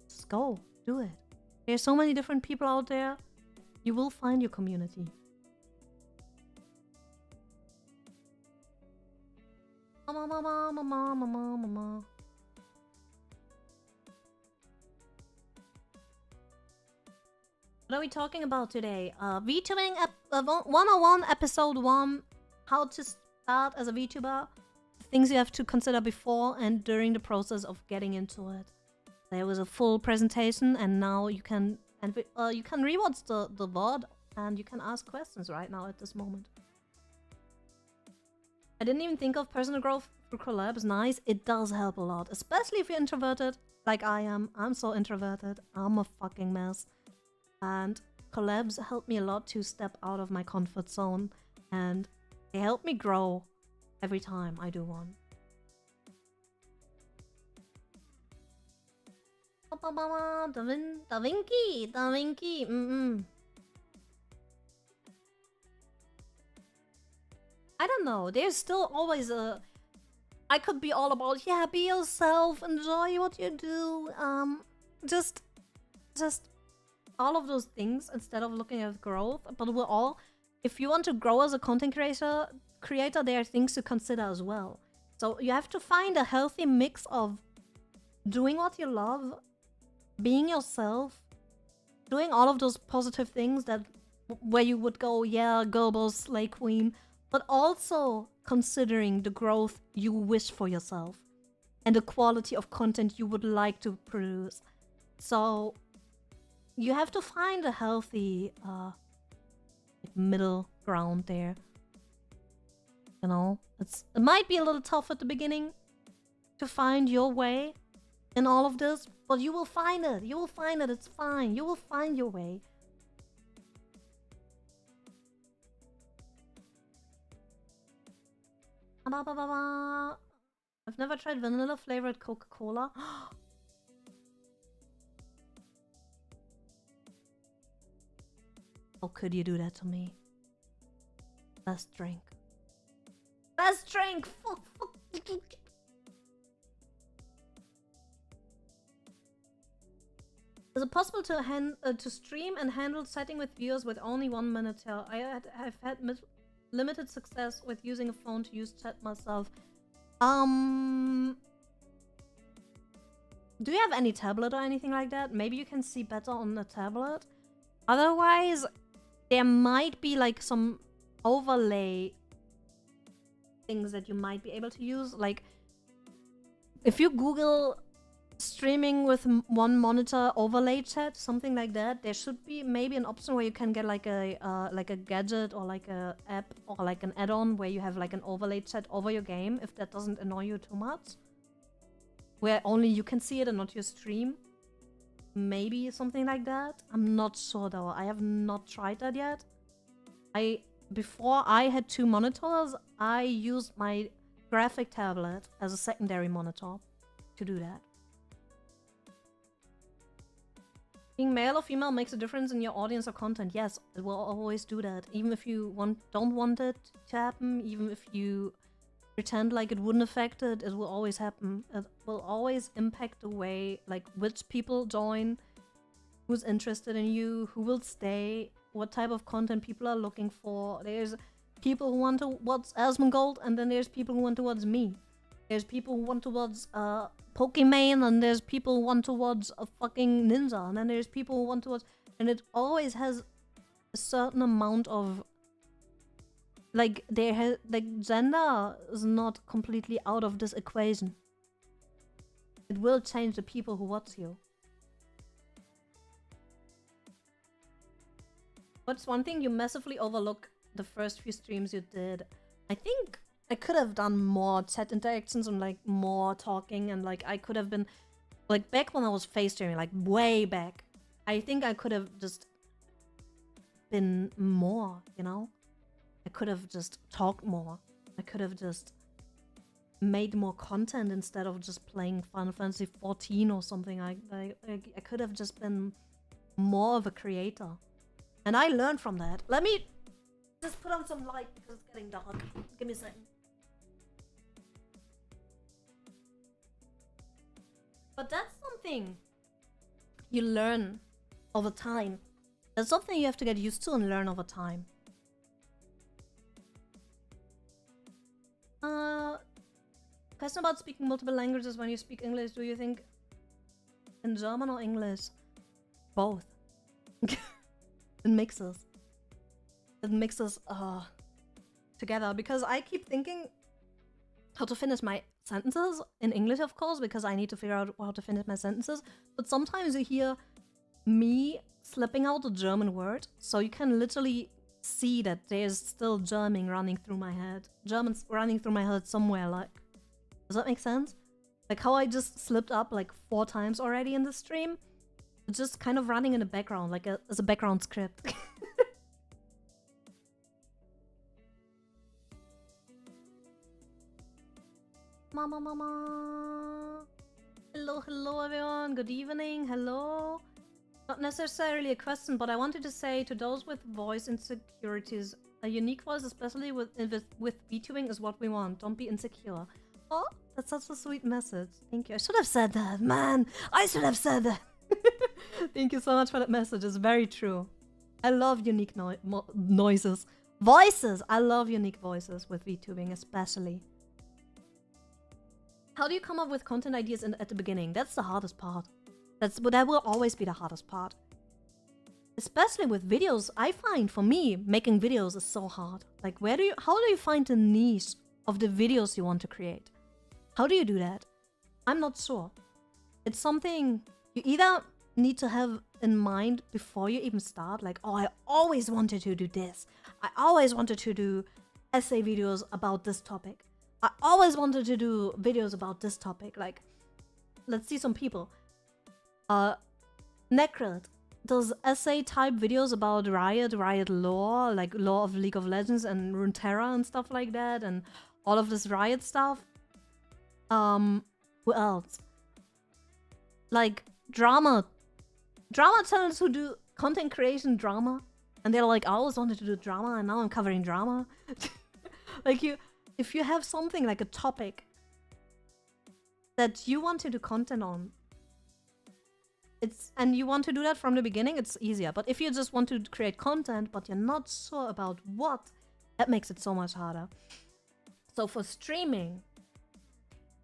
Just go. Do it. There's so many different people out there. You will find your community. Mama. What are we talking about today? VTubing 101 episode 1. How to start as a VTuber. Things you have to consider before and during the process of getting into it. There was a full presentation, and now you can rewatch the VOD and you can ask questions right now at this moment. I didn't even think of personal growth through collabs. Nice. It does help a lot, especially if you're introverted like I am. I'm so introverted. I'm a fucking mess. And collabs help me a lot to step out of my comfort zone, and they help me grow every time I do one. Da Vinci. I don't know. There's still always a... I could be all about, yeah, be yourself, enjoy what you do. Just all of those things instead of looking at growth. But we're all... if you want to grow as a content creator, there are things to consider as well. So you have to find a healthy mix of doing what you love, being yourself, doing all of those positive things that where you would go, yeah, girl boss, slay queen, but also considering the growth you wish for yourself and the quality of content you would like to produce. So you have to find a healthy middle ground there. You know, it might be a little tough at the beginning to find your way in all of this, but you will find it. You will find it. It's fine. You will find your way. I've never tried vanilla flavored Coca-Cola. How could you do that to me? Best drink. Best drink! Fuck. Is it possible to stream and handle chatting with viewers with only 1 minute? I've had limited success with using a phone to use chat myself. Do you have any tablet or anything like that? Maybe you can see better on the tablet. Otherwise, there might be like some overlay things that you might be able to use. Like, if you Google streaming with one monitor overlay chat, something like that, there should be maybe an option where you can get like a gadget or like a app or like an add-on where you have like an overlay chat over your game, if that doesn't annoy you too much, where only you can see it and not your stream. Maybe something like that. I'm not sure though. I have not tried that yet. Before I had 2 monitors, I used my graphic tablet as a secondary monitor to do that. Being male or female makes a difference in your audience or content. Yes, it will always do that. Even if you don't want it to happen, even if you pretend like it wouldn't affect it, it will always happen. It will always impact the way, like, which people join, who's interested in you, who will stay, what type of content people are looking for. There's people who want to watch Asmongold, and then there's people who want to watch me. There's people who want to watch Pokemon, and there's people who want to watch a fucking ninja, and then there's people who want to watch... And it always has a certain amount of... Like, gender is not completely out of this equation. It will change the people who watch you. What's one thing you massively overlook the first few streams you did? I think I could have done more chat interactions and like more talking, and like I could have been like back when I was face streaming, like way back. I think I could have just been more, you know? I could have just talked more. I could have just made more content instead of just playing Final Fantasy 14 or something. I could have just been more of a creator. And I learned from that. Let me just put on some light because it's getting dark. Give me a second. But that's something you learn over time. That's something you have to get used to and learn over time. Question about speaking multiple languages when you speak English. Do you think in German or English? Both. It mixes. It mixes together, because I keep thinking how to finish my sentences in English, of course, because I need to figure out how to finish my sentences. But sometimes you hear me slipping out a German word, so you can literally see that there's still German running through my head. German's running through my head somewhere, like... Does that make sense? Like how I just slipped up like 4 times already in the stream. It's just kind of running in the background, like as a background script. Mama. Hello everyone. Good evening. Hello. Not necessarily a question, but I wanted to say to those with voice insecurities, a unique voice, especially with VTubing, is what we want. Don't be insecure. Oh, that's such a sweet message. Thank you. I should have said that, man. I should have said that. Thank you so much for that message. It's very true. I love unique noises. Voices! I love unique voices with VTubing, especially. How do you come up with content ideas at the beginning? That's the hardest part. That will always be the hardest part. Especially with videos, I find, for me, making videos is so hard. Like, how do you find the niche of the videos you want to create? How do you do that? I'm not sure. It's something you either need to have in mind before you even start. Like, oh, I always wanted to do this. I always wanted to do essay videos about this topic. I always wanted to do videos about this topic. Like, let's see some people. Necrit does essay type videos about Riot lore, like lore of League of Legends and Runeterra and stuff like that, and all of this Riot stuff. Who else? Like drama channels who do content creation drama, and they're like, I always wanted to do drama and now I'm covering drama. Like, if you have something like a topic that you want to do content on, and you want to do that from the beginning, it's easier. But if you just want to create content but you're not sure about what, that makes it so much harder. So for streaming,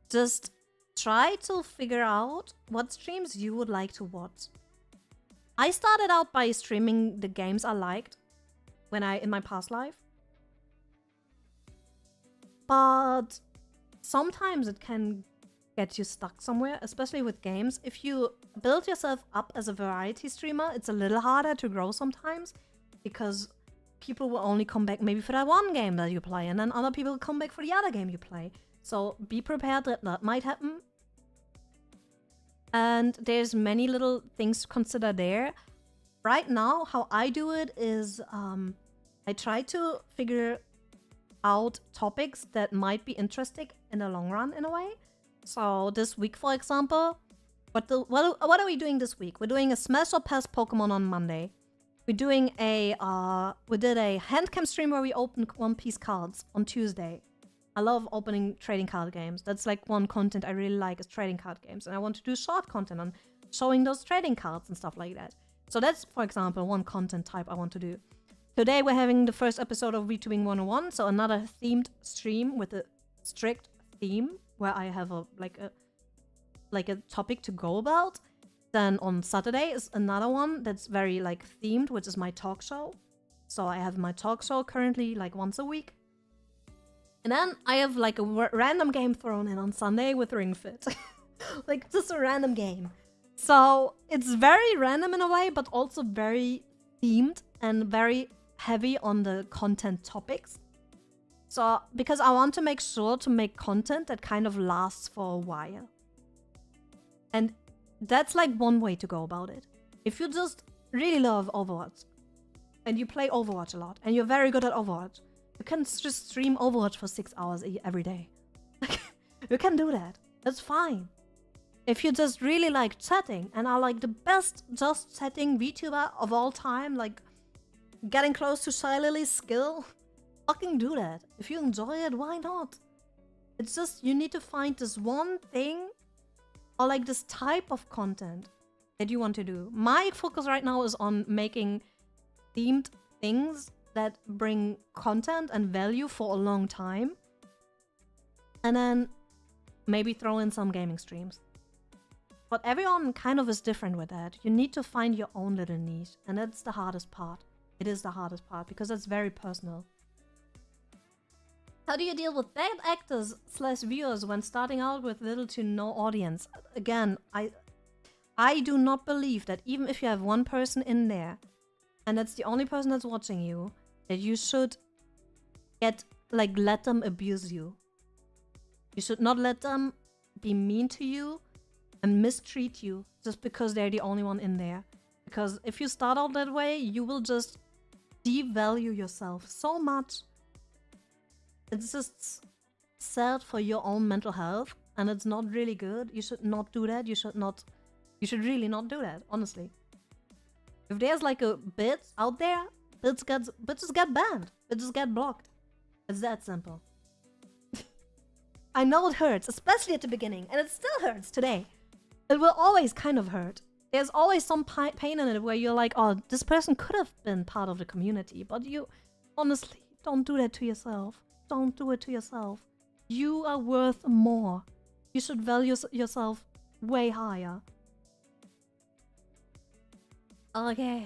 just try to figure out what streams you would like to watch. I started out by streaming the games I liked in my past life. But sometimes it can get you stuck somewhere, especially with games. If you build yourself up as a variety streamer, it's a little harder to grow sometimes, because people will only come back maybe for that one game that you play, and then other people come back for the other game you play. So be prepared that that might happen. And there's many little things to consider there. Right now, how I do it is I try to figure out topics that might be interesting in the long run, in a way. So this week, for example, what are we doing this week? We're doing a Smash or Pass Pokemon on Monday. We're doing we did a handcam stream where we opened One Piece cards on Tuesday. I love opening trading card games. That's like one content I really like, is trading card games. And I want to do short content on showing those trading cards and stuff like that. So that's, for example, one content type I want to do. Today we're having the first episode of VTubing 101, so another themed stream with a strict theme where I have a topic to go about. Then on Saturday is another one that's very like themed, which is my talk show. So I have my talk show currently like once a week. And then I have like a random game thrown in on Sunday with Ring Fit. Like just a random game. So it's very random in a way, but also very themed and very heavy on the content topics. So because I want to make sure to make content that kind of lasts for a while. And that's like one way to go about it. If you just really love Overwatch and you play Overwatch a lot and you're very good at Overwatch, you can just stream Overwatch for 6 hours every day. You can do that. That's fine. If you just really like chatting and are like the best just chatting VTuber of all time, like getting close to Shy Lily's skill, fucking do that. If you enjoy it, why not? It's just you need to find this one thing or like this type of content that you want to do. My focus right now is on making themed things that bring content and value for a long time. And then maybe throw in some gaming streams. But everyone kind of is different with that. You need to find your own little niche. And that's the hardest part. It is the hardest part because it's very personal. How do you deal with bad actors / viewers when starting out with little to no audience? Again, I do not believe that even if you have one person in there and that's the only person that's watching you, that you should let them abuse you. You should not let them be mean to you and mistreat you just because they're the only one in there. Because if you start out that way, you will just devalue yourself so much. It's just sad for your own mental health, and it's not really good. You should not do that. You should really not do that, honestly. If there's like a bit out there, bitches get banned. Bitches get blocked. It's that simple. I know it hurts, especially at the beginning, and it still hurts today. It will always kind of hurt. There's always some pain in it where you're like, oh, this person could have been part of the community, but you, honestly, Don't do that to yourself. Don't do it to yourself. You are worth more. You should value yourself way higher. Okay.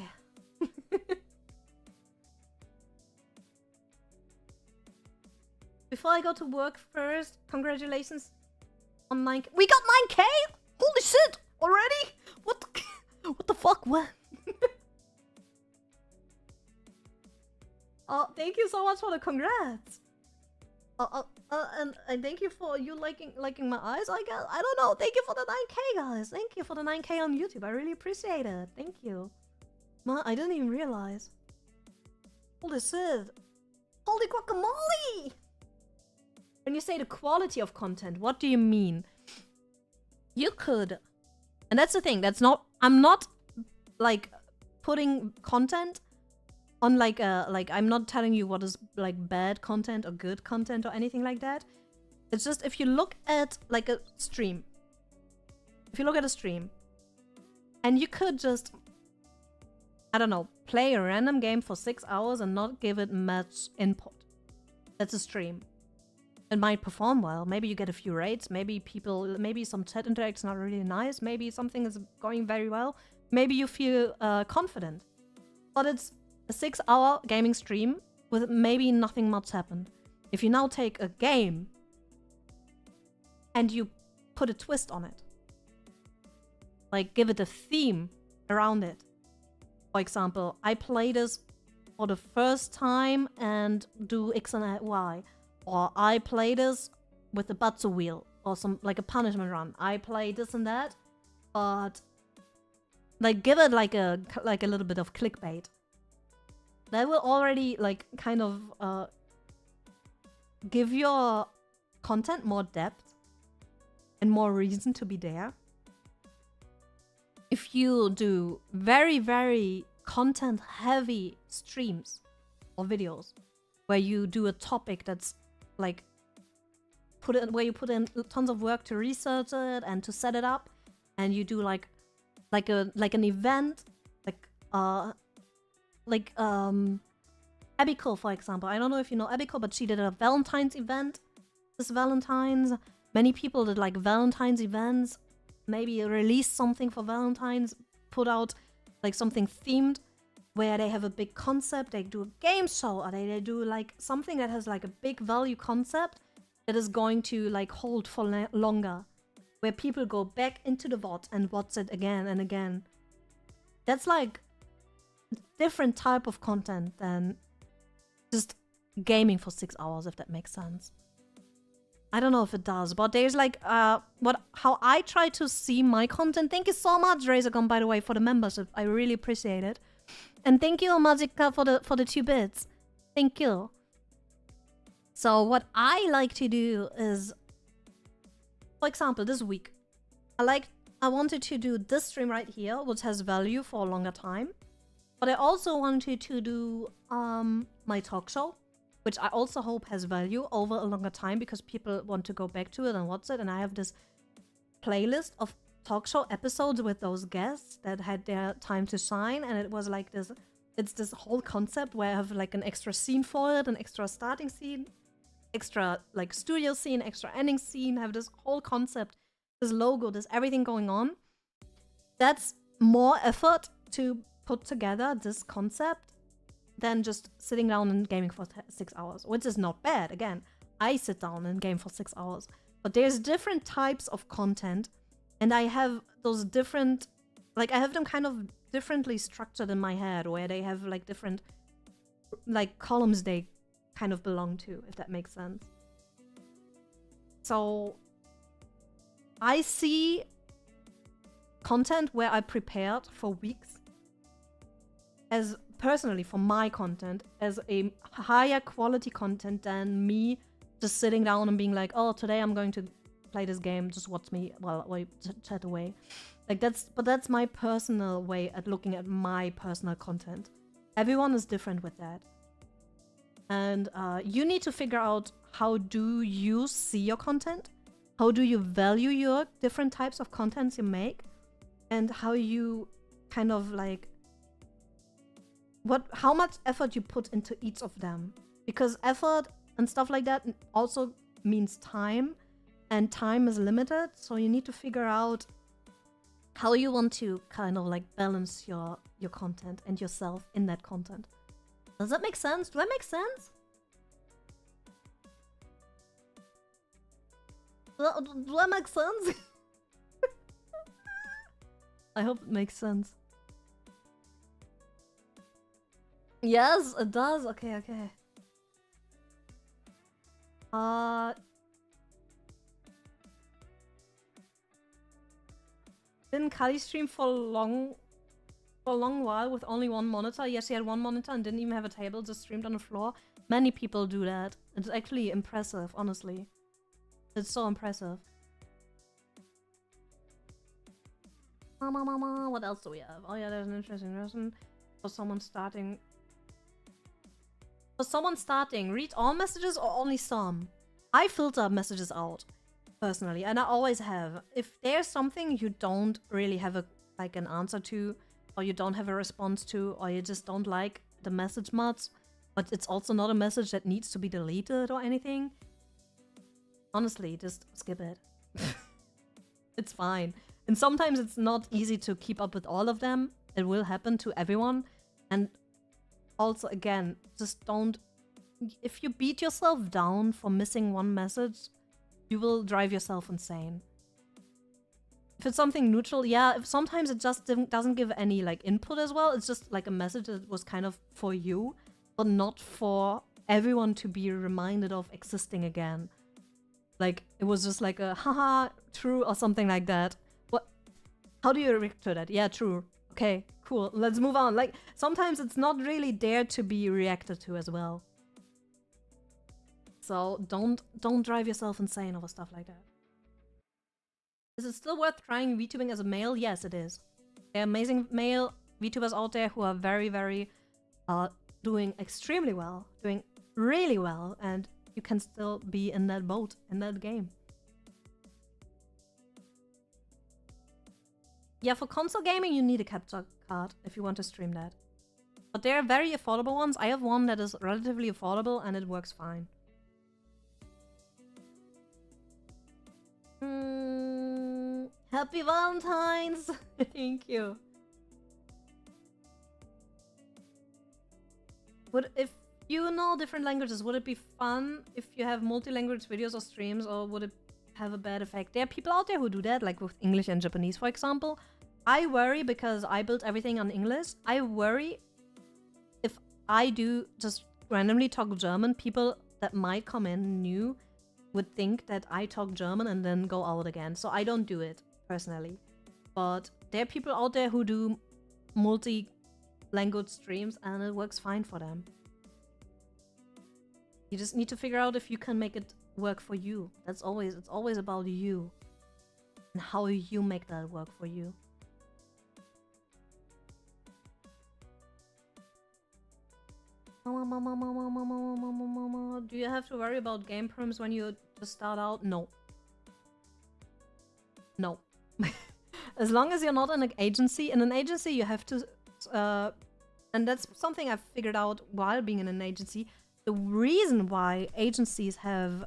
Before I go to work first, congratulations on 9K. We got 9K? Holy shit! Already? What the fuck? What? Oh, thank you so much for the congrats. And thank you for you liking my eyes, I guess. I don't know. Thank you for the 9K, guys. Thank you for the 9K on YouTube. I really appreciate it. Thank you. Man, I didn't even realize. Holy shit. Holy guacamole! When you say the quality of content, what do you mean? You could, and that's the thing. That's not. I'm not like putting content on like I'm not telling you what is like bad content or good content or anything like that. It's just if you look at like a stream. If you look at a stream, and you could just, I don't know, play a random game for 6 hours and not give it much input. That's a stream. It might perform well. Maybe you get a few rates. Maybe some chat interaction are really nice. Maybe something is going very well. Maybe you feel confident. But it's a 6-hour gaming stream with maybe nothing much happened. If you now take a game and you put a twist on it, like give it a theme around it. For example, I play this for the first time and do X and Y. Or I play this with the butzer wheel, or some like a punishment run. I play this and that, but like give it like a little bit of clickbait. That will already like kind of give your content more depth and more reason to be there. If you do very, very content heavy streams or videos where you do a topic that's like where you put in tons of work to research it and to set it up, and you do like an event, Abico, for example. I don't know if you know Abico, but she did a Valentine's event this Valentine's. Many people did like Valentine's events, maybe release something for Valentine's, put out like something themed where they have a big concept. They do a game show, or they do like something that has like a big value concept that is going to like hold for longer, where people go back into the VOD and watch it again and again. That's like different type of content than just gaming for 6 hours, if that makes sense. I don't know if it does, but there's like how I try to see my content. Thank you so much, Razorgun, by the way, for the membership. I really appreciate it. And thank you, Magica, for the 2 bits. Thank you. So what I like to do is, for example, this week, I wanted to do this stream right here, which has value for a longer time. But I also wanted to do my talk show, which I also hope has value over a longer time because people want to go back to it and watch it. And I have this playlist of talk show episodes with those guests that had their time to shine, and it was like this. It's this whole concept where I have like an extra scene for it, an extra starting scene, extra like studio scene, extra ending scene. I have this whole concept, this logo, this everything going on. That's more effort to put together this concept than just sitting down and gaming for 6 hours, which is not bad. Again, I sit down and game for 6 hours, but there's different types of content. And I have those different, like I have them kind of differently structured in my head, where they have like different, like columns they kind of belong to, if that makes sense. So I see content where I prepared for weeks as personally for my content as a higher quality content than me just sitting down and being like, oh, today I'm going to play this game, just watch me while I chat away. Like that's my personal way at looking at my personal content. Everyone is different with that. And you need to figure out, how do you see your content? How do you value your different types of contents you make? And how you kind of like, how much effort you put into each of them. Because effort and stuff like that also means time, and time is limited, so you need to figure out how you want to kind of like balance your content and yourself in that content. Does that make sense? Do that make sense? Do that make sense? I hope it makes sense. Yes, it does. Okay, okay. Didn't Kali stream for a long while with only one monitor? Yes, he had one monitor and didn't even have a table, just streamed on the floor. Many people do that. It's actually impressive, honestly. It's so impressive. What else do we have? Oh yeah, there's an interesting person. For someone starting, read all messages or only some? I filter messages out, personally, and I always have. If there's something you don't really have an answer to, or you don't have a response to, or you just don't like the message much, but it's also not a message that needs to be deleted or anything, honestly, just skip it. It's fine. And sometimes it's not easy to keep up with all of them. It will happen to everyone. And also, again, just don't... If you beat yourself down for missing one message, you will drive yourself insane. If it's something neutral, yeah, if sometimes it just doesn't give any like input as well. It's just like a message that was kind of for you, but not for everyone to be reminded of existing again. Like, it was just like a haha, true, or something like that. What? How do you react to that? Yeah, true. Okay, cool. Let's move on. Like, sometimes it's not really there to be reacted to as well. So don't drive yourself insane over stuff like that. Is it still worth trying VTubing as a male? Yes, it is. There are amazing male VTubers out there who are very, very doing extremely well, doing really well, and you can still be in that boat, in that game. Yeah, for console gaming, you need a capture card if you want to stream that. But there are very affordable ones. I have one that is relatively affordable and it works fine. Happy Valentine's! Thank you. If you know different languages, would it be fun if you have multi-language videos or streams, or would it have a bad effect? There are people out there who do that, like with English and Japanese, for example. I worry because I built everything on English. I worry if I do just randomly talk German, people that might come in new would think that I talk German and then go out again. So I don't do it, personally. But there are people out there who do multi-language streams and it works fine for them. You just need to figure out if you can make it work for you. It's always about you and how you make that work for you. Do you have to worry about game perms when you just start out? No. No. As long as you're not in an agency. In an agency, you have to... and that's something I've figured out while being in an agency. The reason why agencies have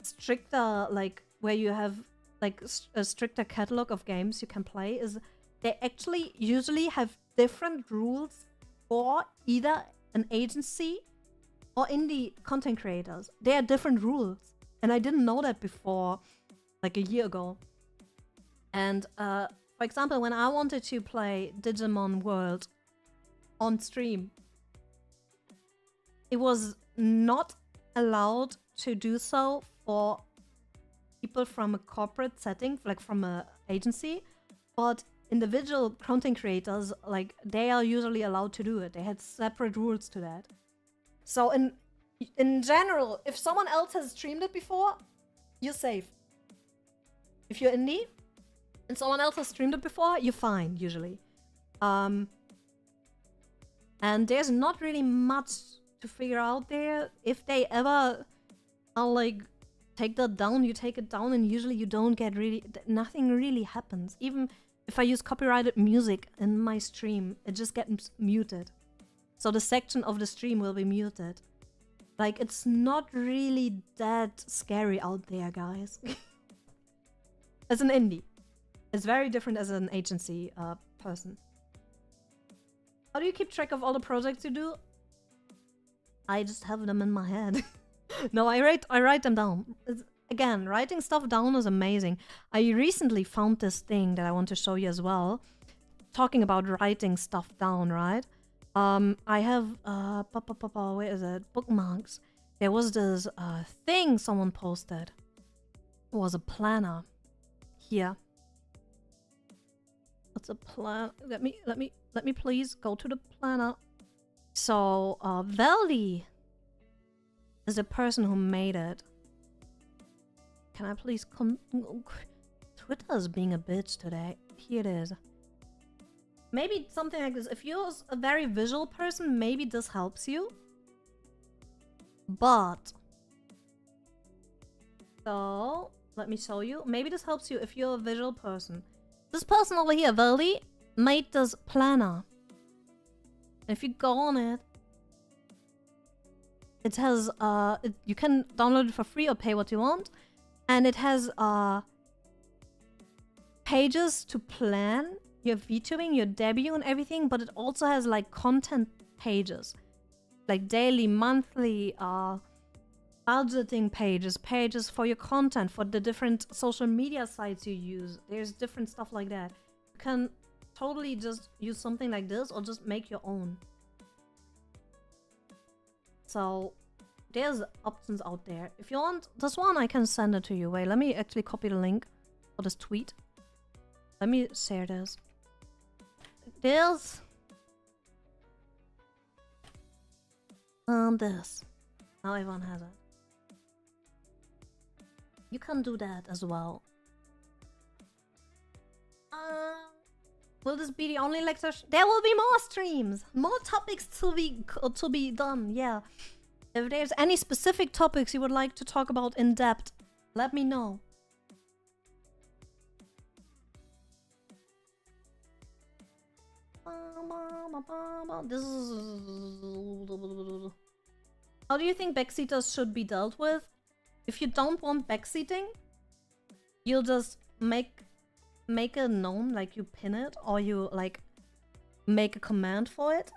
stricter, like, where you have, like, a stricter catalog of games you can play is they actually usually have different rules for either an agency or indie content creators. There are different rules. And I didn't know that before, like a year ago. And, for example, when I wanted to play Digimon World on stream, it was not allowed to do so for people from a corporate setting, like from an agency, but individual content creators, like, they are usually allowed to do it. They had separate rules to that. So in general, if someone else has streamed it before, you're safe. If you're indie and someone else has streamed it before, you're fine, usually. And there's not really much to figure out there. If they ever are like, take that down, you take it down, and usually you don't get really... Nothing really happens. Even if I use copyrighted music in my stream, it just gets muted. So the section of the stream will be muted. Like, it's not really that scary out there, guys. As an indie. It's very different as an agency person. How do you keep track of all the projects you do? I just have them in my head. No, I write them down. Again, writing stuff down is amazing. I recently found this thing that I want to show you as well. Talking about writing stuff down, right? I have where is it? Bookmarks. There was this thing someone posted. It was a planner. Here. What's a plan? Let me please go to the planner. So Valdi is the person who made it. Can I please come? Twitter is being a bitch today. Here it is. Maybe something like this. If you're a very visual person, maybe this helps you. But so let me show you. Maybe this helps you if you're a visual person. This person over here, Valdi, made this planner. And if you go on it, it has you can download it for free or pay what you want, and it has pages to plan your VTubing, your debut and everything, but it also has like content pages, like daily, monthly, budgeting pages, pages for your content, for the different social media sites you use. There's different stuff like that. You can totally just use something like this or just make your own. So there's options out there. If you want this one, I can send it to you. Wait, let me actually copy the link for this tweet. Let me share this. There's this. Now everyone has it. You can do that as well. Will this be the only lecture? There will be more streams, more topics to be done. Yeah. If there's any specific topics you would like to talk about in depth, let me know. This is... How do you think backseaters should be dealt with? If you don't want backseating, you'll just make it known, like you pin it, or you like make a command for it,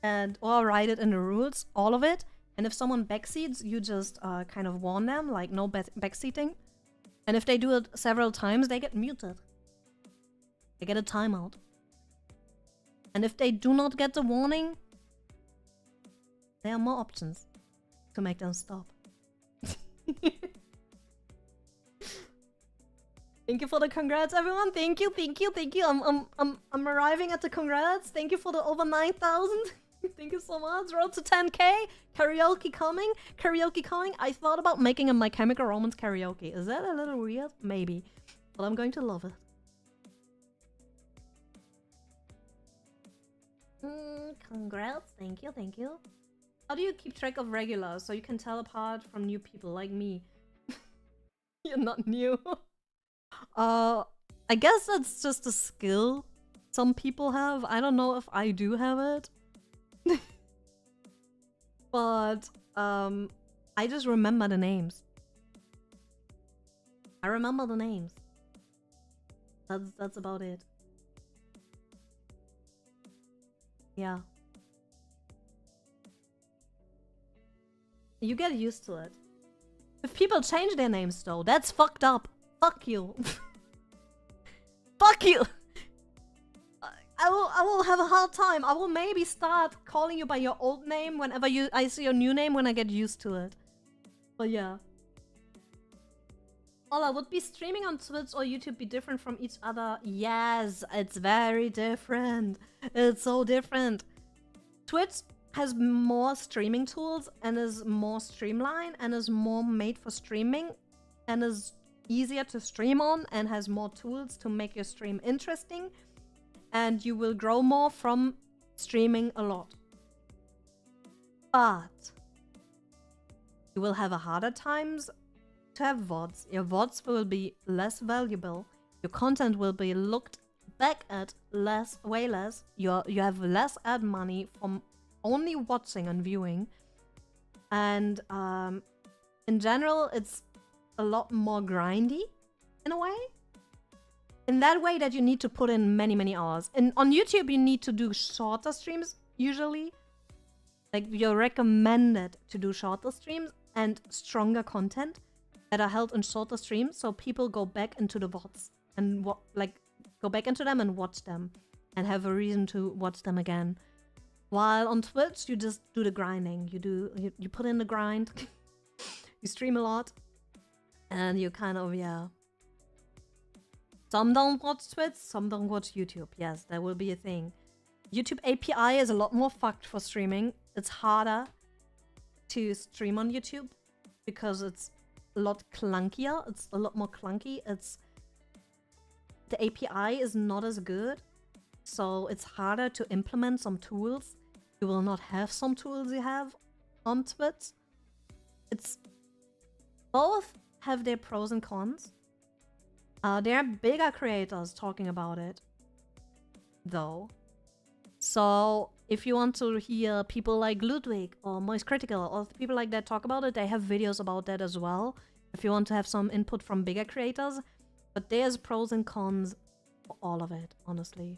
and or write it in the rules, all of it. And if someone backseats, you just kind of warn them, like no backseating. And if they do it several times, they get muted. They get a timeout. And if they do not get the warning, there are more options to make them stop. Thank you for the congrats, everyone. Thank you, thank you, thank you. I'm arriving at the congrats. Thank you for the over 9,000. Thank you so much. Road to 10k. Karaoke coming. Karaoke coming. I thought about making a My Chemical Romance karaoke. Is that a little weird? Maybe. But I'm going to love it. Congrats. Thank you, thank you. How do you keep track of regulars so you can tell apart from new people like me? You're not new. I guess that's just a skill some people have. I don't know if I do have it. But I just remember the names. I remember the names. That's about it. Yeah. You get used to it. If people change their names though, that's fucked up. Fuck you. Fuck you. I will have a hard time. I will maybe start calling you by your old name whenever I see your new name when I get used to it. But yeah. Ola, would be streaming on Twitch or YouTube be different from each other? Yes, it's very different. It's so different. Twitch has more streaming tools and is more streamlined and is more made for streaming and is easier to stream on and has more tools to make your stream interesting, and you will grow more from streaming a lot. But you will have a harder times to have VODs. Your VODs will be less valuable. Your content will be looked back at way less. You have less ad money from only watching and viewing, and in general, it's a lot more grindy in a way. In that way that you need to put in many hours. And on YouTube, you need to do shorter streams usually. Like, you're recommended to do shorter streams and stronger content that are held in shorter streams, so people go back into the VODs and go back into them and watch them and have a reason to watch them again. While on Twitch, you just do the grinding. You put in the grind. You stream a lot, and you kind of, yeah. Some don't watch Twitch, some don't watch YouTube. Yes, that will be a thing. YouTube API is a lot more fucked for streaming. It's harder to stream on YouTube because it's a lot clunkier. It's a lot more clunky. The API is not as good, so it's harder to implement some tools. You will not have some tools you have on Twitch. It's both have their pros and cons. There are bigger creators talking about it, though. So if you want to hear people like Ludwig or Moist Critical or people like that talk about it, they have videos about that as well. If you want to have some input from bigger creators, but there's pros and cons for all of it, honestly.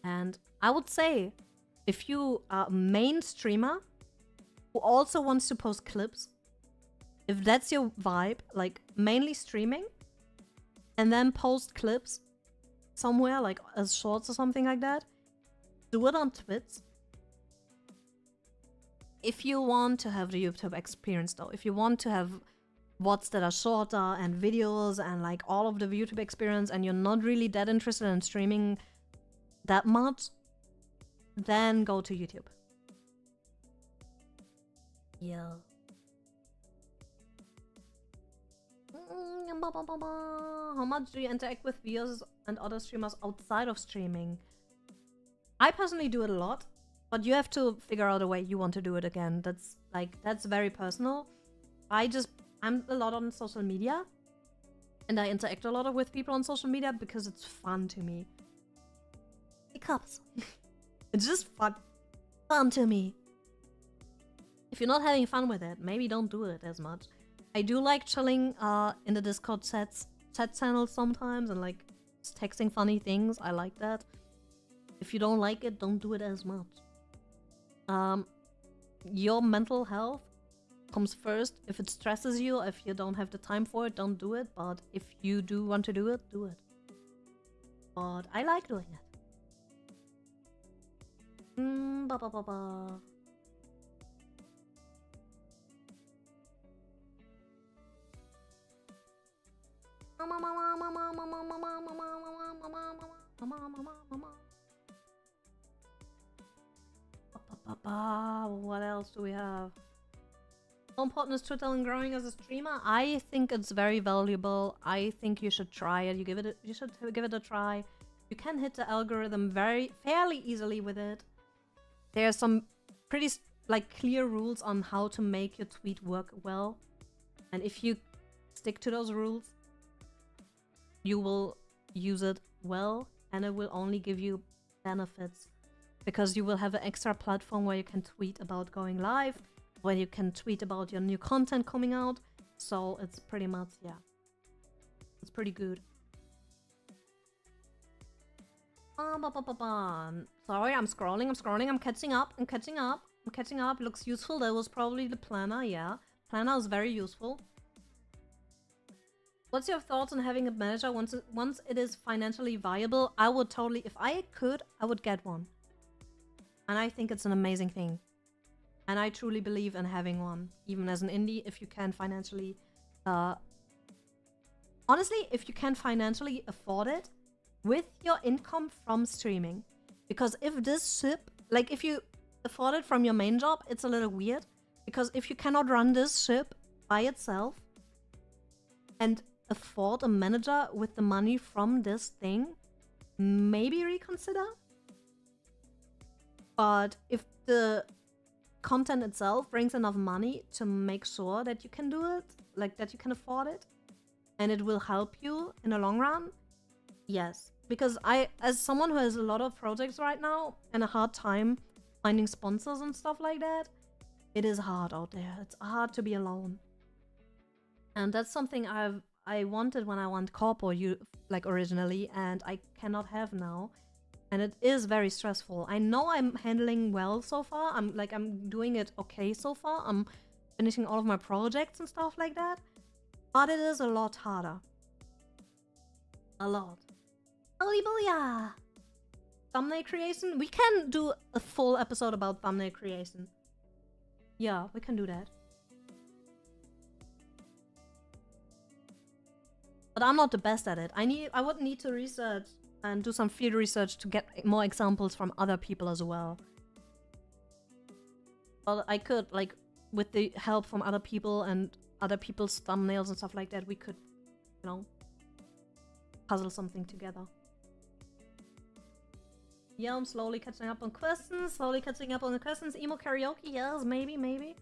And I would say, if you are a main streamer who also wants to post clips, if that's your vibe, like mainly streaming, and then post clips somewhere, like as shorts or something like that, do it on Twitch. If you want to have the YouTube experience though, if you want to have VODs that are shorter and videos and like all of the YouTube experience, and you're not really that interested in streaming that much, then go to YouTube. Yeah. How much do you interact with viewers and other streamers outside of streaming? I personally do it a lot, but you have to figure out a way you want to do it again. That's very personal. I'm a lot on social media, and I interact a lot with people on social media because it's fun to me. Hiccups. It's just fun to me. If you're not having fun with it, maybe don't do it as much. I do like chilling in the Discord chat channels sometimes and like texting funny things. I like that. If you don't like it, don't do it as much. Your mental health comes first. If it stresses you, if you don't have the time for it, don't do it. But if you do want to do it, do it. But I like doing it. What else do we have? How important is Twitter and growing as a streamer? I think it's very valuable. I think you should try it. You should give it a try. You can hit the algorithm fairly easily with it. There are some pretty clear rules on how to make your tweet work well, and if you stick to those rules, you will use it well, and it will only give you benefits because you will have an extra platform where you can tweet about going live, where you can tweet about your new content coming out. So it's pretty much, yeah, it's pretty good. Sorry, I'm scrolling, I'm catching up. Looks useful. That was probably the planner, yeah. Planner is very useful. What's your thoughts on having a manager once it is financially viable? I would totally, if I could, I would get one. And I think it's an amazing thing. And I truly believe in having one, even as an indie, if you can financially... honestly, if you can financially afford it with your income from streaming. Because if this ship... if you afford it from your main job, it's a little weird. Because if you cannot run this ship by itself and afford a manager with the money from this thing, maybe reconsider. But if the content itself brings enough money to make sure that you can do it, that you can afford it, and it will help you in the long run, Yes, because as someone who has a lot of projects right now and a hard time finding sponsors and stuff like that, it is hard out there. It's hard to be alone. And that's something I wanted when I went corpo, like originally, and I cannot have now. And it is very stressful. I know I'm handling well so far. I'm doing it okay so far. I'm finishing all of my projects and stuff like that. But it is a lot harder. A lot. Booyah! Thumbnail creation? We can do a full episode about thumbnail creation. Yeah, we can do that. But I'm not the best at it. I would need to research and do some field research to get more examples from other people as well. But I could, like, with the help from other people and other people's thumbnails and stuff like that, we could, you know, puzzle something together. Yeah, I'm slowly catching up on questions. Slowly catching up on the questions. Emo karaoke, yes, maybe.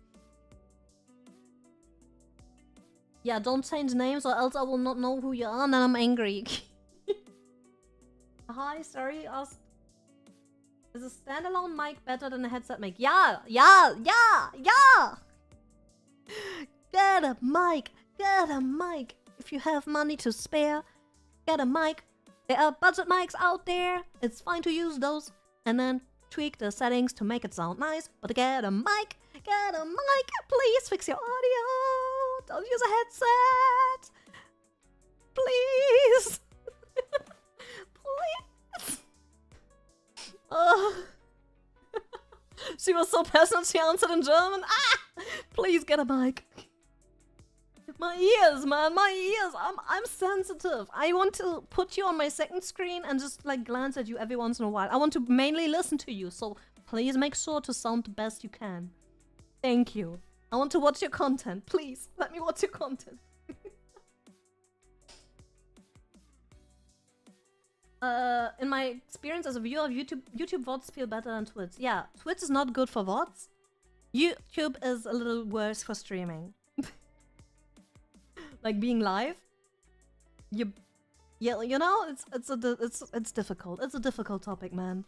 Yeah, don't change names or else I will not know who you are and then I'm angry. Hi, sorry, asked. Is a standalone mic better than a headset mic? Yeah! Get a mic! If you have money to spare, get a mic. There are budget mics out there. It's fine to use those and then tweak the settings to make it sound nice. But get a mic! Please fix your audio! Don't use a headset! Please! Please! She was so passionate she answered in German. Ah! Please get a mic. My ears, man, my ears. I'm sensitive. I want to put you on my second screen and just like glance at you every once in a while. I want to mainly listen to you, so please make sure to sound the best you can. Thank you. I want to watch your content. Please, let me watch your content. In my experience as a viewer of YouTube VODs feel better than Twitch. Yeah, Twitch is not good for VODs. YouTube is a little worse for streaming. Like being live, you know, it's difficult. It's a difficult topic, man.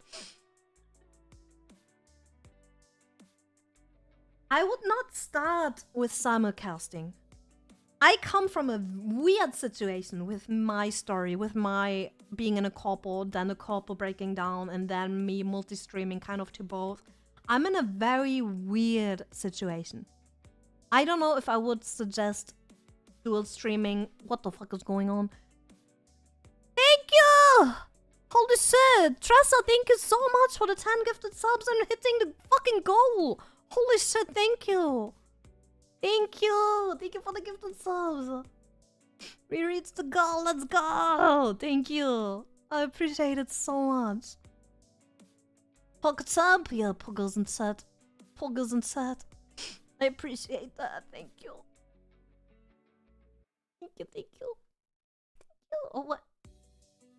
I would not start with simulcasting. I come from a weird situation with my story, with my being in a corpo, then a corpo breaking down, and then me multi-streaming kind of to both. I'm in a very weird situation. I don't know if I would suggest dual streaming. What the fuck is going on? Thank you! Holy shit! Tressa, thank you so much for the 10 gifted subs and hitting the fucking goal! Holy shit, thank you! Thank you! Thank you for the gifted subs! We reached the goal, let's go! Thank you! I appreciate it so much. Pockets up! Yeah, poggers and set. Poggers and set. I appreciate that, thank you. Thank you. Oh, what?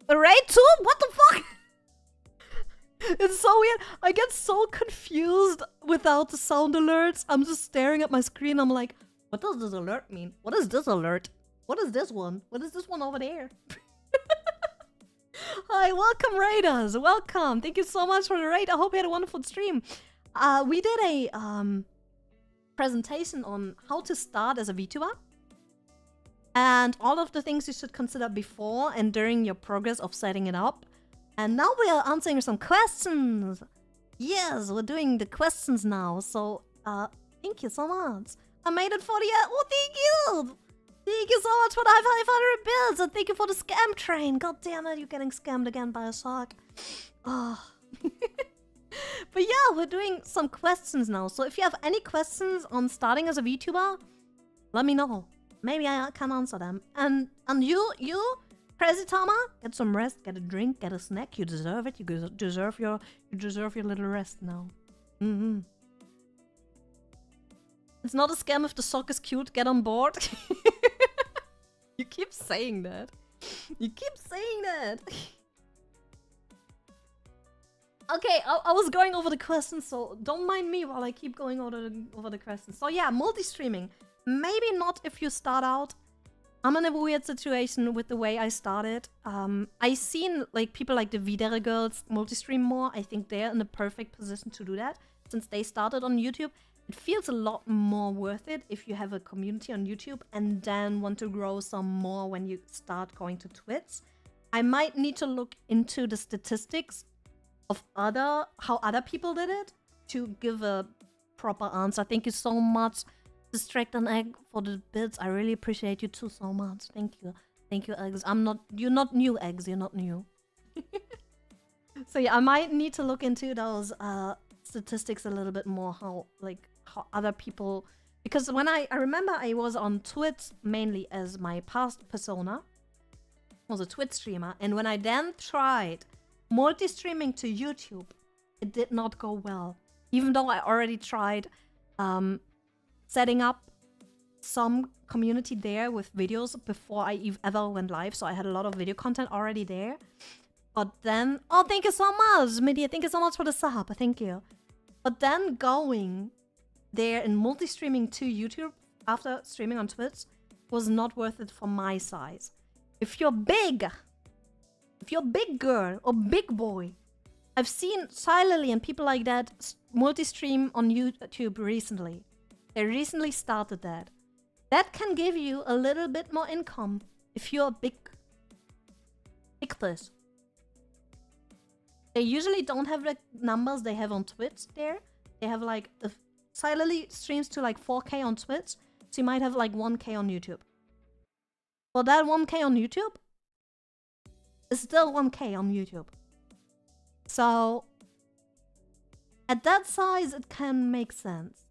A raid too? What the fuck? It's so weird. I get so confused without the sound alerts. I'm just staring at my screen. I'm like, what does this alert mean? What is this alert? What is this one? What is this one over there? Hi, welcome raiders. Welcome. Thank you so much for the raid. I hope you had a wonderful stream. We did a presentation on how to start as a VTuber. And all of the things you should consider before and during your progress of setting it up. And now we are answering some questions. Yes, we're doing the questions now. So, thank you so much. I made it for the... Oh, thank you! Thank you so much for the 500 bits. And thank you for the scam train. God damn it, you're getting scammed again by a shark. Oh. But yeah, we're doing some questions now. So if you have any questions on starting as a VTuber, let me know. Maybe I can answer them. And you, Crazy Tama, get some rest, get a drink, get a snack. You deserve it. You deserve your little rest now. It's not a scam if the sock is cute. Get on board. You keep saying that. You keep saying that. Okay, I was going over the questions, so don't mind me while I keep going over the questions. So yeah, multi-streaming. Maybe not if you start out I'm in a weird situation with the way I started. I seen like people like the VTuber girls multi-stream more. I think they're in the perfect position to do that since they started on YouTube. It feels a lot more worth it if you have a community on YouTube and then want to grow some more when you start going to Twitch. I might need to look into the statistics of how other people did it to give a proper answer. Thank you so much, Distract an Egg, for the bits. I really appreciate you too so much. Thank you. Thank you, Eggs. You're not new, Eggs. You're not new. So yeah, I might need to look into those statistics a little bit more, how other people, because when I remember I was on Twitch mainly as my past persona, I was a Twitch streamer, and when I then tried multi-streaming to YouTube, it did not go well. Even though I already tried setting up some community there with videos before I ever went live, so I had a lot of video content already there. But then, oh, thank you so much, Miya. Thank you so much for the sub. Thank you. But then going there and multi-streaming to YouTube after streaming on Twitch was not worth it for my size. If you're big girl or big boy, I've seen Silently and people like that multi-stream on YouTube recently. They recently started that. That can give you a little bit more income if you're a big this. They usually don't have the numbers they have on Twitch there. They have like the Silently streams to like 4K on Twitch, so you might have like 1K on YouTube. Well, that 1K on YouTube is still 1K on YouTube. So at that size, it can make sense.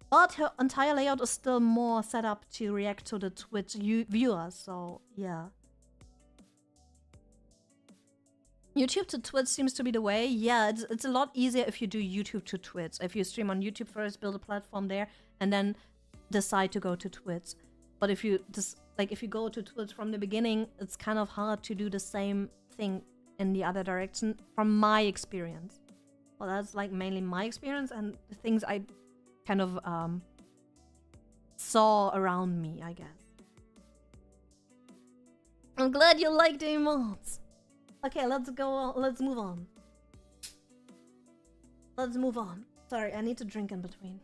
But her entire layout is still more set up to react to the Twitch viewers, so yeah. YouTube to Twitch seems to be the way. Yeah, it's a lot easier if you do YouTube to Twitch. If you stream on YouTube first, build a platform there, and then decide to go to Twitch. But if you if you go to Twitch from the beginning, it's kind of hard to do the same thing in the other direction, from my experience. Well, that's like mainly my experience and the things I kind of saw around me, I guess. I'm glad you like the emotes. Okay, let's go on. Let's move on. Let's move on. Sorry, I need to drink in between.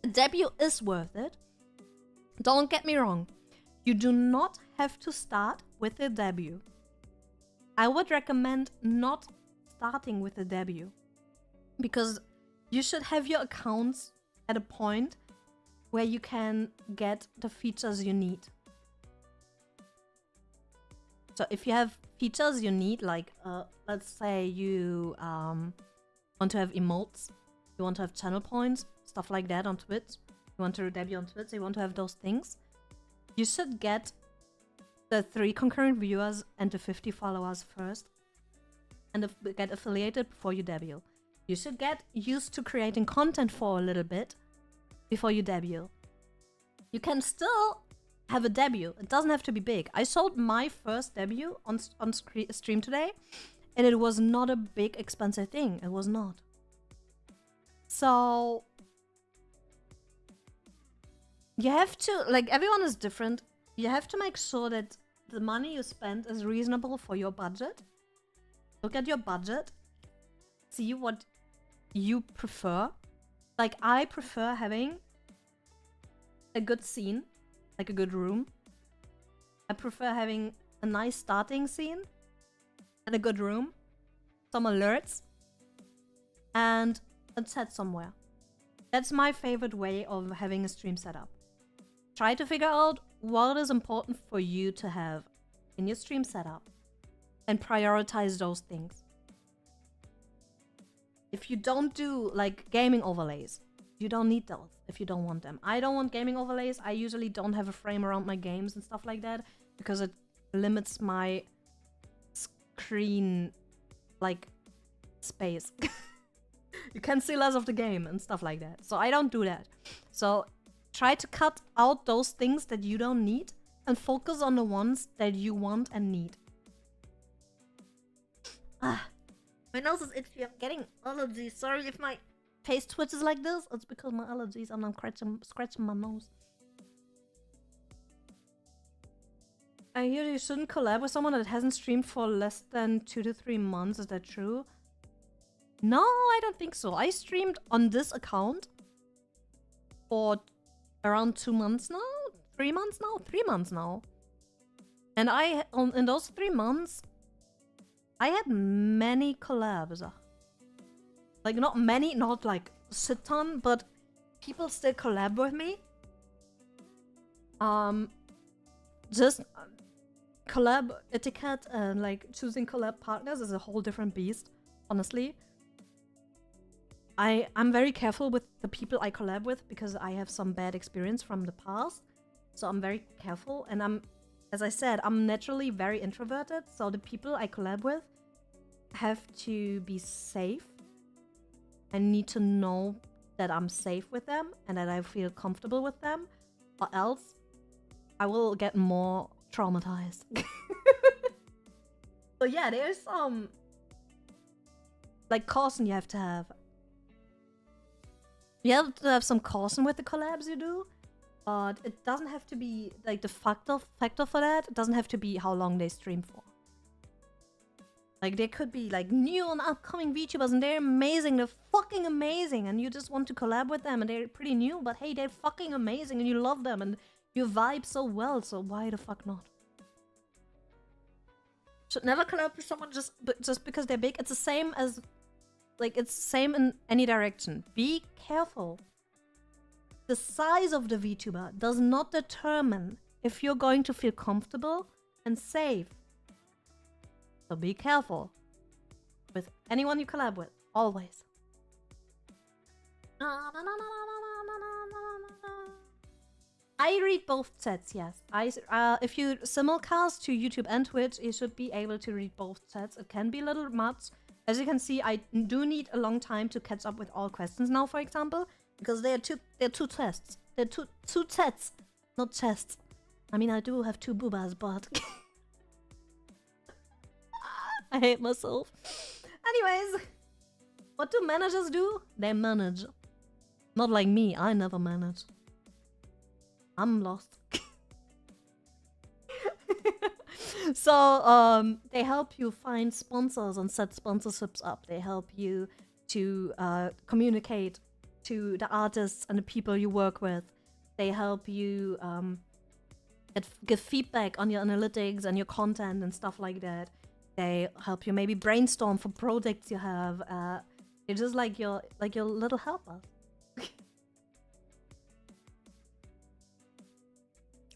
A debut is worth it. Don't get me wrong. You do not have to start with a debut. I would recommend not starting with a debut, because you should have your accounts at a point where you can get the features you need. So if you have features you need, like let's say you want to have emotes, you want to have channel points, stuff like that on Twitch, you want to debut on Twitch, you want to have those things, you should get the 3 concurrent viewers and the 50 followers first, and get affiliated before you debut. You should get used to creating content for a little bit before you debut. You can still have a debut. It doesn't have to be big. I sold my first debut on stream today, and it was not a big expensive thing. It was not. So you have to, like, everyone is different. You have to make sure that the money you spend is reasonable for your budget. Look at your budget. See what you prefer. Like, I prefer having a good scene, like a good room. I prefer having a nice starting scene and a good room, some alerts, and a set somewhere. That's my favorite way of having a stream setup. Try to figure out what is important for you to have in your stream setup and prioritize those things. If you don't do like gaming overlays, you don't need those if you don't want them. I don't want gaming overlays. I usually don't have a frame around my games and stuff like that because it limits my screen like space. You can see less of the game and stuff like that. So I don't do that. So try to cut out those things that you don't need and focus on the ones that you want and need. Ah, my nose is itchy. I'm getting allergies. Sorry if my face twitches like this, it's because my allergies and I'm scratching my nose. I hear you shouldn't collab with someone that hasn't streamed for less than 2 to 3 months. Is that true? No, I don't think so. I streamed on this account for around 2 months now? 3 months now? 3 months now. And in those 3 months, I had many collabs. Like, not many, not like shit ton, but people still collab with me. Just collab etiquette and like choosing collab partners is a whole different beast, honestly. I'm very careful with the people I collab with because I have some bad experience from the past. So I'm very careful, and as I said, I'm naturally very introverted, so the people I collab with have to be safe. I need to know that I'm safe with them and that I feel comfortable with them, or else I will get more traumatized. So yeah, there's some like caution you have to have. You have to have some caution with the collabs you do, but it doesn't have to be like the factor for that. It doesn't have to be how long they stream for. Like, there could be like new and upcoming VTubers and they're amazing, they're fucking amazing, and you just want to collab with them and they're pretty new, but hey, they're fucking amazing and you love them and you vibe so well, so why the fuck not? Should never collab with someone just because they're big. It's the same as, like, it's the same in any direction. Be careful. The size of the VTuber does not determine if you're going to feel comfortable and safe. So be careful with anyone you collab with, always. I read both chats, yes. If you simulcast to YouTube and Twitch, you should be able to read both chats. It can be a little much. As you can see, I do need a long time to catch up with all questions now, for example, because they're two tests. They're two chats, not chests. I mean, I do have 2 boobas, but I hate myself. Anyways, what do managers do? They manage. Not like me, I never manage. I'm lost. So, they help you find sponsors and set sponsorships up. They help you to communicate to the artists and the people you work with. They help you give feedback on your analytics and your content and stuff like that. They help you maybe brainstorm for projects you have. They're just like your little helpers.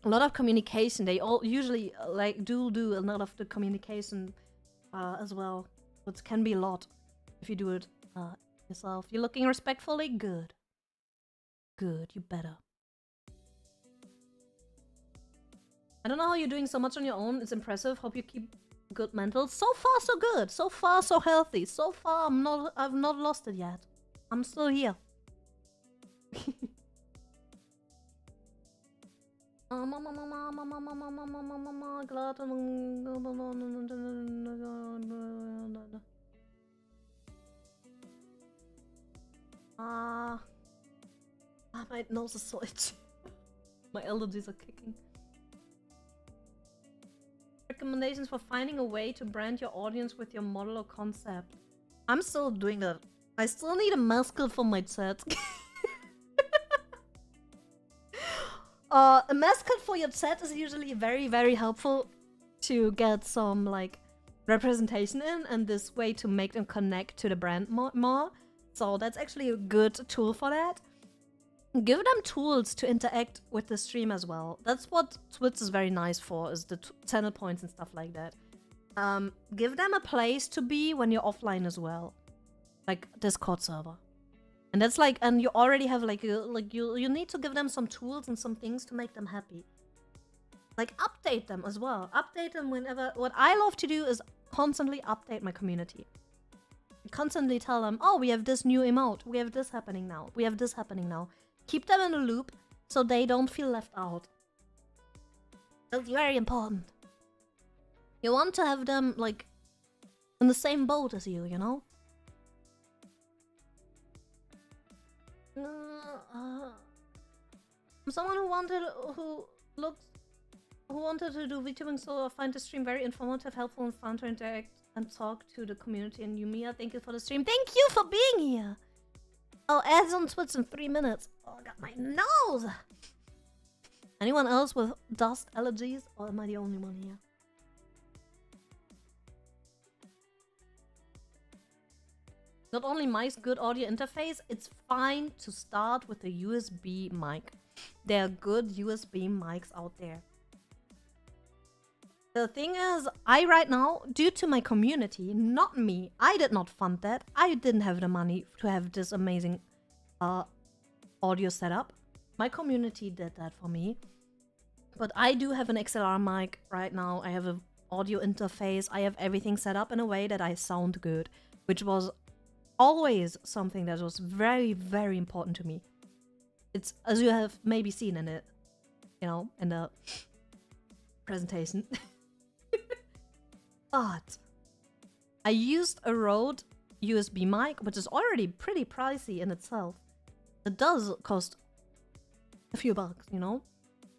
A lot of communication. They all usually like do a lot of the communication as well, which can be a lot if you do it yourself. You're looking respectfully? Good. Good, you better. I don't know how you're doing so much on your own. It's impressive. Hope you keep good mental. So far, so good. So far, so healthy. So far, I've not lost it yet. I'm still here. My nose is so itchy. My allergies are kicking. Recommendations for finding a way to brand your audience with your model or concept. I'm still doing that. I still need a mascot for my chat. A mascot for your chat is usually very, very helpful to get some like representation in, and this way to make them connect to the brand more. So that's actually a good tool for that. Give them tools to interact with the stream as well. That's what Twitch is very nice for, is the channel points and stuff like that. Give them a place to be when you're offline as well, like Discord server. And that's like, and you already have like you need to give them some tools and some things to make them happy. Like update them as well. Update them whenever. What I love to do is constantly update my community. Constantly tell them, oh, we have this new emote. We have this happening now. We have this happening now. Keep them in the loop so they don't feel left out. That's very important. You want to have them like in the same boat as you know? I'm someone who wanted to do VTubing, so I find the stream very informative, helpful, and fun to interact and talk to the community. And Miya, thank you for the stream. Thank you for being here. I'll add on Twitch in 3 minutes. Oh, I got my nose. Anyone else with dust allergies, or am I the only one here? Not only mics, good audio interface, it's fine to start with a USB mic. There are good USB mics out there. The thing is, I right now, due to my community, not me, I did not fund that. I didn't have the money to have this amazing audio setup. My community did that for me. But I do have an XLR mic right now. I have an audio interface. I have everything set up in a way that I sound good, which was always something that was very, very important to me. It's, as you have maybe seen in it, you know, in the presentation. But I used a Rode USB mic, which is already pretty pricey in itself. It does cost a few bucks, you know?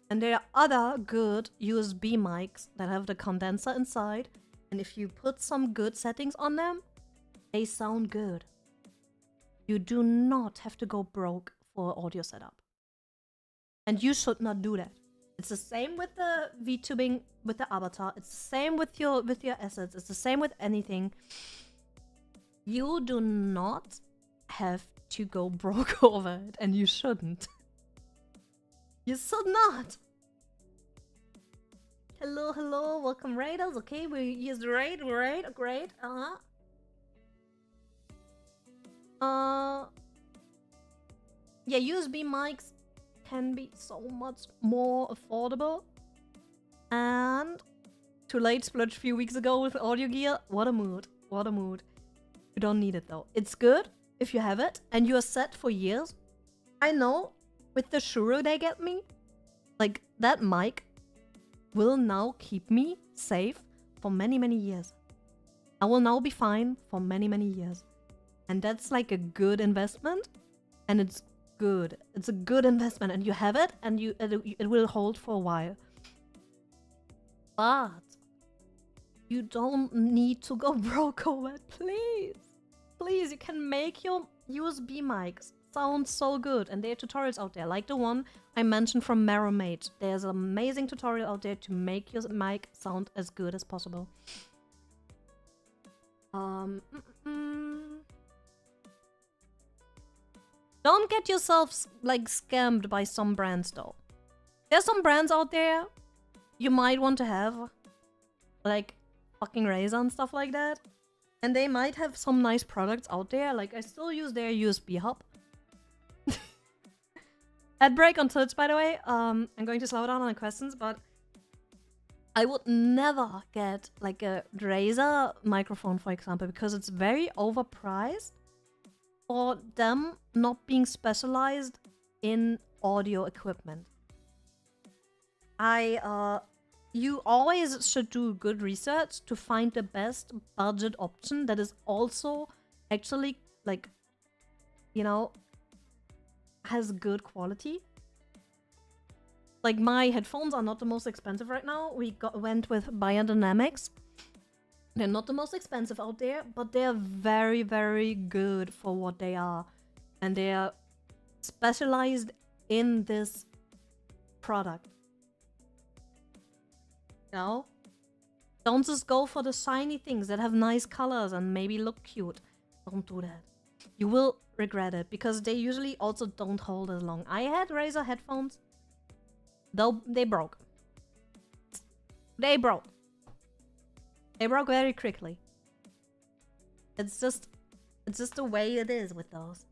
And there are other good USB mics that have the condenser inside. And if you put some good settings on them, they sound good. You do not have to go broke for audio setup. And you should not do that. It's the same with the VTubing, with the avatar. It's the same with your assets. It's the same with anything. You do not have to go broke over it, and you shouldn't. You should not. Hello, hello, welcome raiders. Okay, we use the raid, great. Yeah, USB mics can be so much more affordable. And too late splurged a few weeks ago with audio gear. What a mood. What a mood. You don't need it though. It's good if you have it and you are set for years. I know with the Shuro they get me, like that mic will now keep me safe for many, many years. I will now be fine for many, many years. And that's like a good investment. And it's good. It's a good investment, and you have it, and it will hold for a while. But you don't need to go broke over it, please. Please, you can make your USB mics sound so good, and there are tutorials out there, like the one I mentioned from Meromate. There's an amazing tutorial out there to make your mic sound as good as possible. Don't get yourself, like, scammed by some brands, though. There's some brands out there you might want to have, like, fucking Razer and stuff like that. And they might have some nice products out there. Like, I still use their USB hub. Ad break on Twitch, by the way. I'm going to slow down on the questions, but I would never get, like, a Razer microphone, for example, because it's very overpriced. For them not being specialized in audio equipment. You always should do good research to find the best budget option that is also actually, like, you know, has good quality. Like, my headphones are not the most expensive right now. We went with Biodynamics. They're not the most expensive out there, but they're very, very good for what they are. And they're specialized in this product. You know? Don't just go for the shiny things that have nice colors and maybe look cute. Don't do that. You will regret it, because they usually also don't hold as long. I had Razer headphones, though they broke. They broke. They broke very quickly. It's just the way it is with those.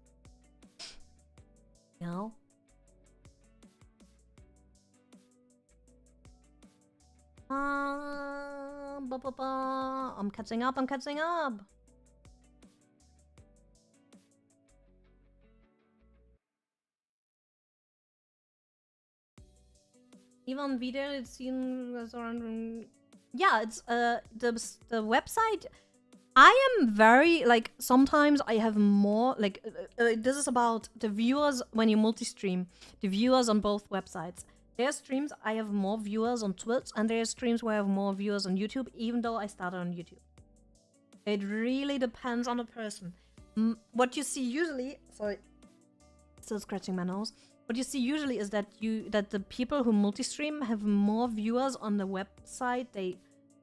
You know? I'm catching up, I'm catching up! Even video, it's seen as around... Yeah, it's the website I am very, like, sometimes I have more, like, this is about the viewers when you multi-stream, the viewers on both websites. There are streams I have more viewers on Twitch, and there are streams where I have more viewers on YouTube, even though I started on YouTube. It really depends on the person. What you see usually, sorry, still scratching my nose. What you see usually is that the people who multi-stream have more viewers on the website they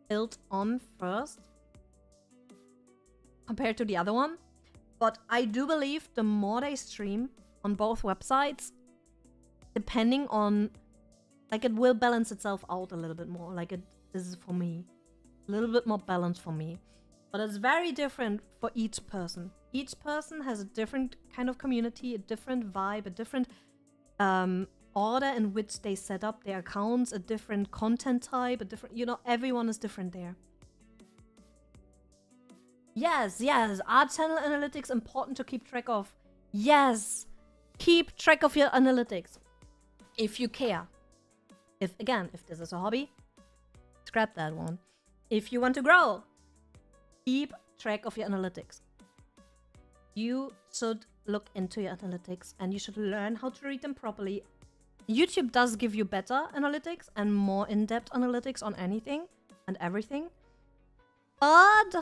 built on first compared to the other one. But I do believe the more they stream on both websites, depending on, like, it will balance itself out a little bit more. Like, it is for me. A little bit more balanced for me. But it's very different for each person. Each person has a different kind of community, a different vibe, a different order in which they set up their accounts, a different content type, a different, you know, everyone is different there. Yes, yes, our channel analytics important to keep track of. Yes, keep track of your analytics if you care. If this is a hobby, scrap that one. If you want to grow, keep track of your analytics. You should look into your analytics and you should learn how to read them properly. YouTube does give you better analytics and more in-depth analytics on anything and everything. But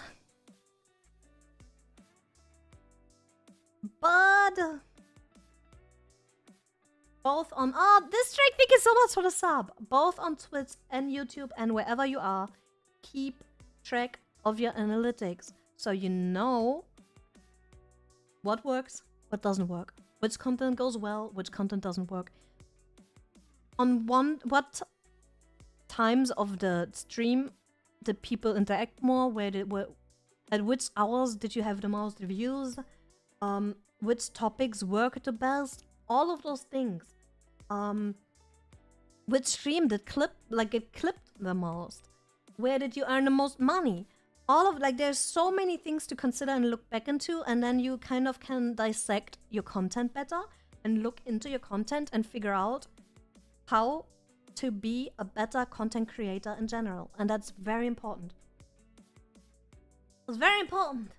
both on, this Drake, thank you so much for the sub. Both on Twitch and YouTube and wherever you are, keep track of your analytics so you know what works, what doesn't work, which content goes well, which content doesn't work. On what times of the stream did people interact more? At which hours did you have the most views? Which topics work the best? All of those things. Which stream did it clipped the most? Where did you earn the most money? All of, like, there's so many things to consider and look back into, and then you kind of can dissect your content better and look into your content and figure out how to be a better content creator in general. And that's very important. It's very important.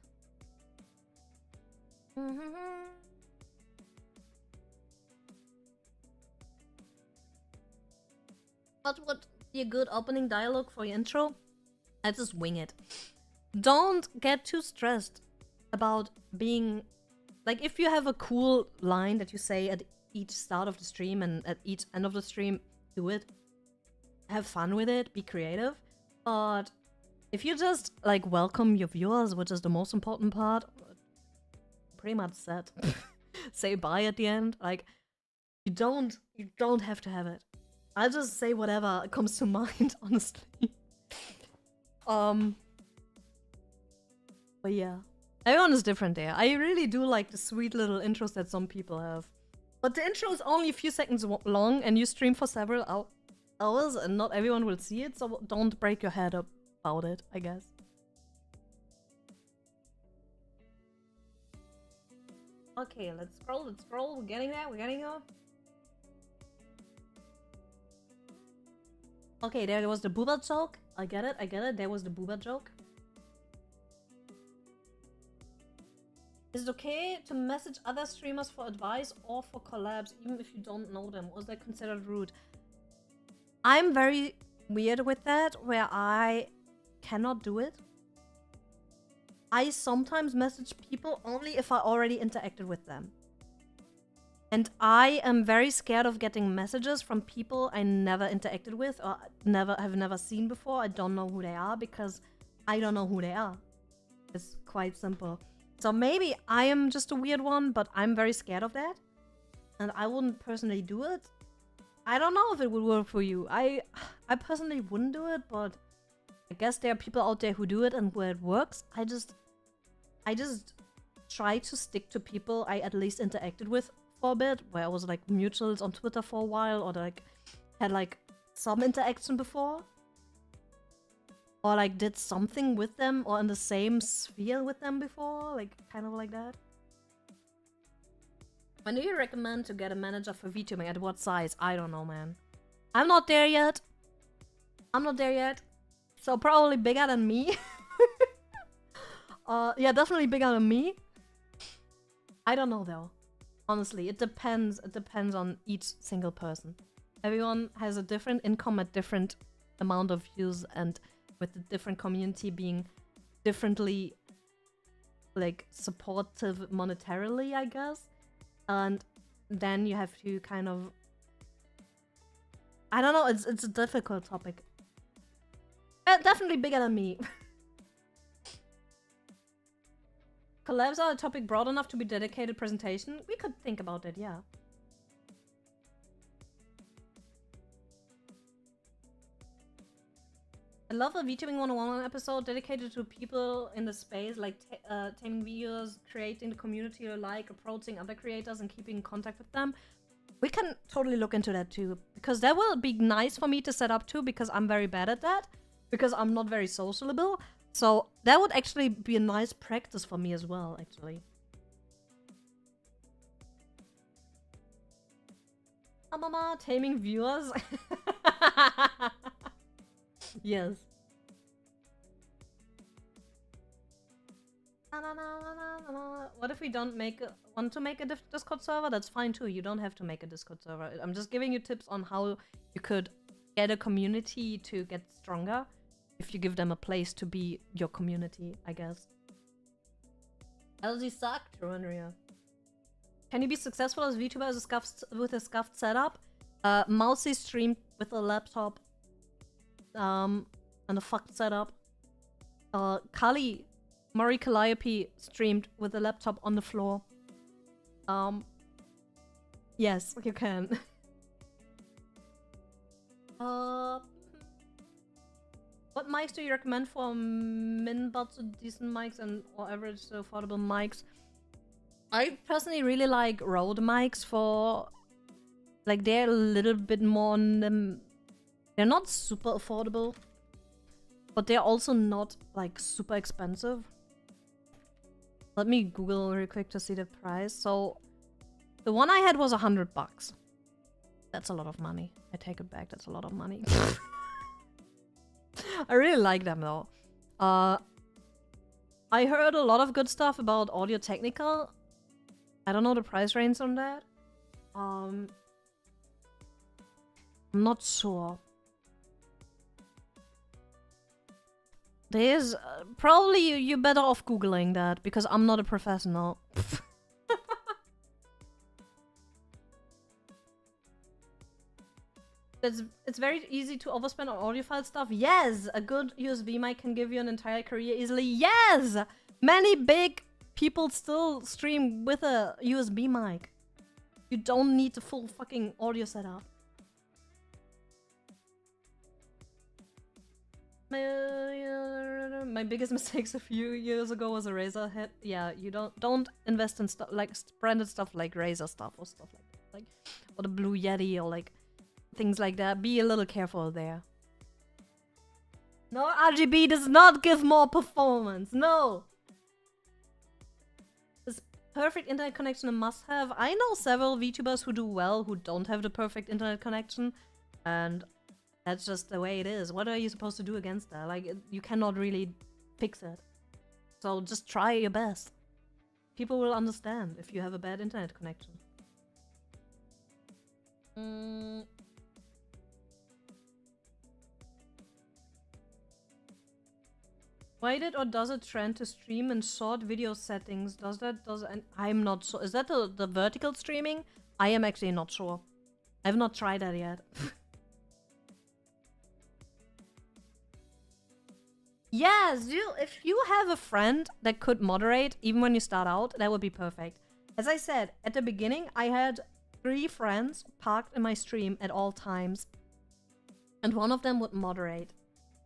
What would be a good opening dialogue for your intro? I just wing it. Don't get too stressed about being, like, if you have a cool line that you say at each start of the stream and at each end of the stream, do it. Have fun with it, be creative. But if you just, like, welcome your viewers, which is the most important part, pretty much set. Say bye at the end. Like, you don't have to have it. I'll just say whatever comes to mind, honestly. But yeah, everyone is different there. I really do like the sweet little intros that some people have. But the intro is only a few seconds long and you stream for several hours and not everyone will see it, so don't break your head up about it, I guess. Okay, let's scroll, we're getting there, Okay, there was the booba joke. I get it, there was the booba joke. Is it okay to message other streamers for advice or for collabs, even if you don't know them? Was that considered rude? I'm very weird with that, where I cannot do it. I sometimes message people only if I already interacted with them. And I am very scared of getting messages from people I never interacted with or have never seen before. I don't know who they are because I don't know who they are. It's quite simple. So maybe I am just a weird one, but I'm very scared of that. And I wouldn't personally do it. I don't know if it would work for you. I personally wouldn't do it, but I guess there are people out there who do it and where it works. I just try to stick to people I at least interacted with for a bit, where I was like mutuals on Twitter for a while, or like had like some interaction before. Or like did something with them or in the same sphere with them before, like kind of like that. When do you recommend to get a manager for VTubing? At what size? I don't know, man. I'm not there yet. So probably bigger than me. Yeah, definitely bigger than me. I don't know though. Honestly, it depends. It depends on each single person. Everyone has a different income at different amount of views, and with the different community being differently like supportive monetarily, I guess. And then you have to kind of, I don't know, it's a difficult topic. Definitely bigger than me. Collabs are a topic broad enough to be dedicated presentation? We could think about it, yeah. I love the VTubing 101 episode dedicated to people in the space, like taming videos, creating the community you like, approaching other creators and keeping in contact with them. We can totally look into that too, because that will be nice for me to set up too, because I'm very bad at that, because I'm not very sociable. So that would actually be a nice practice for me as well, actually. Mama, taming viewers. Yes. What if we don't want to make a Discord server? That's fine too. You don't have to make a Discord server. I'm just giving you tips on how you could get a community to get stronger. If you give them a place to be your community, I guess. LG sucked, Ruinria. Can you be successful as VTuber with a scuffed setup? Mousy streamed with a laptop and a fucked setup. Marie Calliope streamed with a laptop on the floor. Yes, you can. What mics do you recommend for min-budget decent mics and or average affordable mics? I personally really like Rode mics for, like, they're a little bit more they're not super affordable, but they're also not like super expensive. Let me Google real quick to see the price. So the one I had was $100. That's a lot of money. I take it back. That's a lot of money. I really like them though. I heard a lot of good stuff about Audio Technica. I don't know the price range on that. I'm not sure. There's probably you're better off googling that because I'm not a professional. It's very easy to overspend on audiophile stuff. Yes, a good USB mic can give you an entire career easily. Yes, many big people still stream with a USB mic. You don't need the full fucking audio setup. My biggest mistakes a few years ago was a Razer head. Yeah, you don't invest in stuff like branded stuff like Razer stuff or stuff like that, like or the Blue Yeti or like things like that. Be a little careful there. No, RGB does not give more performance. No. Is perfect internet connection a must-have? I know several VTubers who do well who don't have the perfect internet connection, and that's just the way it is. What are you supposed to do against that? Like, you cannot really fix it. So just try your best. People will understand if you have a bad internet connection. Why did or does it trend to stream in short video settings? I'm not sure. Is that the vertical streaming? I am actually not sure. I've not tried that yet. Yes, if you have a friend that could moderate, even when you start out, that would be perfect. As I said, at the beginning, I had 3 friends parked in my stream at all times. And one of them would moderate,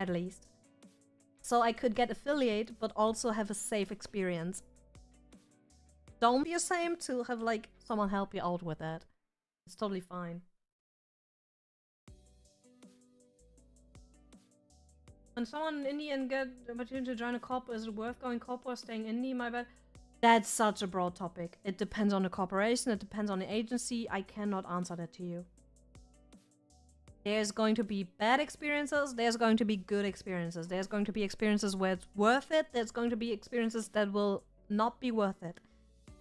at least. So I could get affiliate, but also have a safe experience. Don't be ashamed to have, like, someone help you out with that. It's totally fine. When someone in indie and get the opportunity to join a corp, is it worth going corp or staying indie? My bad. That's such a broad topic. It depends on the corporation, it depends on the agency. I cannot answer that to you. There's going to be bad experiences, there's going to be good experiences. There's going to be experiences where it's worth it, there's going to be experiences that will not be worth it.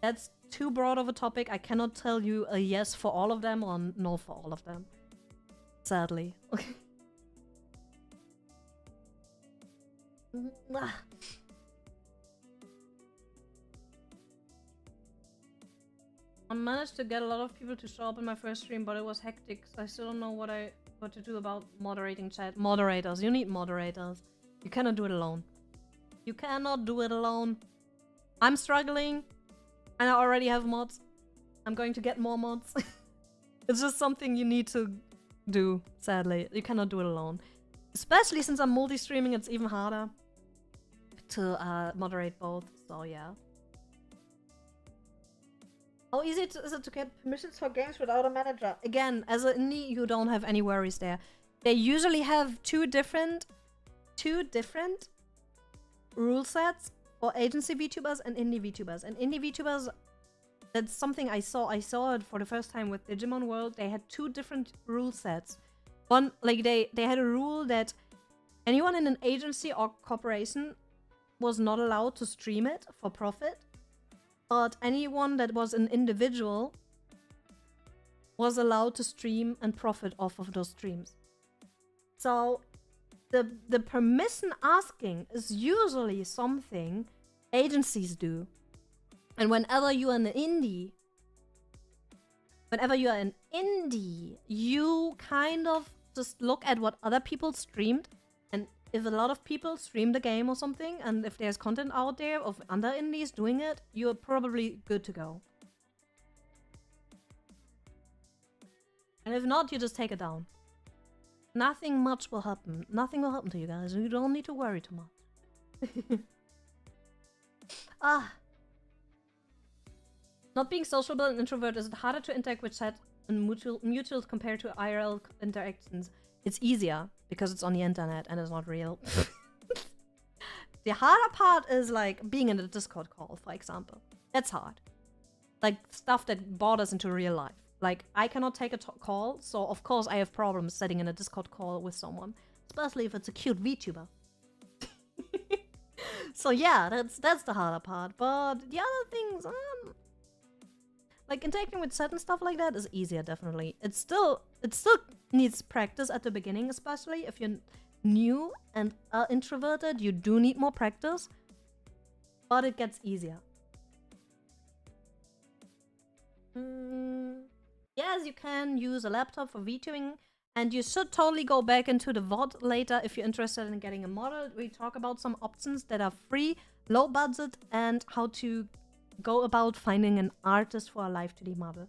That's too broad of a topic. I cannot tell you a yes for all of them or no for all of them. Sadly. I managed to get a lot of people to show up in my first stream, but it was hectic. So I still don't know what to do about moderating chat. Moderators. You need moderators. You cannot do it alone. You cannot do it alone. I'm struggling. And I already have mods. I'm going to get more mods. It's just something you need to do, sadly. You cannot do it alone. Especially since I'm multi-streaming, it's even harder to moderate both. So yeah. How easy is it to get permissions for games without a manager? Again, as an indie, you don't have any worries there. They usually have two different rule sets for agency VTubers and indie VTubers. And indie VTubers, that's something I saw. I saw it for the first time with Digimon World. They had two different rule sets. One, like they had a rule that anyone in an agency or corporation was not allowed to stream it for profit. But anyone that was an individual was allowed to stream and profit off of those streams. So the permission asking is usually something agencies do. And whenever you are an indie, you kind of just look at what other people streamed. And if a lot of people stream the game or something, and if there's content out there of other indies doing it, you're probably good to go. And if not, you just take it down. Nothing much will happen. Nothing will happen to you guys. You don't need to worry too much. Not being sociable and introvert, is it harder to interact with chat and mutuals compared to IRL interactions? It's easier because it's on the internet and it's not real. The harder part is like being in a Discord call, for example. That's hard. Like stuff that borders into real life. Like I cannot take a call, so of course I have problems sitting in a Discord call with someone, especially if it's a cute VTuber. So yeah, that's the harder part. But the other things, like interacting with certain stuff like that is easier, definitely. It still needs practice at the beginning, especially if you're new and are introverted. You do need more practice, but it gets easier. Yes, you can use a laptop for VTubing, and you should totally go back into the VOD later if you're interested in getting a model. We talk about some options that are free, low budget, and how to go about finding an artist for a live 2D model.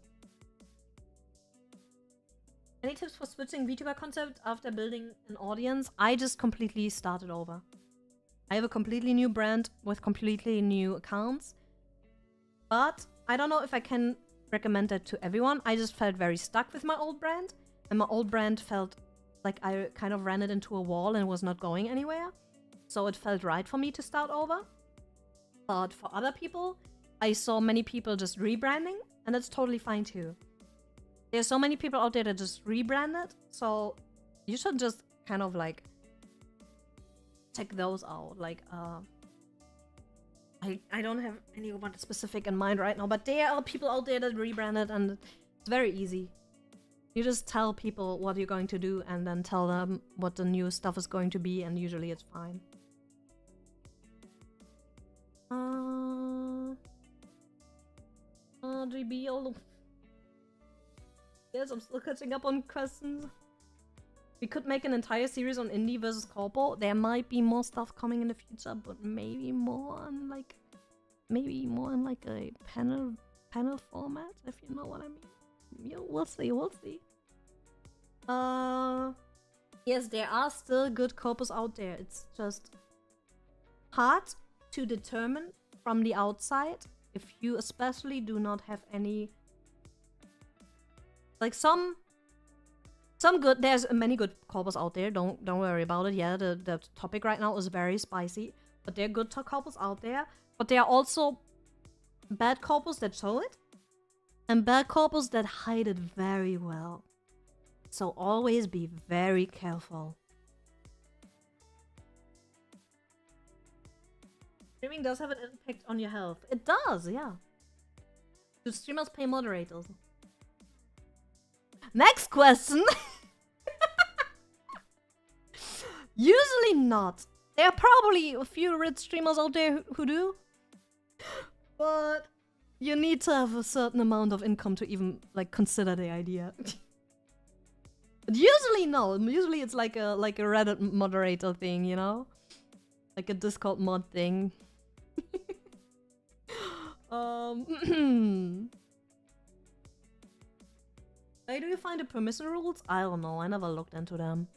Any tips for switching VTuber concept after building an audience? I just completely started over. I have a completely new brand with completely new accounts, but I don't know if I can recommend that to everyone. I just felt very stuck with my old brand, and my old brand felt like I kind of ran it into a wall and was not going anywhere. So it felt right for me to start over. But for other people, I saw many people just rebranding, and that's totally fine too. There's so many people out there that just rebranded, so you should just kind of like check those out. Like I don't have anyone specific in mind right now, but there are people out there that rebranded, and it's very easy. You just tell people what you're going to do and then tell them what the new stuff is going to be, and usually it's fine. GB, yes, I'm still catching up on questions. We could make an entire series on indie versus corpo. There might be more stuff coming in the future, but maybe more on like a panel format, if you know what I mean. Yeah, we'll see. Yes, there are still good corpos out there. It's just hard to determine from the outside if you especially do not have any. Like some good, there's many good corpos out there. Don't worry about it. Yeah, the topic right now is very spicy, but there are good corpos out there. But there are also bad corpos that show it, and bad corpos that hide it very well. So always be very careful. Streaming does have an impact on your health. It does, yeah. Do streamers pay moderators? Next question! Usually not. There are probably a few rich streamers out there who do. But you need to have a certain amount of income to even like consider the idea. But usually no. Usually it's like a Reddit moderator thing, you know? Like a Discord mod thing. Hey, do you find the permission rules? I don't know. I never looked into them.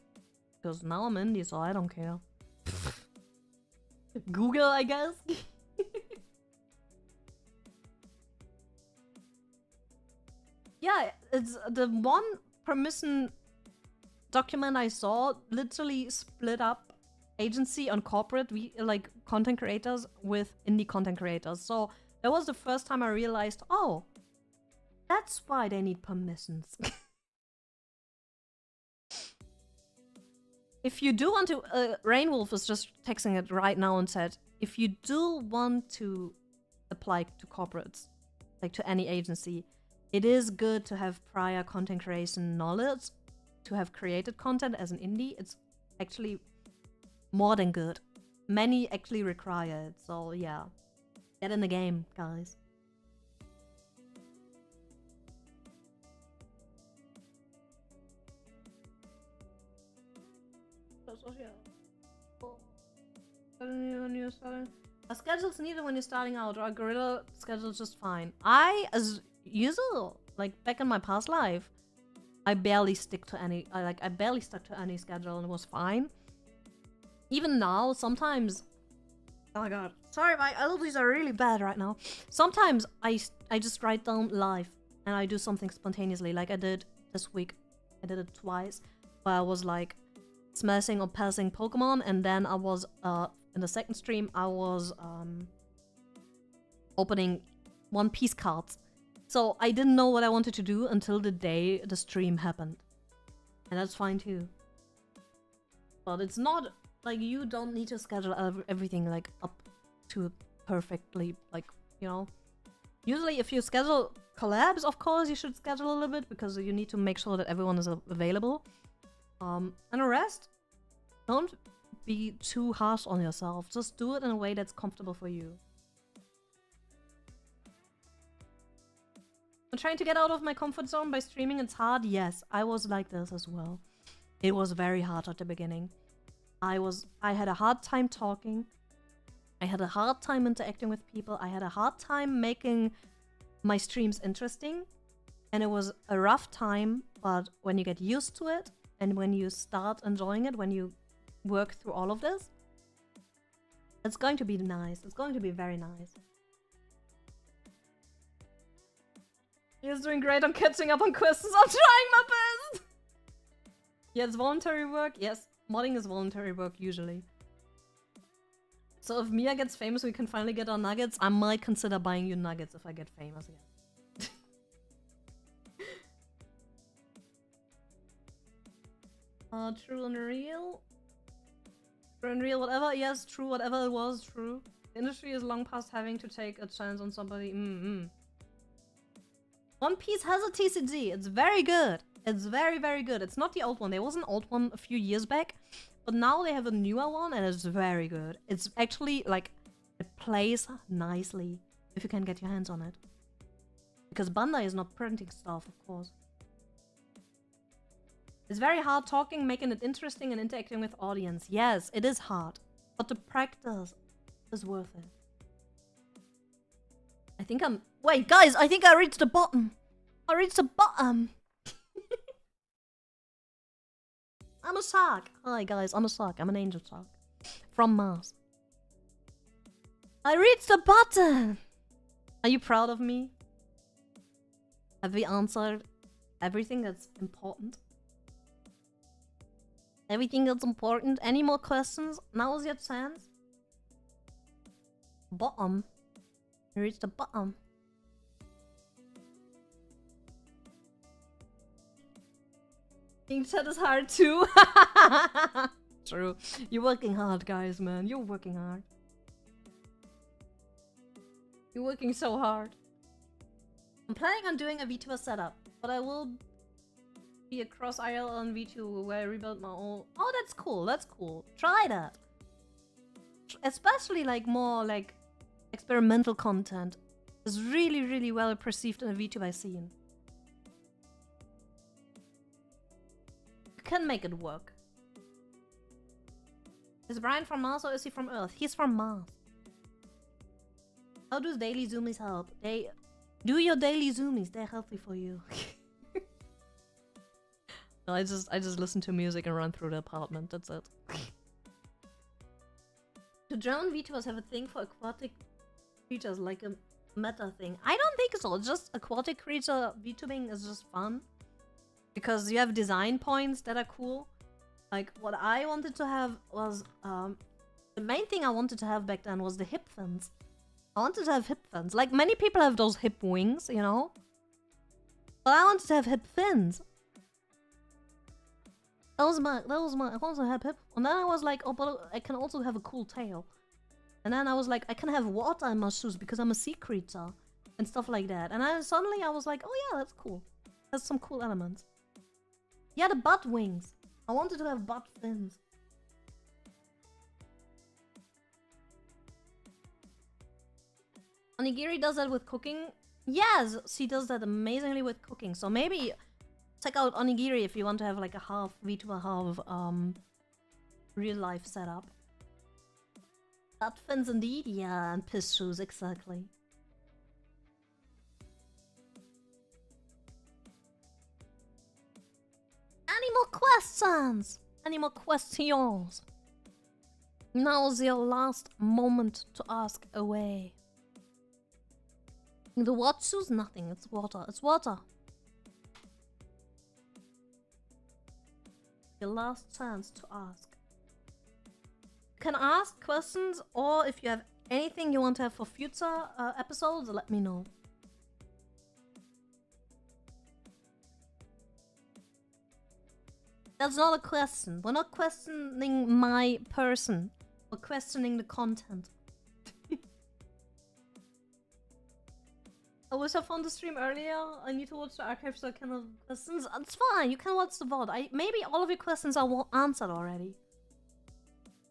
Because now I'm indie, so I don't care. Google, I guess? Yeah, it's the one permission document I saw literally split up agency on corporate like content creators with indie content creators. So that was the first time I realized, oh, that's why they need permissions. If you do want to, Rainwolf is just texting it right now and said, if you do want to apply to corporates, like to any agency, it is good to have prior content creation knowledge, to have created content as an indie. It's actually more than good. Many actually require it, so yeah. Get in the game, guys. A schedule's needed when you're starting out, or a guerrilla schedule's just fine. As usual, like back in my past life, I barely stuck to any schedule and it was fine. Even now, sometimes, oh my god, sorry, my allergies are really bad right now. Sometimes I just write down live and I do something spontaneously, like I did this week. I did it twice, where I was like smashing or passing Pokemon, and then I was in the second stream I was opening One Piece cards. So I didn't know what I wanted to do until the day the stream happened. And that's fine too. But it's not like you don't need to schedule everything like up to perfectly, like, you know. Usually if you schedule collabs, of course you should schedule a little bit because you need to make sure that everyone is available. And the rest, don't be too harsh on yourself. Just do it in a way that's comfortable for you. I'm trying to get out of my comfort zone by streaming. It's hard. Yes, I was like this as well. It was very hard at the beginning. I had a hard time talking. I had a hard time interacting with people. I had a hard time making my streams interesting. And it was a rough time, but when you get used to it and when you start enjoying it, when you work through all of this, it's going to be nice. It's going to be very nice. He's doing great. I'm catching up on questions. I'm trying my best. Yeah, it's voluntary work. Yes, modding is voluntary work usually. So if Miya gets famous, we can finally get our nuggets. I might consider buying you nuggets if I get famous again. True and real. True and real, whatever. Yes, true, whatever it was, true. The industry is long past having to take a chance on somebody. One Piece has a TCG. It's very good. It's very, very good. It's not the old one. There was an old one a few years back, but now they have a newer one and it's very good. It's actually like, it plays nicely if you can get your hands on it. Because Bandai is not printing stuff, of course. It's very hard talking, making it interesting and interacting with audience. Yes, it is hard, but the practice is worth it. I think I'm... Wait, guys, I think I reached the bottom. I reached the bottom. I'm a shark. Hi, guys, I'm a shark. I'm an angel shark. From Mars. I reached the bottom. Are you proud of me? Have we answered everything that's important? Everything that's important? Any more questions? Now's your chance. Bottom. We reached the bottom. Being chat is hard too. True. You're working hard, guys, man. You're working hard. You're working so hard. I'm planning on doing a VTuber setup, but I will be across IL on VTuber where I rebuild my own. Oh, that's cool. That's cool. Try that. Especially like more like experimental content is really, really well perceived in the VTuber scene. You can make it work. Is Brian from Mars or is he from Earth? He's from Mars. How do daily zoomies help? They do your daily zoomies. They're healthy for you. No, I just listen to music and run through the apartment. That's it. Do drone VTubers have a thing for aquatic creatures, like a meta thing? I don't think so. Just aquatic creature VTubing is just fun because you have design points that are cool. Like what I wanted to have was the main thing I wanted to have back then was the hip fins. I wanted to have hip fins. Like many people have those hip wings, you know. But I wanted to have hip fins. That was my, I wanted to have hip. And then I was like, oh, but I can also have a cool tail. And then I was like, I can have water in my shoes because I'm a sea creature. And stuff like that. And then suddenly I was like, oh yeah, that's cool. That's some cool elements. Yeah, the butt wings. I wanted to have butt fins. Onigiri does that with cooking. Yes, she does that amazingly with cooking. So maybe check out Onigiri if you want to have like a half VTuber, half real life setup. Butt fins indeed, yeah, and piss shoes, exactly. Any more questions? Any more questions? Now's your last moment to ask away. The what shoes? Nothing. It's water. It's water. Your last chance to ask. You can ask questions, or if you have anything you want to have for future episodes, let me know. That's not a question. We're not questioning my person. We're questioning the content. I wish I found the stream earlier. I need to watch the archive so I can have questions. It's fine. You can watch the VOD. Maybe all of your questions are answered already.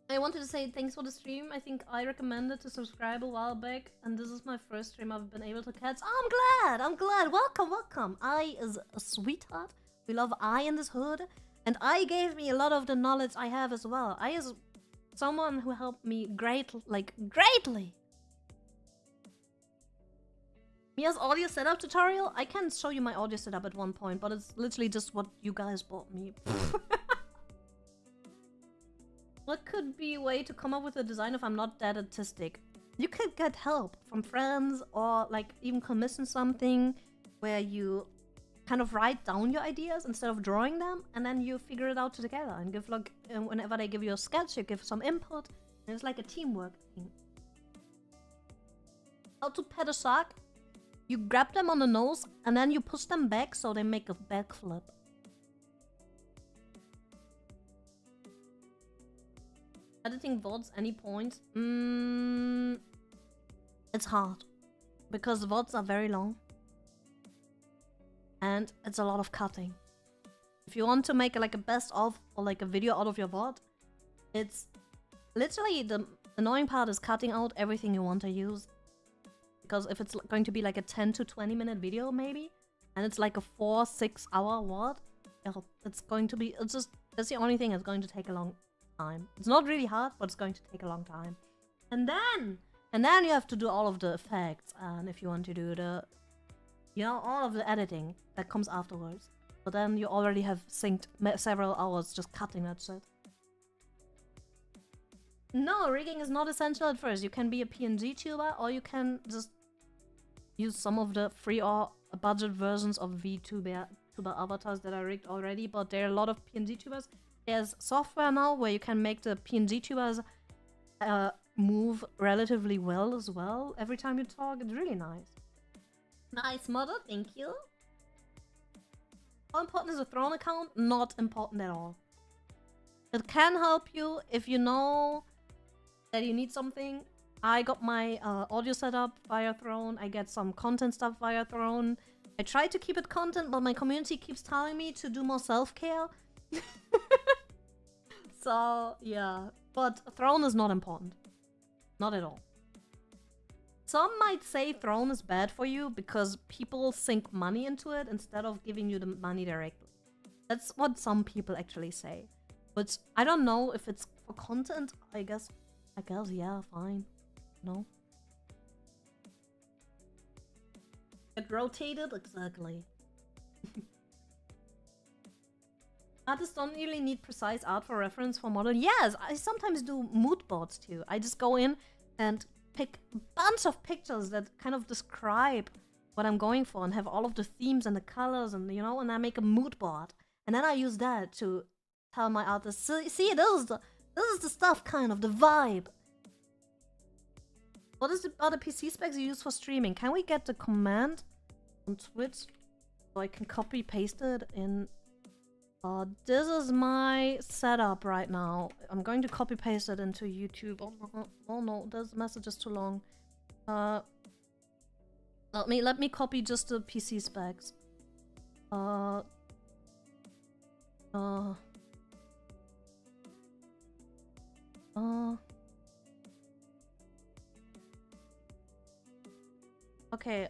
I wanted to say thanks for the stream. I think I recommended to subscribe a while back, and this is my first stream I've been able to catch. Oh, I'm glad. I'm glad. Welcome, welcome. I is a sweetheart. We love I in this hood. And I gave me a lot of the knowledge I have as well. I is someone who helped me greatly. Miya's audio setup tutorial? I can show you my audio setup at one point, but it's literally just what you guys bought me. What could be a way to come up with a design if I'm not that artistic? You could get help from friends or like even commission something where you kind of write down your ideas instead of drawing them, and then you figure it out together and give like whenever they give you a sketch, you give some input, and it's like a teamwork thing. How to pet a shark? You grab them on the nose and then you push them back so they make a backflip. Editing VODs, any points? It's hard because VODs are very long. And it's a lot of cutting. If you want to make like a best of or like a video out of your VOD, it's literally the annoying part is cutting out everything you want to use. Because if it's going to be like a 10 to 20 minute video maybe, and it's like a 4-6 hour VOD, it's going to be, that's the only thing that's going to take a long time. It's not really hard, but it's going to take a long time. And then you have to do all of the effects, and if you want to do the, you know, all of the editing that comes afterwards. But then you already have synced several hours just cutting that shit. No, rigging is not essential at first. You can be a PNG tuber, or you can just use some of the free or budget versions of VTuber avatars that are rigged already. But there are a lot of PNG tubers. There's software now where you can make the PNG tubers move relatively well as well. Every time you talk, it's really nice. Nice model, thank you. How important is a Throne account? Not important at all. It can help you if you know that you need something. I got my audio set up via Throne. I get some content stuff via Throne. I try to keep it content, but my community keeps telling me to do more self-care. So, yeah. But Throne is not important. Not at all. Some might say Throne is bad for you because people sink money into it instead of giving you the money directly. That's what some people actually say. But I don't know if it's for content. I guess, yeah, fine. No. Get rotated? Exactly. Artists don't really need precise art for reference for model. Yes, I sometimes do mood boards too. I just go in and pick a bunch of pictures that kind of describe what I'm going for and have all of the themes and the colors and, you know, and I make a mood board. And then I use that to tell my artists, see, this is the stuff, kind of, the vibe. What is the other PC specs you use for streaming? Can we get the command on Twitch so I can copy paste it in? This is my setup right now. I'm going to copy paste it into YouTube. Oh no, this message is too long. Let me copy just the PC specs. Okay.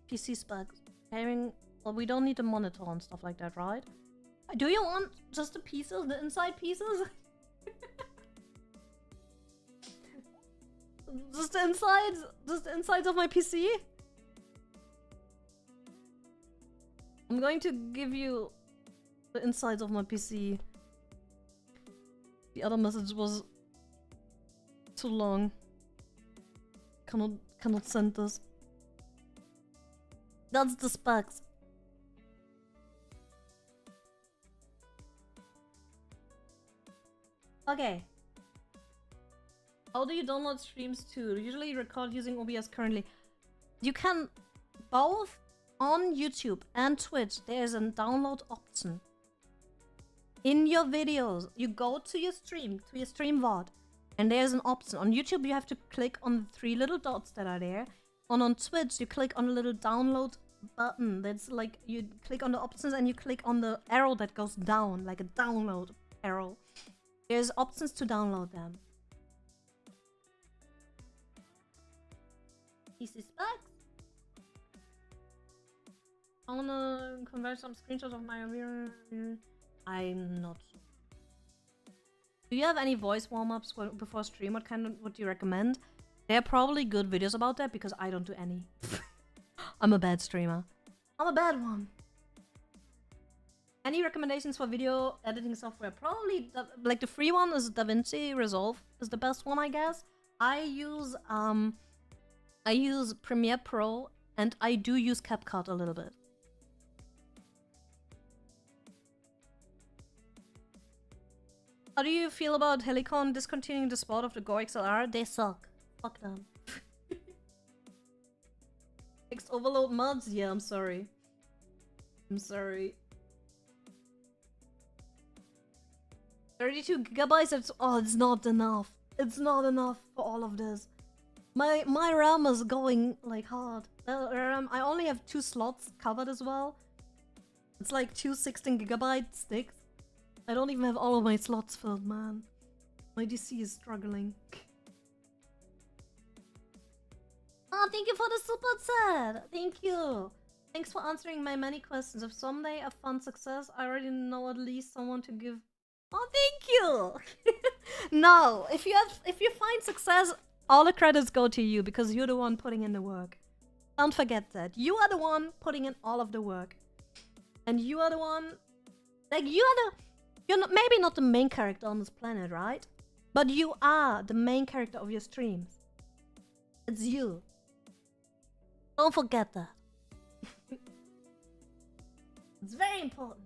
PC specs. Gaming. Well, we don't need a monitor and stuff like that, right? Do you want just the pieces, the inside pieces? Just the insides of my PC? I'm going to give you the insides of my PC. The other message was too long. Cannot send this. That's the specs. Okay. How do you download streams too? Usually record using OBS currently. You can both on YouTube and Twitch. There's a download option. In your videos, you go to your stream VOD, and there's an option. On YouTube, you have to click on the 3 little dots that are there. And on Twitch, you click on the little download button. That's like, you click on the options and you click on the arrow that goes down, like a download arrow. There's options to download them. PC specs. I wanna convert some screenshots of my I'm not sure. Do you have any voice warm-ups before stream? What kind would you recommend? There are probably good videos about that because I don't do any. I'm a bad streamer. I'm a bad one. Any recommendations for video editing software? Probably like the free one is DaVinci Resolve is the best one, I guess. I use Premiere Pro and I do use CapCut a little bit. How do you feel about Helicon discontinuing the support of the Go XLR? They suck. Fuck them. Fixed overload mods? Yeah, I'm sorry. I'm sorry. 32 gigabytes? It's not enough. It's not enough for all of this. My RAM is going like hard. I only have 2 slots covered as well. It's like 2 16GB sticks. I don't even have all of my slots filled, man. My DC is struggling. Oh, thank you for the super chat! Thank you! Thanks for answering my many questions. If someday a fun success, I already know at least someone to give. Oh, thank you! No, if you find success, all the credits go to you because you're the one putting in the work. Don't forget that. You are the one putting in all of the work. And you are the one... Like, you're not, maybe not the main character on this planet, right? But you are the main character of your streams. It's you. Don't forget that. It's very important.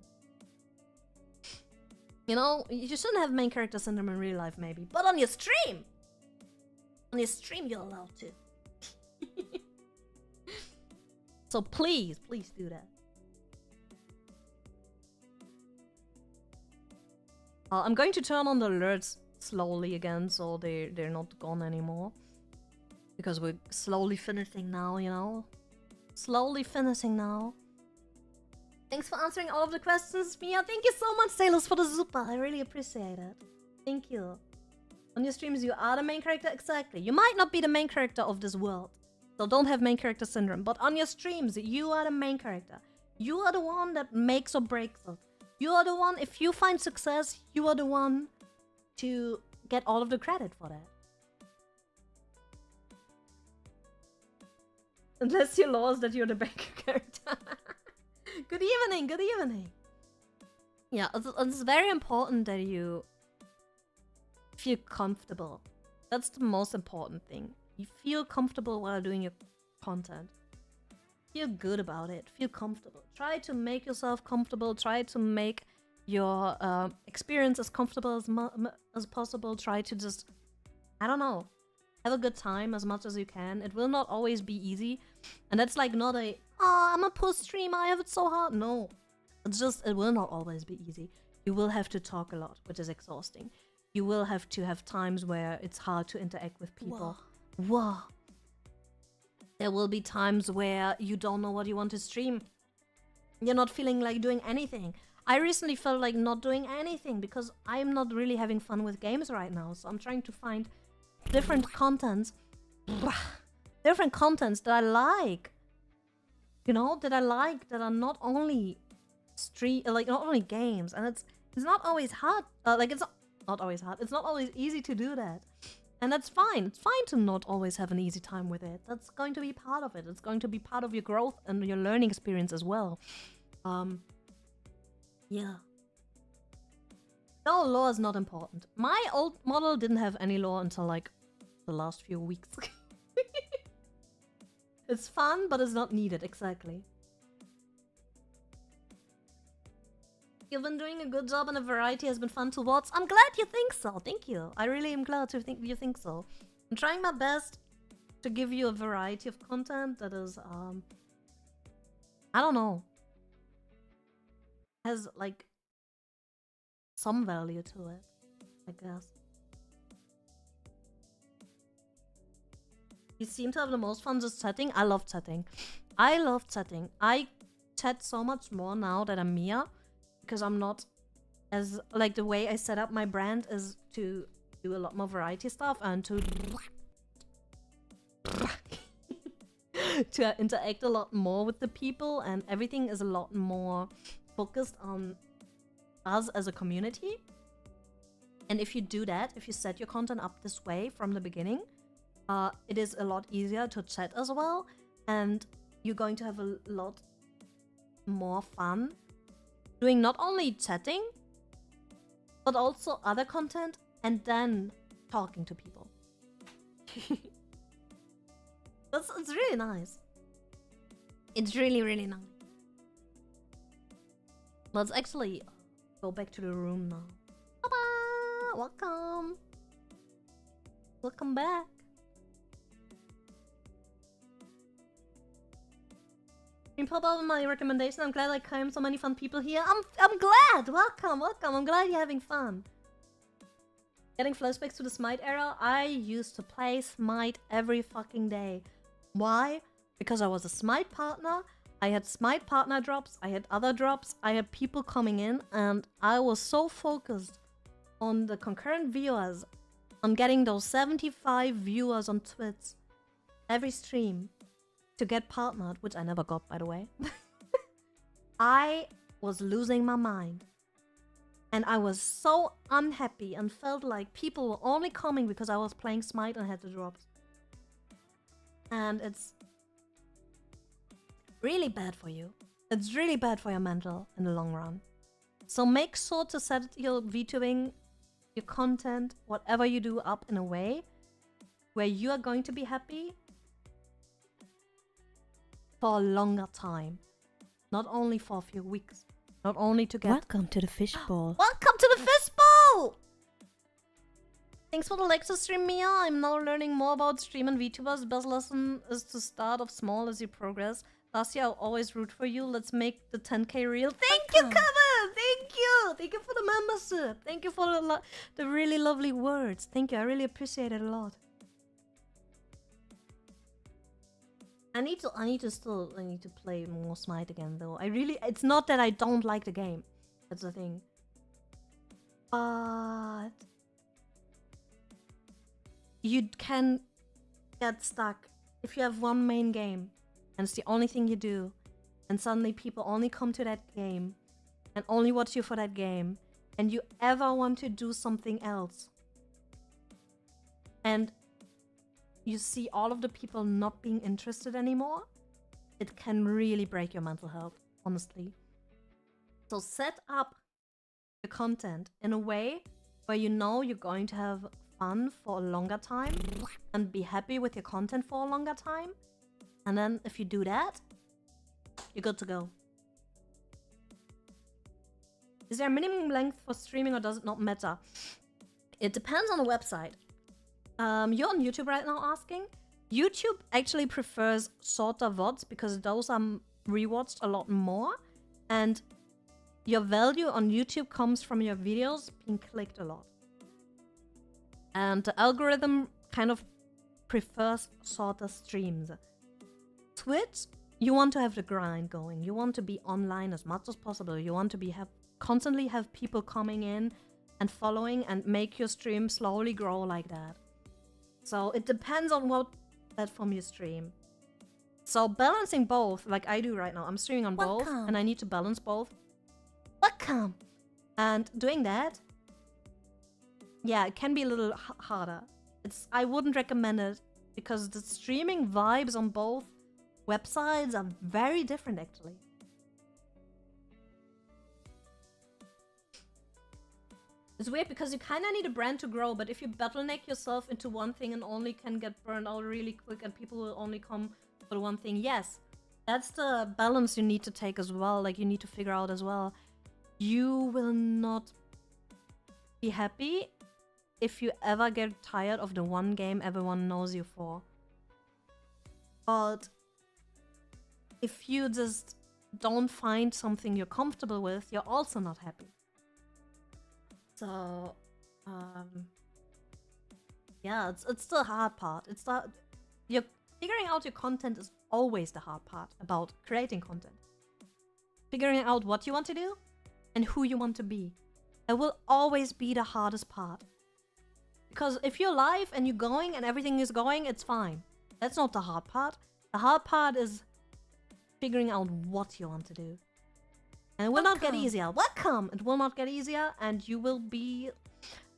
You know, you shouldn't have main character syndrome in real life, maybe. But on your stream! On your stream, you're allowed to. So please do that. I'm going to turn on the alerts slowly again, so they're not gone anymore. Because we're slowly finishing now, you know? Slowly finishing now. Thanks for answering all of the questions, Miya. Thank you so much, Sailors, for the super. I really appreciate it. Thank you. On your streams, you are the main character? Exactly. You might not be the main character of this world, so don't have main character syndrome. But on your streams, you are the main character. You are the one that makes or breaks it. You are the one, if you find success, you are the one to get all of the credit for that. Unless you lost that you're the main character. Good evening, good evening. Yeah, it's very important that you feel comfortable. That's the most important thing. You feel comfortable while doing your content. Feel good about it. Feel comfortable. Try to make yourself comfortable. Try to make your experience as comfortable as possible. Try to just, I don't know, have a good time as much as you can. It will not always be easy. And that's like not a, oh, I'm a post streamer, I have it so hard. No. It's just, it will not always be easy. You will have to talk a lot, which is exhausting. You will have to have times where it's hard to interact with people. Whoa. There will be times where you don't know what you want to stream. You're not feeling like doing anything. I recently felt like not doing anything because I'm not really having fun with games right now. So I'm trying to find different contents. Different contents that I like. You know, that I like, that are not only not only games. And it's not always hard. It's not always hard. It's not always easy to do that. And that's fine. It's fine to not always have an easy time with it. That's going to be part of it. It's going to be part of your growth and your learning experience as well. Yeah. No, lore is not important. My old model didn't have any lore until like the last few weeks. It's fun, but it's not needed, exactly. You've been doing a good job and the variety has been fun to watch. I'm glad you think so. Thank you. I really am glad to think you think so. I'm trying my best to give you a variety of content that is, I don't know, has like some value to it, I guess. You seem to have the most fun just chatting. I love chatting. I love chatting. I chat so much more now that I'm Miya. Because I'm not as, like, the way I set up my brand is to do a lot more variety stuff and to interact a lot more with the people, and everything is a lot more focused on us as a community. And if you do that, if you set your content up this way from the beginning, it is a lot easier to chat as well, and you're going to have a lot more fun doing not only chatting, but also other content, and then talking to people. It's really nice. It's really, really nice. Let's actually go back to the room now. Ta-da! Welcome. Welcome back. Pop up my recommendation. I'm glad I came. So many fun people here. I'm glad. Welcome. I'm glad you're having fun. Getting flashbacks to the Smite era. I used to play Smite every fucking day. Why? Because I was a Smite partner. I had Smite partner drops. I had other drops. I had people coming in, and I was so focused on the concurrent viewers, on getting those 75 viewers on Twitch every stream, to get partnered, which I never got, by the way. I was losing my mind. And I was so unhappy and felt like people were only coming because I was playing Smite and had the drops. And it's really bad for you. It's really bad for your mental in the long run. So make sure to set your VTubing, your content, whatever you do, up in a way where you are going to be happy for a longer time. Not only for a few weeks. Not only to get... Welcome to the fishbowl. Welcome to the fishbowl! Thanks for the lecture stream, Miya. I'm now learning more about stream and VTubers. The best lesson is to start off small as you progress. Last year, I'll always root for you. Let's make the 10k real. Thank you, Kevin! Thank Thank you! Thank you for the membership! Thank you for the really lovely words. Thank you, I really appreciate it a lot. I need to play more Smite again though. It's not that I don't like the game. That's the thing. But you can get stuck if you have one main game and it's the only thing you do, and suddenly people only come to that game and only watch you for that game, and you ever want to do something else and you see all of the people not being interested anymore, it can really break your mental health, honestly. So set up the content in a way where you know you're going to have fun for a longer time and be happy with your content for a longer time. And then if you do that, you're good to go. Is there a minimum length for streaming or does it not matter? It depends on the website. You're on YouTube right now asking? YouTube actually prefers shorter VODs because those are rewatched a lot more. And your value on YouTube comes from your videos being clicked a lot. And the algorithm kind of prefers shorter streams. Twitch, you want to have the grind going. You want to be online as much as possible. You want to constantly have people coming in and following and make your stream slowly grow like that. So it depends on what platform you stream. So balancing both, like I do right now, I'm streaming on both and I need to balance both. Welcome! And doing that, yeah, it can be a little harder. I wouldn't recommend it because the streaming vibes on both websites are very different actually. It's weird because you kind of need a brand to grow, but if you bottleneck yourself into one thing and only can get burned out really quick and people will only come for the one thing, yes, that's the balance you need to take as well. Like, you need to figure out as well. You will not be happy if you ever get tired of the one game everyone knows you for. But if you just don't find something you're comfortable with, you're also not happy. So, yeah, it's the hard part. You're figuring out your content is always the hard part about creating content. Figuring out what you want to do and who you want to be. It will always be the hardest part. Because if you're live and you're going and everything is going, it's fine. That's not the hard part. The hard part is figuring out what you want to do. And it will not get easier. Welcome! It will not get easier, and you will be...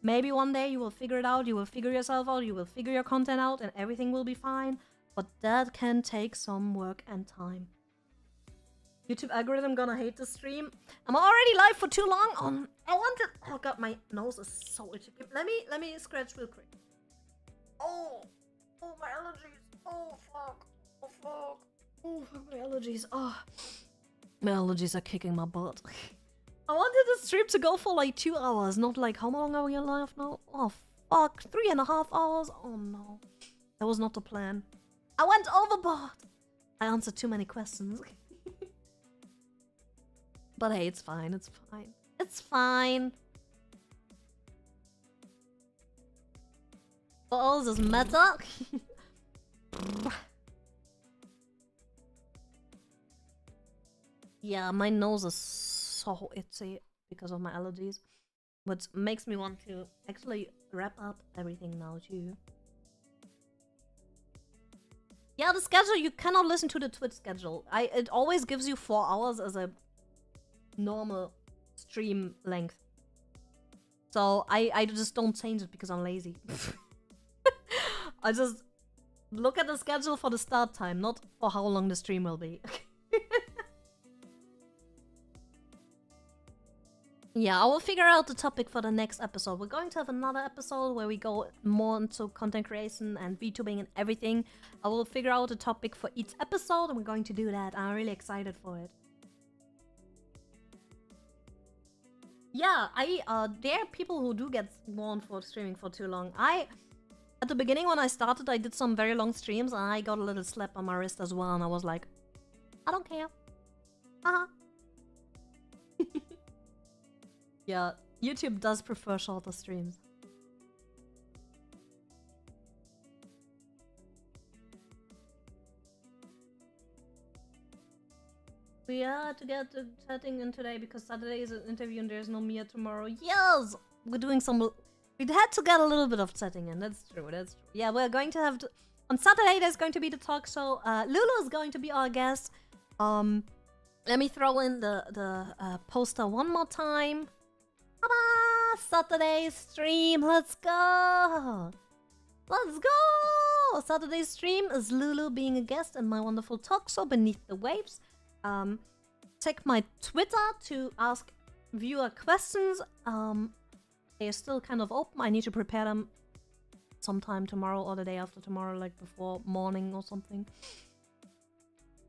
Maybe one day you will figure it out, you will figure yourself out, you will figure your content out, and everything will be fine. But that can take some work and time. YouTube algorithm gonna hate the stream. I'm already live for too long. Oh god, my nose is so itchy. Let me scratch real quick. Oh, my allergies. Oh fuck. Oh fuck, my allergies. Oh. My allergies are kicking my butt. I wanted the stream to go for like 2 hours, not like how long are we alive now? Oh fuck, 3.5 hours? Oh no. That was not the plan. I went overboard! I answered too many questions. But hey, it's fine, it's fine. It's fine. What all does matter? Yeah, my nose is so itchy because of my allergies, which makes me want to actually wrap up everything now too. Yeah, the schedule, you cannot listen to the Twitch schedule. It always gives you 4 hours as a normal stream length. So I just don't change it because I'm lazy. I just look at the schedule for the start time, not for how long the stream will be. Yeah, I will figure out the topic for the next episode. We're going to have another episode where we go more into content creation and VTubing and everything. I will figure out a topic for each episode and we're going to do that. I'm really excited for it. Yeah, there are people who do get warned for streaming for too long. At the beginning when I started, I did some very long streams and I got a little slap on my wrist as well and I was like, I don't care. Haha. Yeah, YouTube does prefer shorter streams. We had to get the chatting in today because Saturday is an interview and there's no Miya tomorrow. Yes! We're doing some... We had to get a little bit of chatting in. That's true, that's true. Yeah, we're going to have... On Saturday, there's going to be the talk show. Lulu is going to be our guest. Let me throw in the poster one more time. Ta-da! Saturday stream, let's go! Let's go! Saturday's stream is Lulu being a guest and my wonderful talk show Beneath the Waves. Check my Twitter to ask viewer questions. They are still kind of open. I need to prepare them sometime tomorrow or the day after tomorrow, like before morning or something.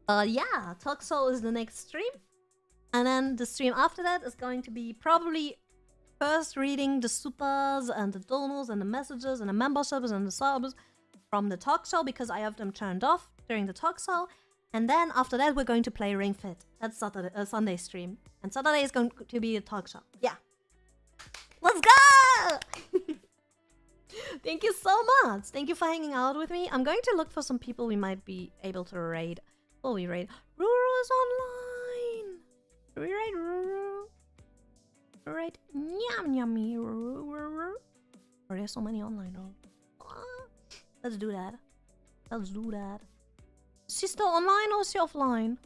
Yeah, talk show is the next stream. And then the stream after that is going to be probably first reading the supers and the donos and the messages and the memberships and the subs from the talk show because I have them turned off during the talk show. And then after that, we're going to play Ring Fit. That's Sunday stream. And Saturday is going to be a talk show. Yeah. Let's go! Thank you so much. Thank you for hanging out with me. I'm going to look for some people we might be able to raid. Will we raid? Ruru is online. Do we raid Ruru? Raid Yummy Ruru. Oh, there's so many online. Let's do that. Let's do that. Is she still online or is she offline?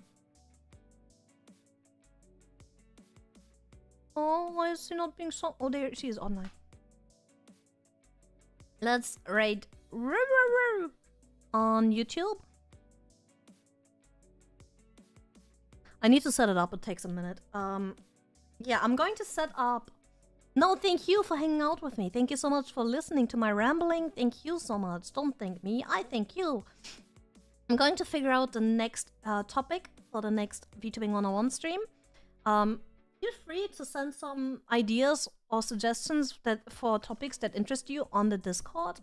Oh, why is she not being so... Oh, there she is online. Let's raid on YouTube. I need to set it up. It takes a minute. Yeah, I'm going to set up... No, thank you for hanging out with me. Thank you so much for listening to my rambling. Thank you so much. Don't thank me. I thank you. I'm going to figure out the next topic for the next VTubing 101 stream. Feel free to send some ideas or suggestions for topics that interest you on the Discord.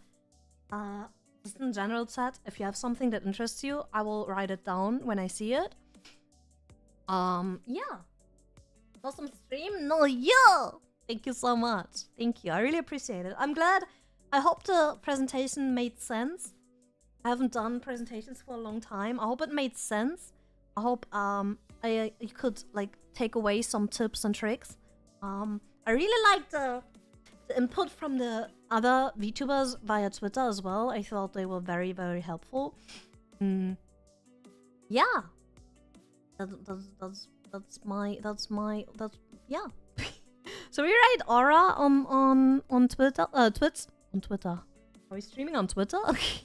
Just in general chat, if you have something that interests you, I will write it down when I see it. Yeah. Awesome stream? No, yo! Thank you so much. Thank you. I really appreciate it. I'm glad. I hope the presentation made sense. I haven't done presentations for a long time. I hope it made sense. I hope you could like take away some tips and tricks. I really liked the input from the other VTubers via Twitter as well. I thought they were very, very helpful. Yeah. That's yeah. So we write Aura on Twitter. On Twitter. Are we streaming on Twitter? Okay.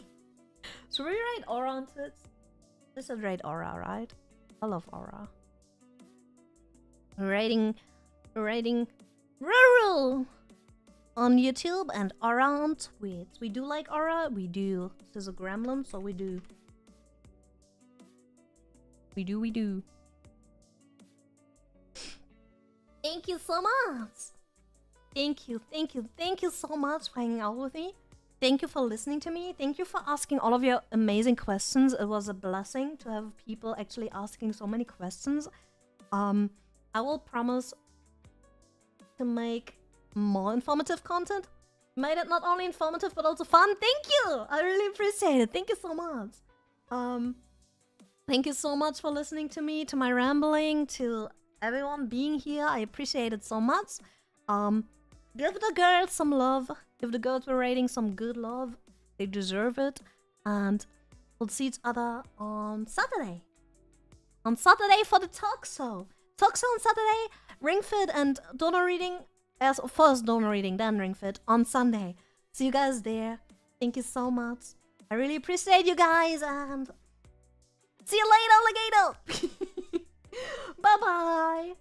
So we write Aura on Twitter. This is write Aura, right? I love Aura. Writing Rural on YouTube and Aura on Twitch. We do like Aura. We do. This is a gremlin, so we do. We do. Thank you so much. Thank you so much for hanging out with me. Thank you for listening to me. Thank you for asking all of your amazing questions. It was a blessing to have people actually asking so many questions. I will promise to make more informative content. Made it not only informative but also fun. Thank you. I really appreciate it. Thank you so much. Thank you so much for listening to me, to my rambling, to everyone being here. I appreciate it so much. Give the girls some love. Give the girls we're rating some good love. They deserve it. And we'll see each other on Saturday. On Saturday for the talk show. Talk show on Saturday. Ring Fit and donor reading. As first donor reading, then Ring Fit on Sunday. See you guys there. Thank you so much. I really appreciate you guys and see you later, alligator. Bye-bye.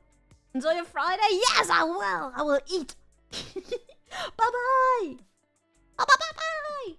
Enjoy your Friday. Yes, I will. I will eat. Bye-bye. Bye-bye.